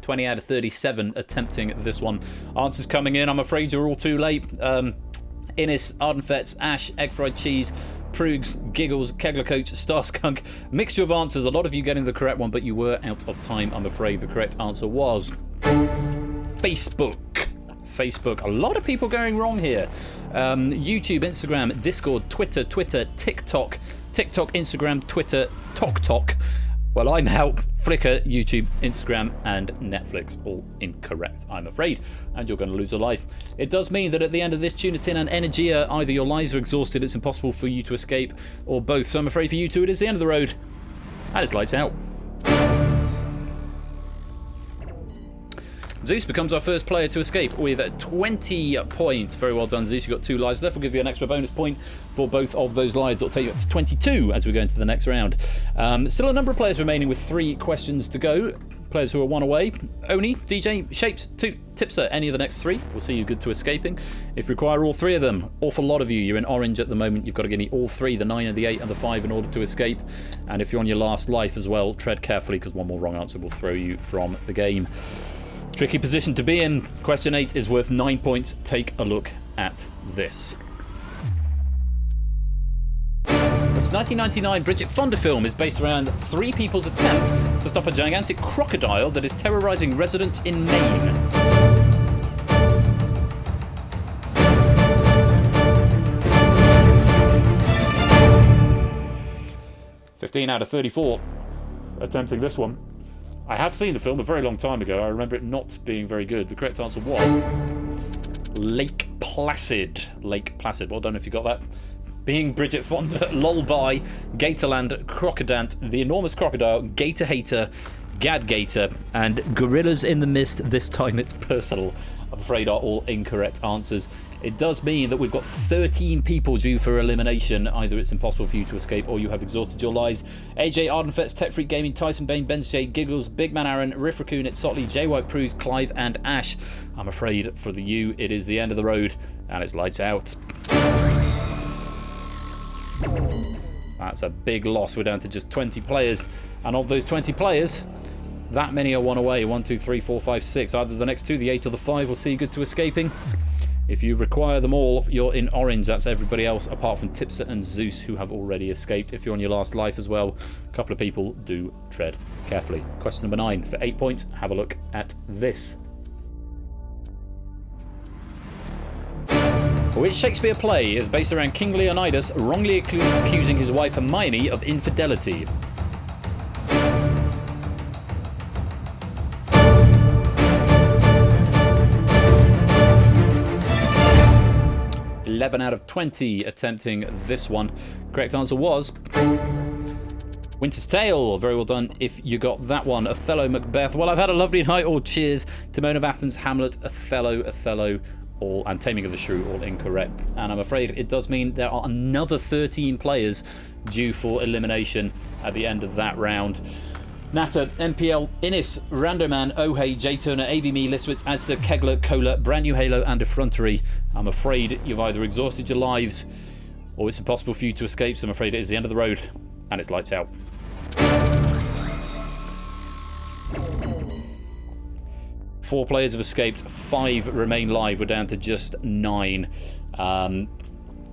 (20 out of 37 attempting this one. Answers coming in. I'm afraid you're all too late. Innis, Ardenfets, Ash, Egg Fried Cheese, Proogs, Giggles, Kegler Coach, Starskunk. Mixture of answers. A lot of you getting the correct one, but you were out of time, I'm afraid. The correct answer was Facebook. Facebook. A lot of people going wrong here. YouTube, Instagram, Discord, Twitter, TikTok, Instagram, Twitter, TokTok. Well, I'm out. Flickr, YouTube, Instagram, and Netflix. All incorrect, I'm afraid. And you're going to lose a life. It does mean that at the end of this, Junitin and Energia, either your lives are exhausted, it's impossible for you to escape, or both. So I'm afraid for you two, it is the end of the road. And it's lights out. Zeus becomes our first player to escape with 20 points. Very well done, Zeus. You've got 2 lives left. We'll give you an extra bonus point for both of those lives. It'll take you up to 22 as we go into the next round. Still a number of players remaining with 3 questions to go. Players who are 1 away. Oni, DJ, Shapes, Toot, Tipster, any of the next 3 will see you good to escaping. If you require all 3 of them, awful lot of you, you're in orange at the moment. You've got to give me all 3, the 9 and the 8 and the 5 in order to escape. And if you're on your last life as well, tread carefully because 1 more wrong answer will throw you from the game. Tricky position to be in. Question 8 is worth 9 points. Take a look at this. It's 1999 Bridget Fonda film is based around 3 people's attempt to stop a gigantic crocodile that is terrorizing residents in Maine. (15 out of 34 attempting this one. I have seen the film a very long time ago. I remember it not being very good. The correct answer was Lake Placid. Lake Placid. Well done if you got that. Being Bridget Fonda, Lullaby, Gatorland, Crocodant, The Enormous Crocodile, Gator Hater, Gad Gator, and Gorillas in the Mist. This time it's personal. I'm afraid are all incorrect answers. it does mean that we've got 13 people due for elimination. Either it's impossible for you to escape or you have exhausted your lives. AJ, Ardenfets, Tech Freak Gaming, Tyson Bain, Ben J, Giggles, Big Man Aaron, Riff Raccoon, It's Sotley, J White Pruse, Clive and Ash. I'm afraid for you it is the end of the road and it's lights out. That's a big loss. We're down to just 20 players, and of those 20 players, that many are one away. 1, 2, 3, 4, 5, 6. Either the next two, the 8 or the 5, will see you good to escaping. If you require them all, you're in orange. That's everybody else apart from Tipster and Zeus, who have already escaped. If you're on your last life as well, a couple of people do tread carefully. Question number 9 for 8 points. Have a look at this. Which Shakespeare play is based around King Leonidas wrongly accusing his wife Hermione of infidelity? (11 out of 20 attempting this one. Correct answer was Winter's Tale. Very well done if you got that one. Othello, Macbeth. Well, I've had a lovely night. All cheers. Timon of Athens, Hamlet, Othello, all, and Taming of the Shrew, all incorrect. And I'm afraid it does mean there are another 13 players due for elimination at the end of that round. Natter, NPL, Innis, Randoman, Ohey, J Turner, AVMe, Listwitz, Adster, Kegler, Kohler, Brand New Halo, and Effrontery. I'm afraid you've either exhausted your lives or it's impossible for you to escape, so I'm afraid it is the end of the road and it's lights out. Four players have escaped, 5 remain live. We're down to just 9.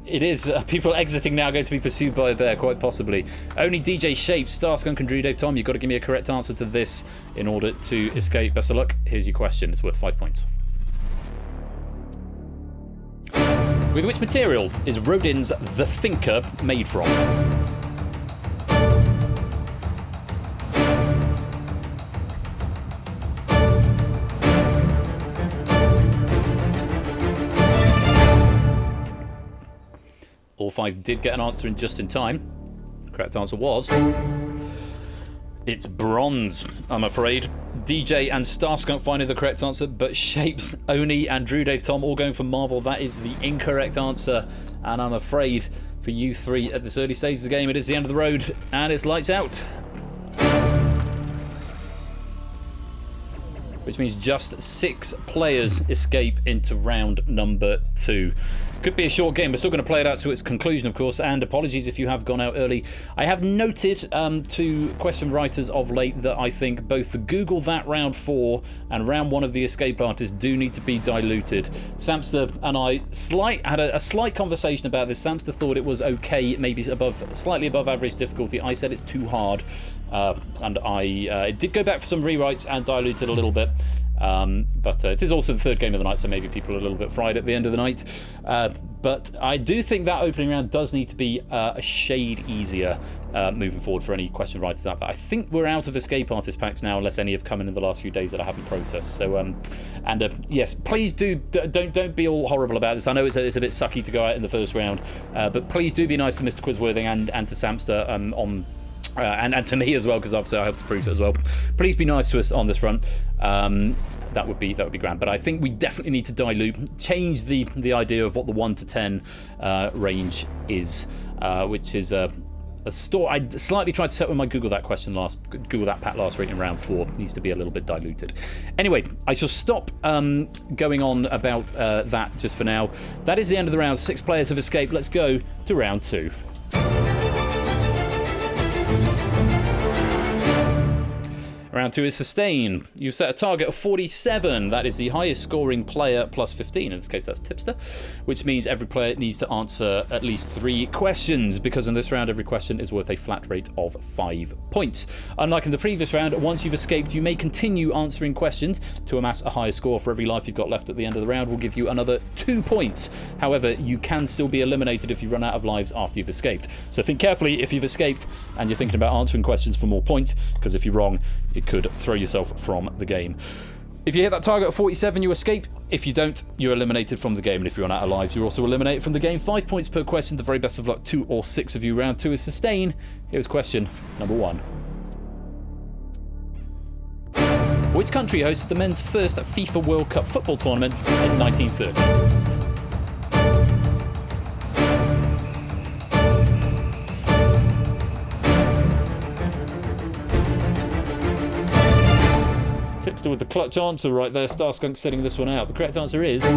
It is people exiting now going to be pursued by a bear, quite possibly. Only DJ Shapes, Starskunk and Drew Dave Tom, you've got to give me a correct answer to this in order to escape. Best of luck. Here's your question. It's worth 5 points. With which material is Rodin's The Thinker made from? All 5 did get an answer in just in time. The correct answer was it's bronze, I'm afraid. DJ and Starskunk finding the correct answer, but Shapes, Oni and Drew Dave Tom all going for marble. That is the incorrect answer, and I'm afraid for you 3 at this early stage of the game, it is the end of the road and it's lights out. Which means just 6 players escape into round number 2. Could be a short game. We're still going to play it out to its conclusion, of course, and apologies if you have gone out early. I have noted to question writers of late that I think both the Google That Round 4 and Round 1 of the Escape Artist do need to be diluted. Samster and I had a slight conversation about this. Samster thought it was okay, maybe slightly above average difficulty. I said it's too hard, and I did go back for some rewrites and dilute it a little bit. But it is also the 3rd game of the night, so maybe people are a little bit fried at the end of the night. But I do think that opening round does need to be a shade easier moving forward for any question writers out there. I think we're out of Escape Artist packs now, unless any have come in the last few days that I haven't processed. So, yes, please don't be all horrible about this. I know it's a bit sucky to go out in the first round, but please do be nice to Mr. Quizworthing and to Samster on. And to me as well, because obviously I helped to proof it as well. Please be nice to us on this front. That would be grand. But I think we definitely need to dilute, change the idea of what the 1 to 10 range is, which is a store. I slightly tried to set with my Google That pack last week in round 4. It needs to be a little bit diluted. Anyway, I shall stop going on about that just for now. That is the end of the round. 6 players have escaped. Let's go to round 2. Round 2 is Sustain. You've set a target of 47. That is the highest scoring player plus 15. In this case, that's Tipster, which means every player needs to answer at least 3 questions, because in this round, every question is worth a flat rate of 5 points. Unlike in the previous round, once you've escaped, you may continue answering questions to amass a higher score. For every life you've got left at the end of the round, will give you another 2 points. However, you can still be eliminated if you run out of lives after you've escaped. So think carefully if you've escaped and you're thinking about answering questions for more points, because if you're wrong, it could throw yourself from the game. If you hit that target of 47, you escape. If you don't, you're eliminated from the game. And if you run out of lives, you're also eliminated from the game. 5 points per question. The very best of luck, 2 or 6 of you. Round 2 is Sustain. Here's question number 1. Which country hosted the men's first FIFA World Cup football tournament in 1930? Tipster with the clutch answer right there. Starskunk setting this one out. The correct answer is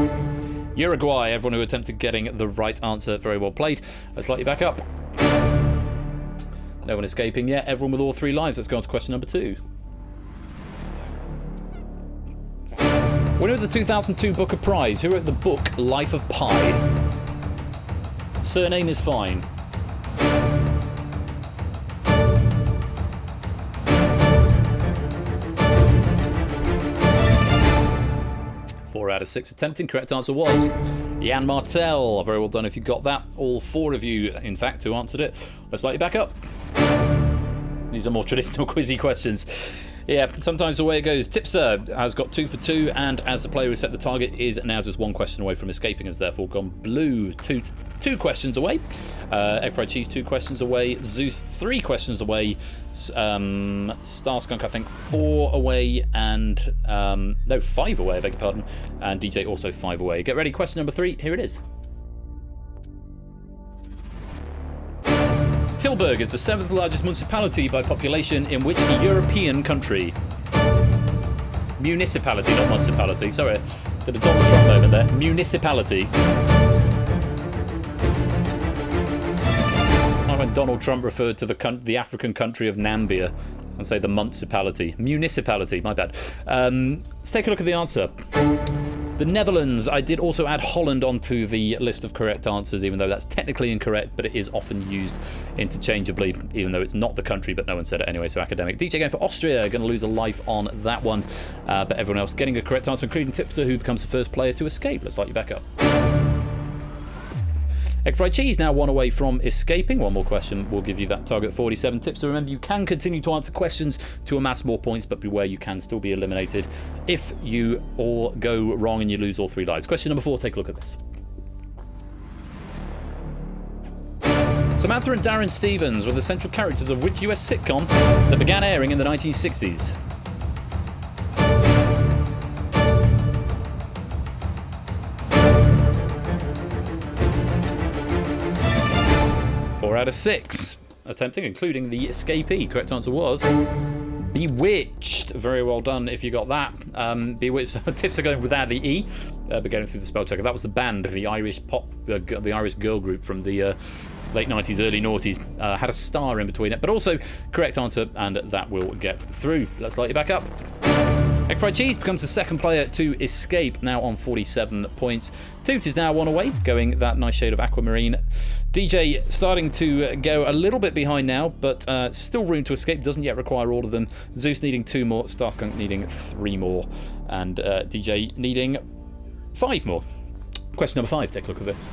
Uruguay. Everyone who attempted getting the right answer, very well played. Let's light you back up. No one escaping yet. Everyone with all 3 lives. Let's go on to question number 2. Winner of the 2002 Booker Prize. Who wrote the book Life of Pi? Surname is fine. 4 out of 6 attempting. Correct answer was Jan Martel. Very well done if you got that. All 4 of you, in fact, who answered it. Let's light you back up. These are more traditional quizzy questions. Yeah, sometimes the way it goes. Tipster has got 2 for 2, and as the player who set the target is now just 1 question away from escaping, has therefore gone blue. Two questions away. Egg Fried Cheese 2 questions away. Zeus 3 questions away. Starskunk I think 4 away, and no, 5 away. I beg your pardon. And DJ also 5 away. Get ready. Question number 3. Here it is. Tilburg is the 7th largest municipality by population in which European country? Municipality, not municipality. Sorry, did a Donald Trump moment there. Municipality. When Donald Trump referred to the African country of Nambia and say the municipality. Municipality, my bad. Let's take a look at the answer. The Netherlands. I did also add Holland onto the list of correct answers, even though that's technically incorrect, but it is often used interchangeably, even though it's not the country, but no one said it anyway, so academic. DJ going for Austria, going to lose a life on that one, but everyone else getting a correct answer, including Tipster, who becomes the first player to escape. Let's light you back up. Egg Fried Cheese now 1 away from escaping. 1 more question will give you that target 47 tips. So remember, you can continue to answer questions to amass more points, but beware, you can still be eliminated if you all go wrong and you lose all 3 lives. Question number 4, take a look at this. Samantha and Darren Stevens were the central characters of which US sitcom that began airing in the 1960s? Out of 6 attempting, including the escapee. Correct answer was Bewitched. Very well done if you got that. Bewitched. Tips are going without the E, but getting through the spell checker. That was the band, the Irish pop, the Irish girl group from the late 90s, early noughties. Had a star in between it, but also correct answer, and that will get through. Let's light you back up. Egg Fried Cheese becomes the second player to escape, now on 47 points. Toot is now 1 away, going that nice shade of aquamarine. DJ starting to go a little bit behind now, but still room to escape. Doesn't yet require all of them. Zeus needing 2 more, Starskunk needing 3 more, and DJ needing 5 more. Question number 5, take a look at this.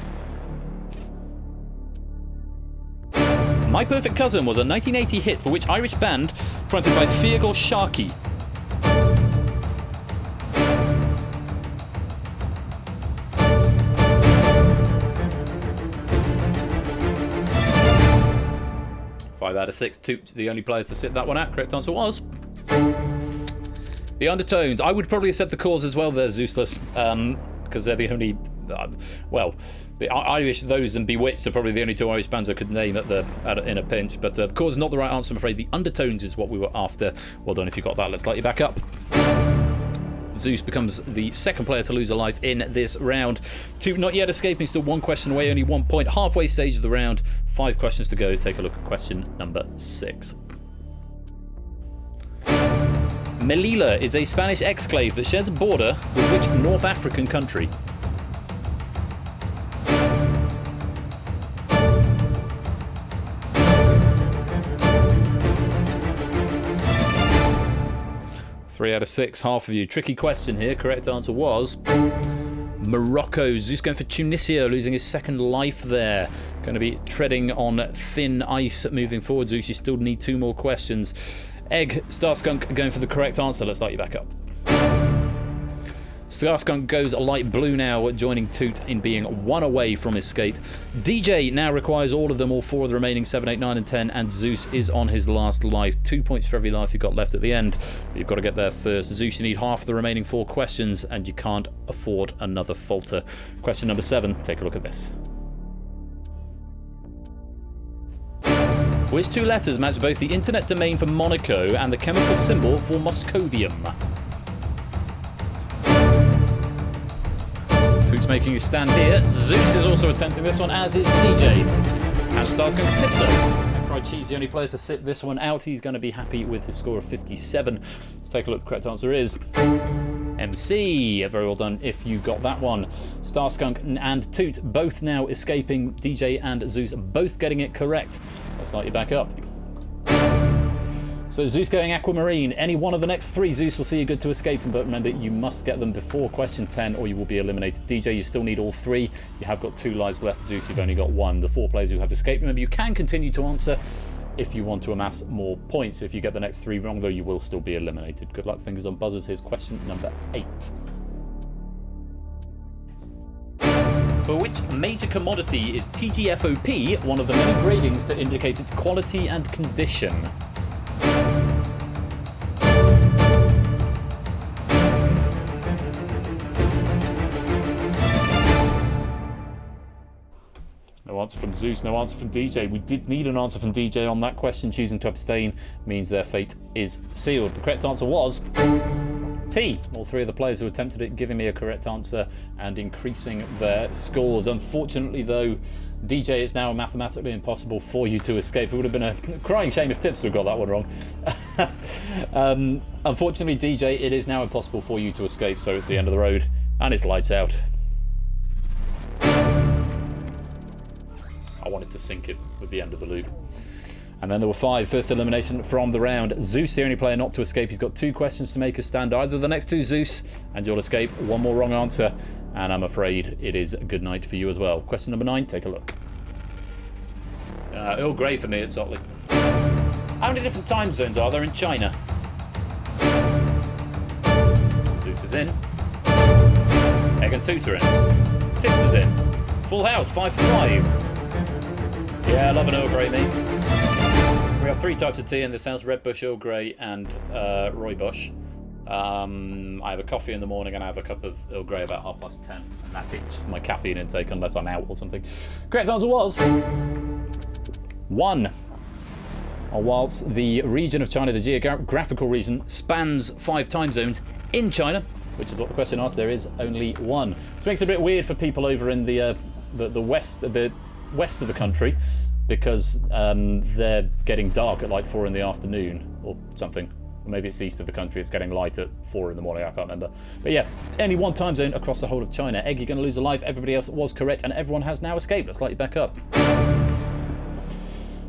My Perfect Cousin was a 1980 hit for which Irish band fronted by Feargal Sharkey? Out of 6, Toot, the only player to sit that one out. Correct answer was The Undertones. I would probably have said the Cause as well there, Zeusless, because they're the only well, the Irish, those and Bewitched are probably the only 2 Irish bands I could name in a pinch, but the Cause is not the right answer, I'm afraid. The Undertones is what we were after. Well done if you got that. Let's light you back up. Zeus becomes the second player to lose a life in this round. 2 not yet escaping, still 1 question away, only 1 point. Halfway stage of the round, 5 questions to go. Take a look at question number 6. Melilla is a Spanish exclave that shares a border with which North African country? Three out of 6, half of you. Tricky question here. Correct answer was Morocco. Zeus going for Tunisia, losing his 2nd life there. Going to be treading on thin ice moving forward. Zeus, you still need 2 more questions. Egg, Starskunk going for the correct answer. Let's light you back up. Starskunk goes light blue now, joining Toot in being 1 away from escape. DJ now requires all of them, all 4 of the remaining 7, 8, 9 and 10, and Zeus is on his last life. 2 points for every life you've got left at the end, but you've got to get there first. Zeus, you need half of the remaining 4 questions, and you can't afford another falter. Question number 7, take a look at this. Which 2 letters match both the internet domain for Monaco and the chemical symbol for Moscovium? Toots making his stand here. Zeus is also attempting this one, as is DJ. And Starscunk Tipster. And Fried Cheese, the only player to sit this one out. He's going to be happy with his score of 57. Let's take a look. The correct answer is MC. Very well done if you got that one. Starskunk and Toot both now escaping. DJ and Zeus both getting it correct. Let's light you back up. So Zeus going Aquamarine. Any one of the next three Zeus will see you good to escape them, but remember you must get them before question 10 or you will be eliminated. DJ, you still need all three. You have got 2 lives left. Zeus, you've only got 1. The 4 players who have escaped, remember you can continue to answer if you want to amass more points. If you get the next 3 wrong though, you will still be eliminated. Good luck, fingers on buzzers. Here's question number 8. For which major commodity is TGFOP one of the many gradings to indicate its quality and condition? No answer from Zeus, no answer from DJ. We did need an answer from DJ on that question. Choosing to abstain means their fate is sealed. The correct answer was T. All 3 of the players who attempted it giving me a correct answer and increasing their scores. Unfortunately though, DJ, it's now mathematically impossible for you to escape. It would have been a crying shame if Tipster had got that one wrong. Unfortunately, DJ, it is now impossible for you to escape, so it's the end of the road and it's lights out. I wanted to sync it with the end of the loop. And then there were 5. First elimination from the round. Zeus, the only player not to escape. He's got 2 questions to make a stand. Either of the next 2, Zeus, and you'll escape. 1 more wrong answer, and I'm afraid it is a good night for you as well. Question number 9, take a look. Earl Grey for me at Sotley. How many different time zones are there in China? Zeus is in. Egg and Toot are in. Tips is in. Full house, 5 for 5. Yeah, I love an Earl Grey, mate. We have 3 types of tea in this house: Red Bush, Earl Grey, and Rooibos. I have a coffee in the morning and I have a cup of Earl Grey about 10:30, and that's it for my caffeine intake, unless I'm out or something. Correct answer was 1. Whilst the region of China, the geographical region, spans 5 time zones in China, which is what the question asked, there is only 1. Which makes it a bit weird for people over in the west of the country, because they're getting dark at like 4 in the afternoon or something. Or maybe it's east of the country, it's getting light at 4 in the morning, I can't remember. But yeah, only 1 time zone across the whole of China. Egg, you're going to lose a life. Everybody else was correct, and everyone has now escaped. Let's light you back up.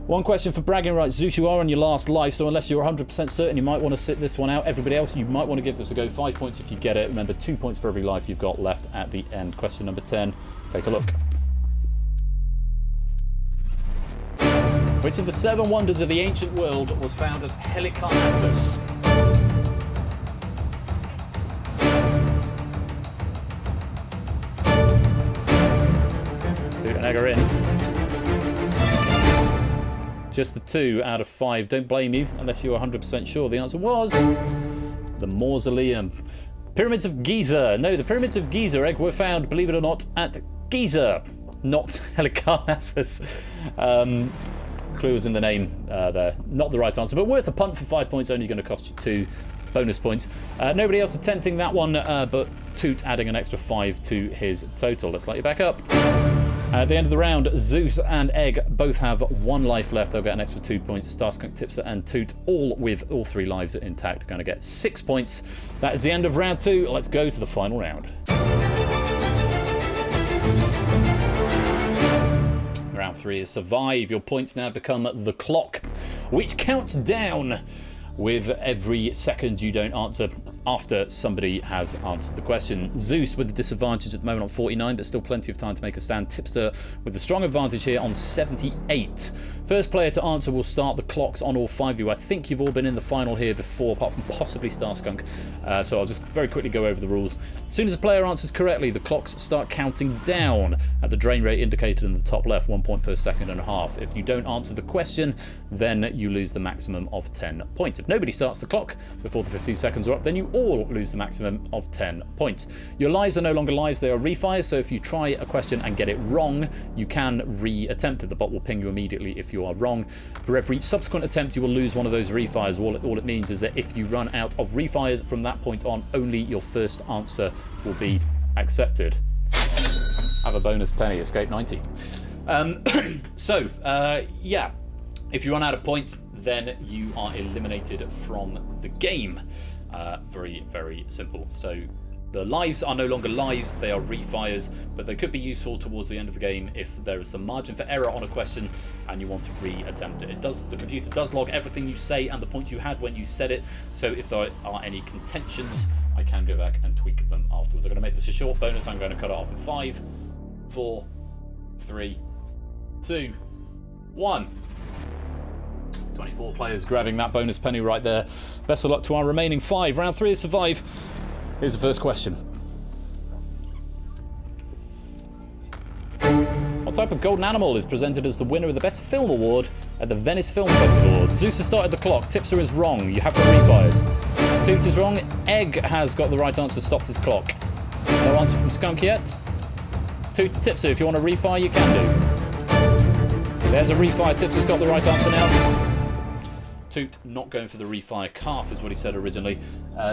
1 question for bragging rights. Zeus, you are on your last life, so unless you're 100% certain, you might want to sit this one out. Everybody else, you might want to give this a go. 5 points if you get it. Remember, 2 points for every life you've got left at the end. Question number 10. Take a look. Which of the 7 wonders of the ancient world was found at Halicarnassus? Toot and Egg are in. Just the 2 out of 5. Don't blame you unless you're 100% sure. The answer was the Mausoleum. Pyramids of Giza. No, the Pyramids of Giza, Egg, were found, believe it or not, at Giza, not Halicarnassus. Clue was in the name there. Not the right answer, but worth a punt for 5 points. Only going to cost you 2 bonus points. Nobody else attempting that one, but Toot adding an extra 5 to his total. Let's light you back up. At the end of the round, Zeus and Egg both have 1 life left. They'll get an extra 2 points. Starskunk, Tipster, and Toot, all with all 3 lives intact, going to get 6 points. That is the end of round 2. Let's go to the final round. Round 3 is Survive. Your points now become the clock, which counts down with every second you don't answer after somebody has answered the question. Zeus with the disadvantage at the moment on 49, but still plenty of time to make a stand. Tipster with the strong advantage here on 78. First player to answer will start the clocks on all 5 of you. I think you've all been in the final here before, apart from possibly Starskunk. So I'll just very quickly go over the rules. As soon as a player answers correctly, the clocks start counting down at the drain rate indicated in the top left, 1 point per second and a half. If you don't answer the question, then you lose the maximum of 10 points. If nobody starts the clock before the 15 seconds are up, then you all lose the maximum of 10 points. Your lives are no longer lives, they are refires, so if you try a question and get it wrong, you can re-attempt it. The bot will ping you immediately if you are wrong. For every subsequent attempt, you will lose one of those refires. All it means is that if you run out of refires from that point on, only your first answer will be accepted. have a bonus penny, escape 90. Yeah, if you run out of points, then you are eliminated from the game. Very, very simple. So the lives are no longer lives, they are refires, but they could be useful towards the end of the game if there is some margin for error on a question and you want to re-attempt it. The computer does log everything you say and the points you had when you said it, so if there are any contentions, I can go back and tweak them afterwards. I'm going to make this a short bonus. I'm going to cut it off in 5, 4, 3, 2, 1. 24 players grabbing that bonus penny right there. Best of luck to our remaining 5. Round 3 is survive. Here's the first question. What type of golden animal is presented as the winner of the Best Film Award at the Venice Film Festival? Zeus has started the clock. Tipster is wrong. You have the refires. Toot is wrong. Egg has got the right answer, stopped his clock. No answer from Skunk yet. Toot and Tipster, if you want to refire, you can do. There's a refire. Tipster's got the right answer now. Toot not going for the refire. Calf is what he said originally.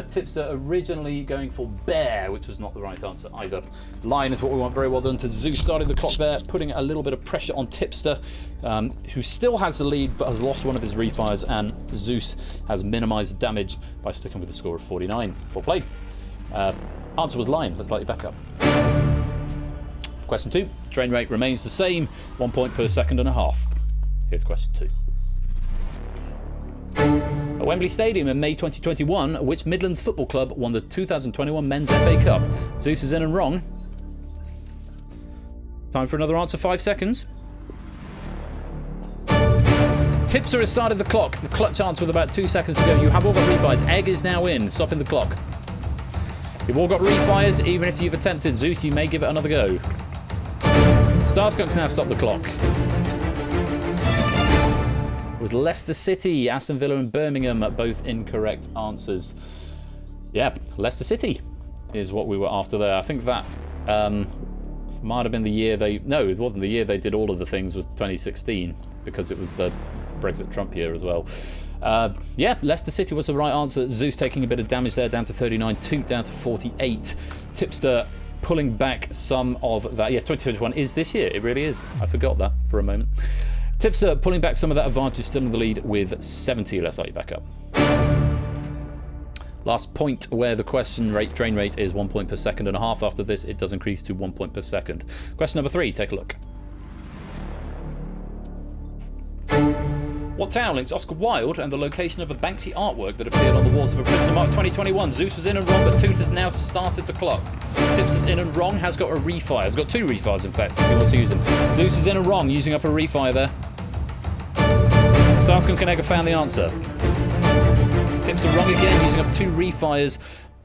Tipster originally going for bear, which was not the right answer either. Lion is what we want. Very well done to Zeus starting the clock there, putting a little bit of pressure on Tipster, who still has the lead but has lost one of his refires, and Zeus has minimised damage by sticking with a score of 49. Well played. Answer was lion. Let's light you back up. Question 2. Train rate remains the same, 1 point per second and a half. Here's question 2. At Wembley Stadium in May 2021, which Midlands football club won the 2021 Men's FA Cup? Zeus is in and wrong. Time for another answer, 5 seconds. Tipster has started the clock. The clutch answer with about 2 seconds to go. You have all got refires. Egg is now in, stopping the clock. You've all got refires, even if you've attempted. Zeus, you may give it another go. Starskunk's now stopped the clock. It was Leicester City, Aston Villa and Birmingham, both incorrect answers. Yeah, Leicester City is what we were after there. I think that might have been the year they... No, it wasn't the year they did all of the things, was 2016, because it was the Brexit Trump year as well. Yeah, Leicester City was the right answer. Zeus taking a bit of damage there, down to 39. Toot down to 48. Tipster pulling back some of that. Yes, 2021 is this year. It really is. I forgot that for a moment. Tipster pulling back some of that advantage, still in the lead with 70. Let's light you back up. Last point where the question rate, drain rate is 1 point per second and a half. After this, it does increase to 1 point per second. Question number 3, take a look. What town links Oscar Wilde and the location of a Banksy artwork that appeared on the walls of a prison in March 2021? Zeus was in and wrong, but Toot has now started the clock. Tipster's in and wrong, has got a refire. Has got 2 refires, in fact, if he wants to use them. Zeus is in and wrong, using up a refire there. Starskunk and Egg have found the answer. Tipster wrong again, using up 2 refires.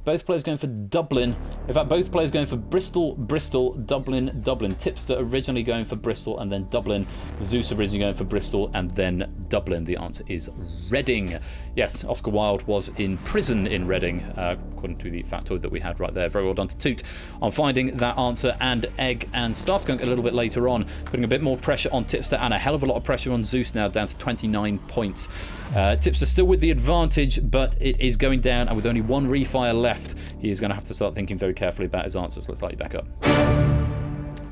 Both players going for Dublin. In fact, both players going for Bristol, Bristol, Dublin, Dublin. Tipster originally going for Bristol and then Dublin. Zeus originally going for Bristol and then Dublin. The answer is Reading. Yes, Oscar Wilde was in prison in Reading, according to the factoid that we had right there. Very well done to Toot on finding that answer, and Egg and Starskunk a little bit later on, putting a bit more pressure on Tipster and a hell of a lot of pressure on Zeus now, down to 29 points. Tipster still with the advantage, but it is going down, and with only 1 refire left, he is going to have to start thinking very carefully about his answers. Let's light you back up.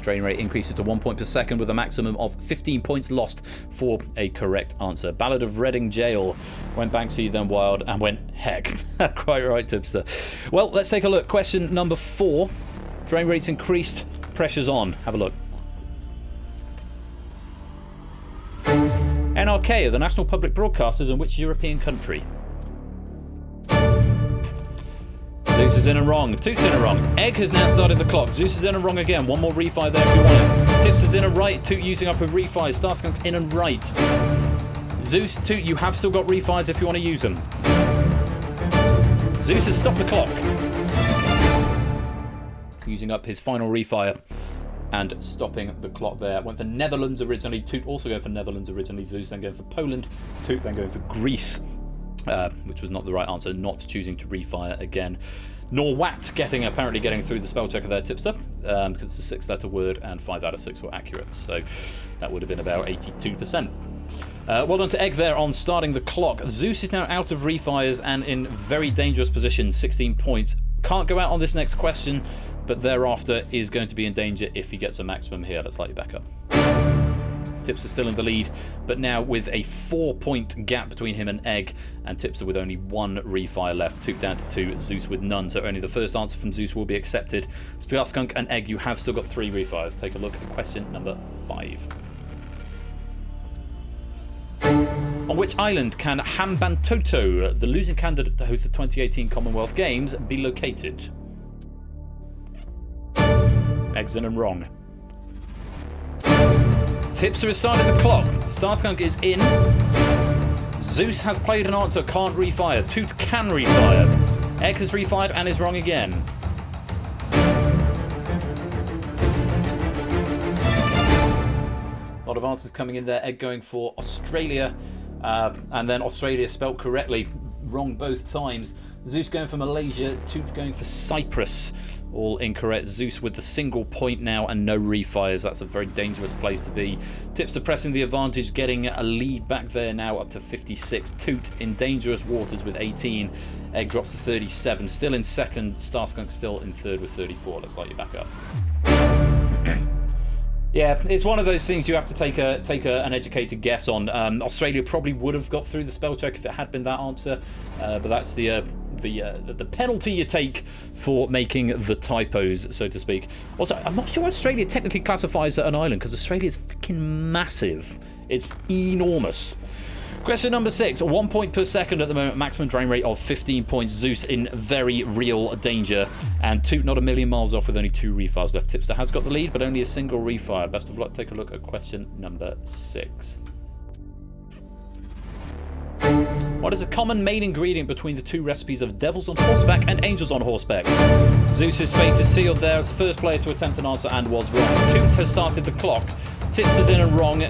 Drain rate increases to 1 point per second with a maximum of 15 points lost for a correct answer. Ballad of Reading Jail. Went Banksy, then Wilde, and went heck. Quite right, Tipster. Well, let's take a look. Question number 4. Drain rates increased, pressure's on. Have a look. NRK are the national public broadcasters in which European country? Zeus is in and wrong. Toot's in and wrong. Egg has now started the clock. Zeus is in and wrong again. 1 more refire there if you want it. Tips is in and right. Toot using up a refire. Starskunk's in and right. Zeus, Toot, you have still got refires if you want to use them. Zeus has stopped the clock. Using up his final refire and stopping the clock there. Went for Netherlands originally. Toot also going for Netherlands originally. Zeus then going for Poland. Toot then going for Greece. Which was not the right answer, not choosing to refire again. Norwat apparently getting through the spell checker there, Tipster, because it's a 6-letter word and 5 out of 6 were accurate, so that would have been about 82%. Well done to Egg there on starting the clock. Zeus is now out of refires and in very dangerous position, 16 points. Can't go out on this next question, but thereafter is going to be in danger if he gets a maximum here. Let's light you back up. Tipster still in the lead, but now with a 4-point gap between him and Egg, and Tipster with only 1 refire left. Toot down to 2, Zeus with none, so only the first answer from Zeus will be accepted. Skunk and Egg, you have still got 3 refires. Take a look at question number 5. On which island can Hambantoto, the losing candidate to host the 2018 Commonwealth Games, be located? Egg's in and wrong. Tipster has started the clock. Starskunk is in. Zeus has played an answer, can't refire. Toot can refire. Egg has refired and is wrong again. A lot of answers coming in there. Egg going for Australia, and then Australia spelt correctly. Wrong both times. Zeus going for Malaysia. Toot going for Cyprus. All incorrect. Zeus with the single point now and no refires. That's a very dangerous place to be. Tipster pressing the advantage, getting a lead back there now up to 56. Toot in dangerous waters with 18. Egg drops to 37. Still in second. Starskunk still in third with 34. Let's light you back up. Yeah, it's one of those things you have to take an educated guess on. Australia probably would have got through the spell check if it had been that answer, but that's the penalty you take for making the typos, so to speak. Also, I'm not sure Australia technically classifies as an island, because Australia is freaking massive. It's enormous. Question number 6. 1 point per second at the moment. Maximum drain rate of 15 points. Zeus in very real danger. And Toot not a million miles off with only 2 refires left. Tipster has got the lead, but only a single refire. Best of luck. Take a look at question number 6. What is a common main ingredient between the 2 recipes of Devils on Horseback and Angels on Horseback? Zeus's fate is sealed there as the first player to attempt an answer and was wrong. Toot has started the clock. Tipster's in and wrong.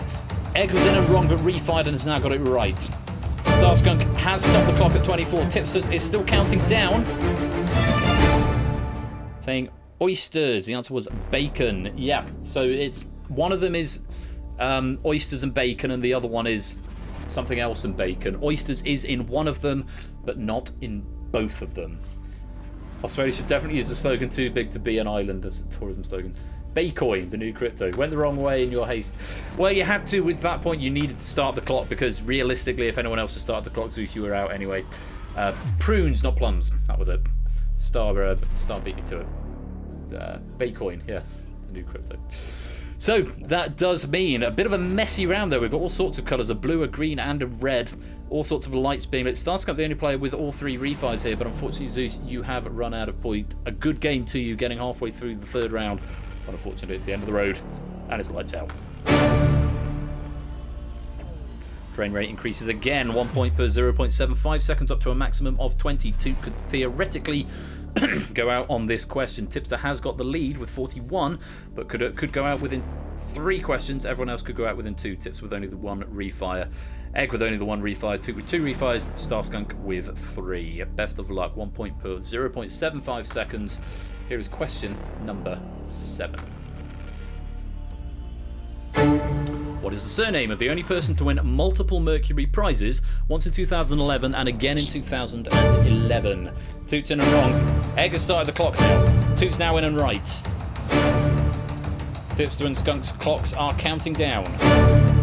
Egg was in and wrong but refired and has now got it right. Starskunk has stopped the clock at 24. Tipster is still counting down. Saying oysters. The answer was bacon. Yeah, so it's one of them is oysters and bacon, and the other one is something else and bacon. Oysters is in one of them, but not in both of them. Australia should definitely use the slogan "Too big to be an island" as a tourism slogan. Baycoin, the new crypto. Went the wrong way in your haste. Well, you had to. With that point, you needed to start the clock, because realistically, if anyone else had started the clock, Zeus, you were out anyway. Prunes, not plums. That was it. Star beat me to it. Baycoin, yeah, the new crypto. So that does mean a bit of a messy round there. We've got all sorts of colours, a blue, a green and a red. All sorts of lights being lit. Starskunk the only player with all 3 refires here, but unfortunately, Zeus, you have run out of point. A good game to you, getting halfway through the 3rd round. But unfortunately, it's the end of the road, and it's lights out. Drain rate increases again, 1 point per 0.75 seconds, up to a maximum of 22. Could theoretically go out on this question. Tipster has got the lead with 41, but could go out within 3 questions. Everyone else could go out within 2. Tipster with only the 1 refire. Egg with only the 1 refire. Toot with 2 refires. Starskunk with 3. Best of luck. 1 point per 0.75 seconds. Here is question number 7. What is the surname of the only person to win multiple Mercury prizes, once in 2011 and again in 2011? Toot's in and wrong. Egg has started the clock now. Toot's now in and right. Tipster and Skunk's clocks are counting down.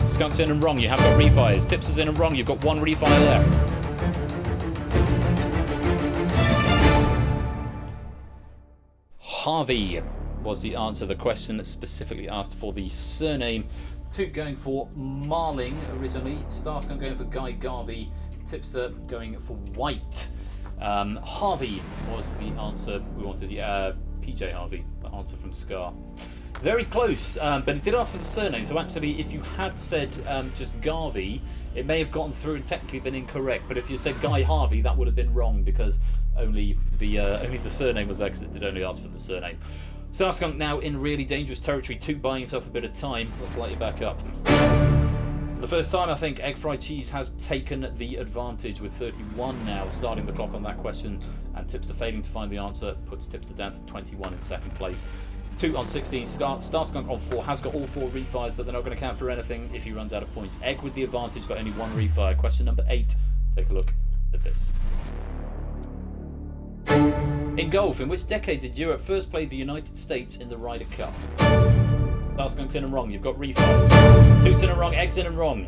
Skunk's in and wrong. You have got refires. Tipster's in and wrong. You've got 1 refire left. Harvey was the answer. The question specifically asked for the surname. Toot going for Marling originally. Starskunk going for Guy Garvey. Tipster going for White. Harvey was the answer we wanted. PJ Harvey, the answer from Scar. Very close, but it did ask for the surname. So actually, if you had said just Garvey, it may have gotten through and technically been incorrect. But if you said Guy Harvey, that would have been wrong, because only the surname was X. It did only ask for the surname. Starskunk now in really dangerous territory. Toot buying himself a bit of time. Let's light you back up. For the first time, I think Egg Fried Cheese has taken the advantage with 31 now, starting the clock on that question, and Tipster failing to find the answer puts Tipster down to 21 in second place. Toot on 16, Starskunk on 4, has got all 4 refires, but they're not going to count for anything if he runs out of points. Egg with the advantage, but only 1 refire. Question number 8. Take a look at this. In golf, in which decade did Europe first play the United States in the Ryder Cup? Last skunk's in and wrong. You've got refis. Toots in and wrong. Eggs in and wrong.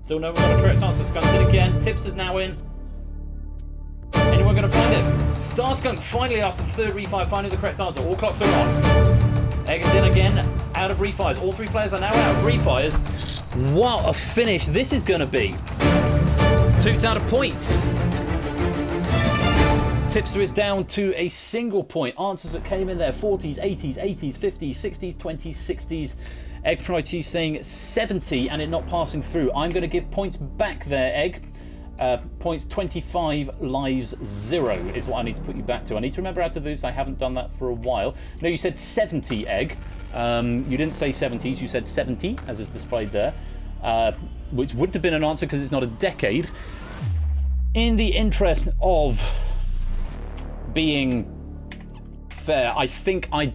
Still no one got a correct answer. Skunk's in again. Tipster's now in. Anyone going to find it? Star Skunk finally, after the third refi, finding the correct answer. All clocks are on. Egg is in again. Out of refis. All three players are now out of refis. What a finish this is going to be. Toots out of points. Tipster is down to a single point. Answers that came in there: 40s, 80s, 80s, 50s, 60s, 20s, 60s. Egg Fried Cheese saying 70 and it not passing through. I'm going to give points back there, Egg. Points 25, lives 0 is what I need to put you back to. I need to remember how to do this. I haven't done that for a while. No, you said 70, Egg. You didn't say 70s. You said 70, as is displayed there, which wouldn't have been an answer because it's not a decade. In the interest of being fair, I think I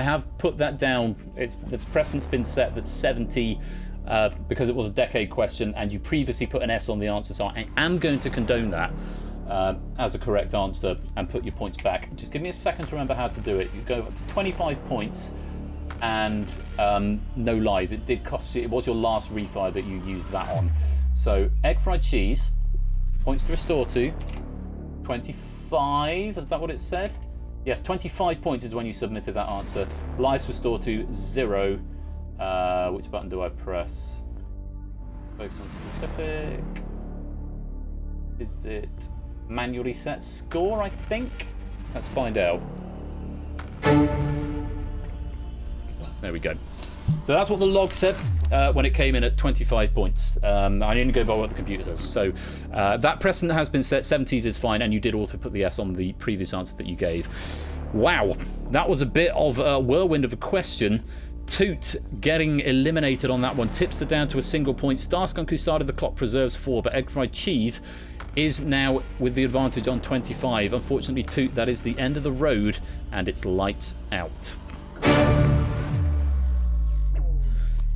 have put that down. This precedent's been set that 70 because it was a decade question and you previously put an S on the answer, so I am going to condone that as a correct answer and put your points back. Just give me a second to remember how to do it. You go up to 25 points and no lies. It did cost you, it was your last refi that you used that on. So Egg Fried Cheese, points to restore to 25, is that what it said? Yes, 25 points is when you submitted that answer. Lives restore to 0. Which button do I press? Focus on specific. Is it manually set score, I think? Let's find out. There we go. So that's what the log said when it came in at 25 points. I didn't go by what the computer says. So that precedent has been set. 70s is fine, and you did also put the S on the previous answer that you gave. Wow, that was a bit of a whirlwind of a question. Toot getting eliminated on that one. Tipster down to a single point. Starskunk, who started the clock, preserves 4, but Egg Fried Cheese is now with the advantage on 25. Unfortunately, Toot, that is the end of the road, and it's lights out.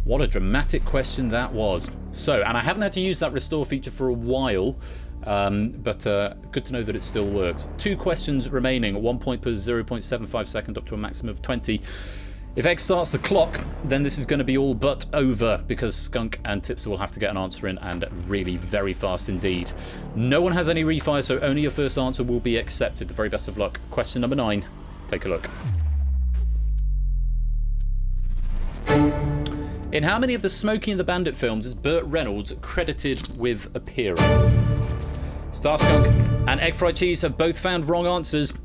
What a dramatic question that was. So, and I haven't had to use that restore feature for a while, but good to know that it still works. 2 questions remaining, 1 point per 0.75 second up to a maximum of 20. If Egg starts the clock, then this is going to be all but over because Skunk and Tipster will have to get an answer in, and really very fast indeed. No one has any refire, so only your first answer will be accepted. The very best of luck. Question number 9. Take a look. In how many of the Smokey and the Bandit films is Burt Reynolds credited with appearing? Starskunk and Egg Fried Cheese have both found wrong answers.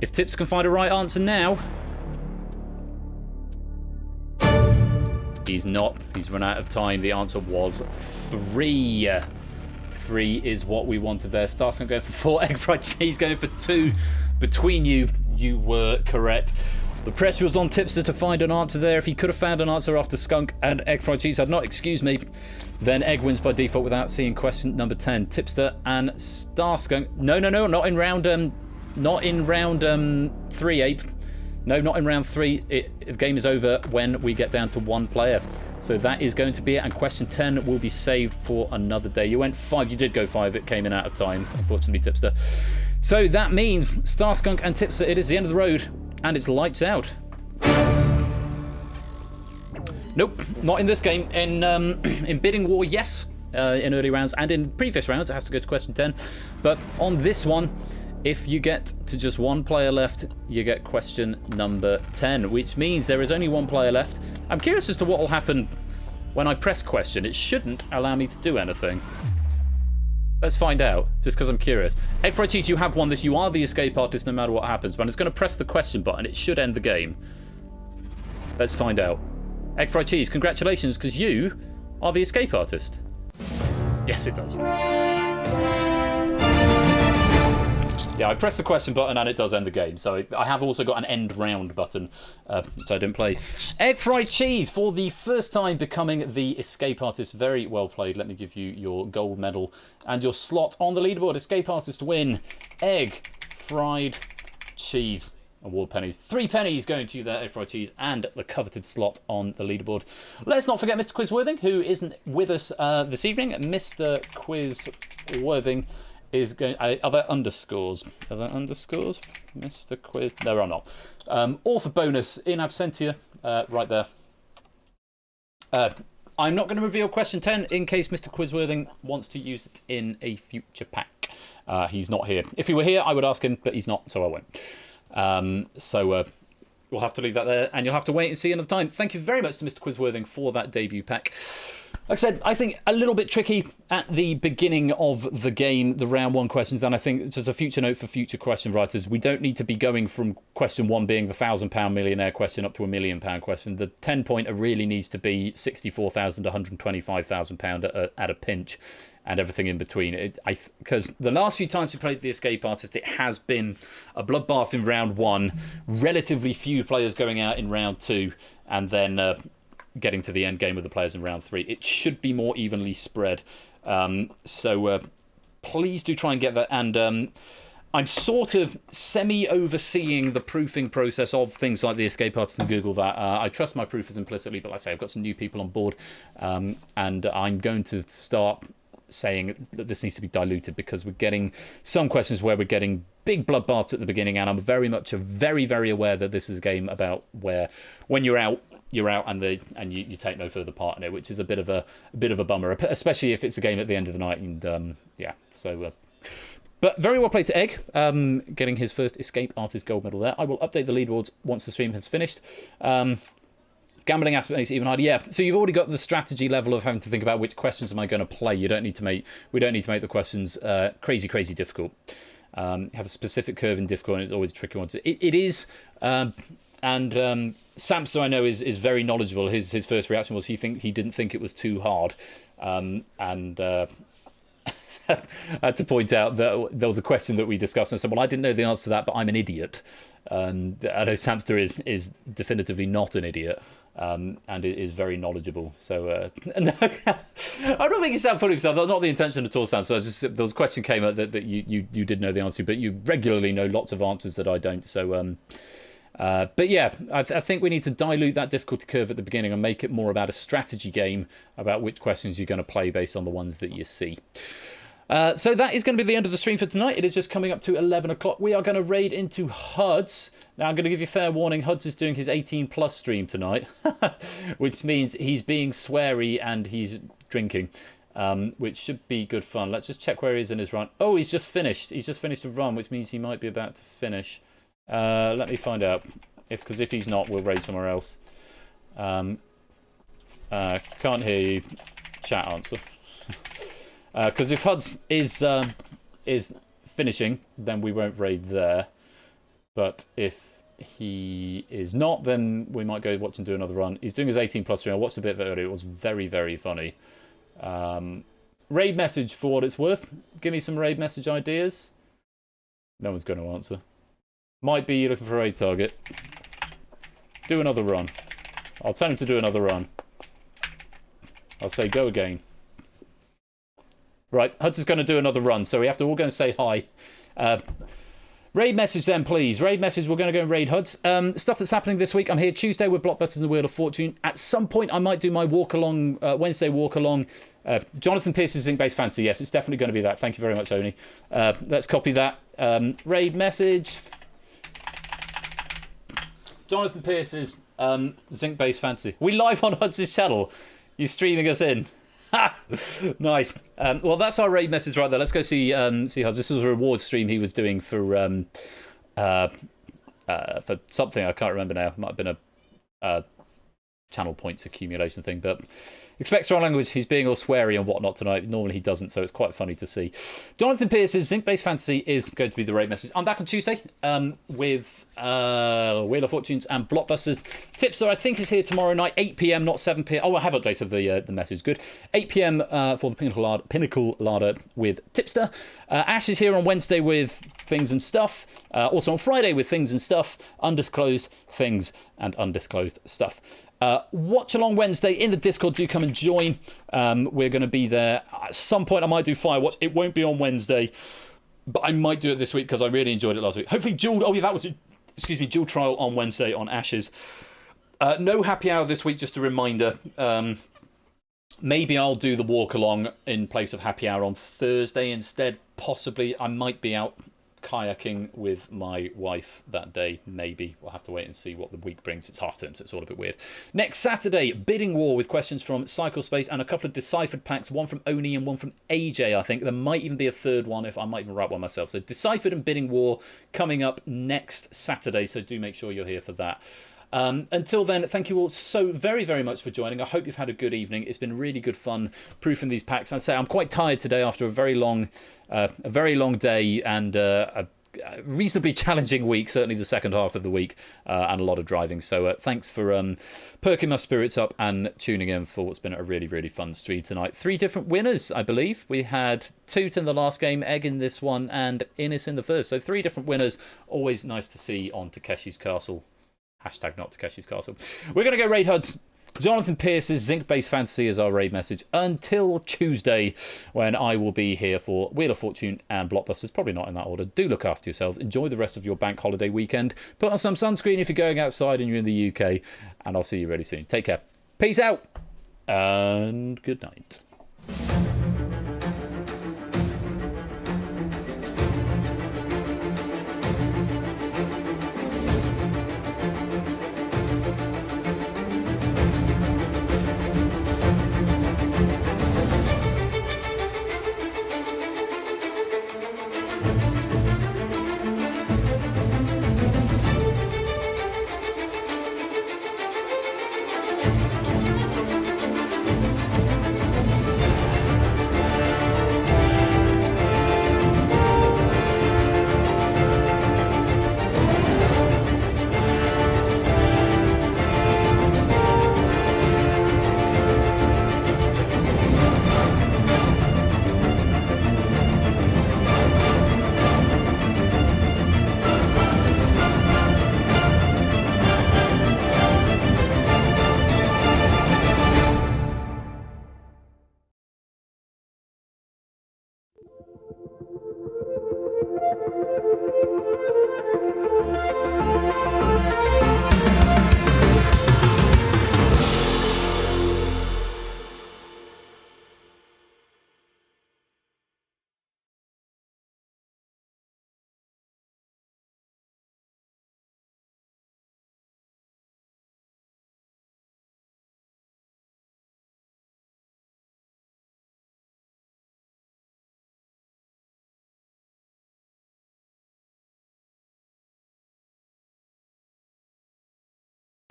If Tips can find a right answer now... He's not. He's run out of time. The answer was 3. 3 is what we wanted there. Starskunk going for 4. Egg Fried Cheese going for 2. Between you, you were correct. The pressure was on Tipster to find an answer there. If he could have found an answer after Skunk and Egg Fried Cheese had not, excuse me, then Egg wins by default without seeing question number 10. Tipster and Starskunk. No, not in round 3, Ape. No, not in round 3. The game is over when we get down to 1 player. So that is going to be it. And question 10 will be saved for another day. You went 5. You did go 5. It came in out of time, unfortunately, Tipster. So that means Starskunk and Tipster, it is the end of the road. And it's lights out. Nope, not in this game. In Bidding War, yes. In early rounds. And in previous rounds, it has to go to question 10. But on this one... If you get to just 1 player left, you get question number 10, which means there is only 1 player left. I'm curious as to what will happen when I press question. It shouldn't allow me to do anything. Let's find out, just because I'm curious. Egg Fried Cheese, you have won this. You are the escape artist no matter what happens. When it's going to press the question button, it should end the game. Let's find out. Egg Fried Cheese, congratulations, because you are the escape artist. Yes, it does. Yeah, I press the question button and it does end the game. So I have also got an end round button, which I didn't play. Egg Fried Cheese, for the first time becoming the escape artist. Very well played. Let me give you your gold medal and your slot on the leaderboard. Escape artist win. Egg Fried Cheese. Award pennies. 3 pennies going to you there, Egg Fried Cheese, and the coveted slot on the leaderboard. Let's not forget Mr. Quizworthing, who isn't with us this evening. Mr. Quizworthing is going. Are there underscores? Are there underscores, Mr. Quiz? There are not. Author bonus in absentia, right there. I'm not going to reveal question 10 in case Mr. Quizworthing wants to use it in a future pack. He's not here. If he were here, I would ask him, but he's not, so I won't. We'll have to leave that there, and you'll have to wait and see another time. Thank you very much to Mr. Quizworthing for that debut pack. Like I said, I think a little bit tricky at the beginning of the game, the round 1 questions, and I think just a future note for future question writers, we don't need to be going from question 1 being the £1,000 millionaire question up to a £1 million question. The 10-pointer really needs to be £64,000 to £125,000 at a pinch, and everything in between. Because the last few times we played the Escape Artist, it has been a bloodbath in round 1, relatively few players going out in round 2, and then getting to the end game with the players in round 3. It should be more evenly spread. So please do try and get that. And I'm sort of semi-overseeing the proofing process of things like the Escape Artist and Google that. I trust my proofers implicitly, but like I say, I've got some new people on board. And I'm going to start saying that this needs to be diluted, because we're getting some questions where we're getting big bloodbaths at the beginning, and I'm very much very, very aware that this is a game about where when you're out, and you take no further part in it, which is a bit of a bummer, especially if it's a game at the end of the night. And but very well played to Egg, getting his first Escape Artist gold medal there. I will update the leaderboards once the stream has finished. Gambling aspect makes it even harder. Yeah, so you've already got the strategy level of having to think about which questions am I going to play. We don't need to make the questions crazy difficult. Have a specific curve in difficult, and it's always a tricky one. It is. Samster, I know, is very knowledgeable. His first reaction was he didn't think it was too hard, I had to point out that there was a question that we discussed, and I said, well, I didn't know the answer to that, but I'm an idiot. And I know Samster is definitively not an idiot, and it is very knowledgeable. So I'm not making it sound funny for yourself. Not the intention at all, Sam. So there was a question came up that you did know the answer to, but you regularly know lots of answers that I don't. So but yeah, I think we need to dilute that difficulty curve at the beginning and make it more about a strategy game about which questions you're going to play based on the ones that you see. So that is going to be the end of the stream for tonight. It is just coming up to 11 o'clock. We are going to raid into Huds. Now, I'm going to give you fair warning. Huds is doing his 18+ stream tonight, which means he's being sweary and he's drinking, which should be good fun. Let's just check where he is in his run. Oh, he's just finished. He's just finished a run, which means he might be about to finish. Let me find out. Because if he's not, we'll raid somewhere else. Can't hear you. Chat answer. Because if Huds is finishing, then we won't raid there. But if he is not, then we might go watch and do another run. He's doing his 18+ stream. I watched a bit of it earlier. It was very, very funny. Raid message for what it's worth. Give me some raid message ideas. No one's going to answer. Might be looking for a raid target. Do another run. I'll tell him to do another run. I'll say go again. Right, Huds is going to do another run, so we have to all go and say hi. Raid message then, please. Raid message, we're going to go and raid Huds. Stuff that's happening this week. I'm here Tuesday with Blockbusters and the Wheel of Fortune. At some point, I might do my walk-along, Wednesday walk-along. Jonathan Pierce's Zinc-Based Fantasy. Yes, it's definitely going to be that. Thank you very much, Oni. Let's copy that. Raid message. Jonathan Pierce's Zinc-Based Fantasy. We live on Huds' channel. You streaming us in. Nice. Well, that's our raid message right there. Let's go see Huds. This was a reward stream he was doing for something I can't remember now. It might have been a channel points accumulation thing, but expect strong language. He's being all sweary and whatnot tonight. Normally he doesn't, so it's quite funny to see. Jonathan Pierce's Zinc-Based Fantasy is going to be the raid message. I'm back on Tuesday with Wheel of Fortunes and Blockbusters. Tipster, I think, is here tomorrow night, 8 p.m, not 7 p.m. Oh, I have updated the message. Good. 8 p.m. For the Pinnacle Larder with Tipster. Ash is here on Wednesday with Things and Stuff. Also on Friday with Things and Stuff. Undisclosed Things and Undisclosed Stuff. Watch along Wednesday in the Discord. Do come and join. We're going to be there at some point. I might do Firewatch. It won't be on Wednesday, but I might do it this week because I really enjoyed it last week. Hopefully, dual. Oh yeah, that was it. Excuse me. Dual trial on Wednesday on Ashes. No happy hour this week. Just a reminder. Maybe I'll do the walk along in place of happy hour on Thursday instead. Possibly I might be out kayaking with my wife that day. Maybe we'll have to wait and see what the week brings. It's half term, so it's all a bit weird. Next Saturday, bidding war with questions from Cyclespace and a couple of deciphered packs, one from Oni and one from AJ. I think there might even be a third one if I might even write one myself. So deciphered and bidding war coming up next Saturday, so do make sure you're here for that. Until then, thank you all so very, very much for joining. I hope you've had a good evening. It's been really good fun proofing these packs. I'd say I'm quite tired today after a very long day and a reasonably challenging week, certainly the second half of the week, and a lot of driving. So thanks for perking my spirits up and tuning in for what's been a really, really fun stream tonight. 3 different winners, I believe. We had Toot in the last game, Egg in this one, and Innes in the first. So 3 different winners. Always nice to see on Takeshi's Castle. Hashtag not Takeshi's Castle. We're going to go raid HUDs. Jonathan Pierce's Zinc-Based Fantasy is our raid message until Tuesday, when I will be here for Wheel of Fortune and Blockbusters. Probably not in that order. Do look after yourselves. Enjoy the rest of your bank holiday weekend. Put on some sunscreen if you're going outside and you're in the UK. And I'll see you really soon. Take care. Peace out. And good night.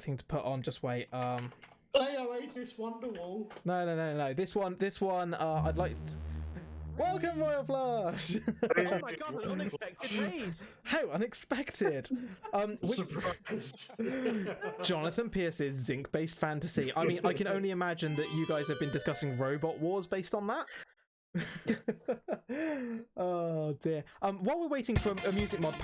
Thing to put on. Just wait. Play Oasis Wonderwall. No. This one. I'd like. Welcome, Royal Flush. Oh my god, an unexpected raid. How unexpected. Surprise. Jonathan Pierce's Zinc-Based Fantasy. I mean, I can only imagine that you guys have been discussing Robot Wars based on that. Oh dear. While we're waiting for a music mod pack.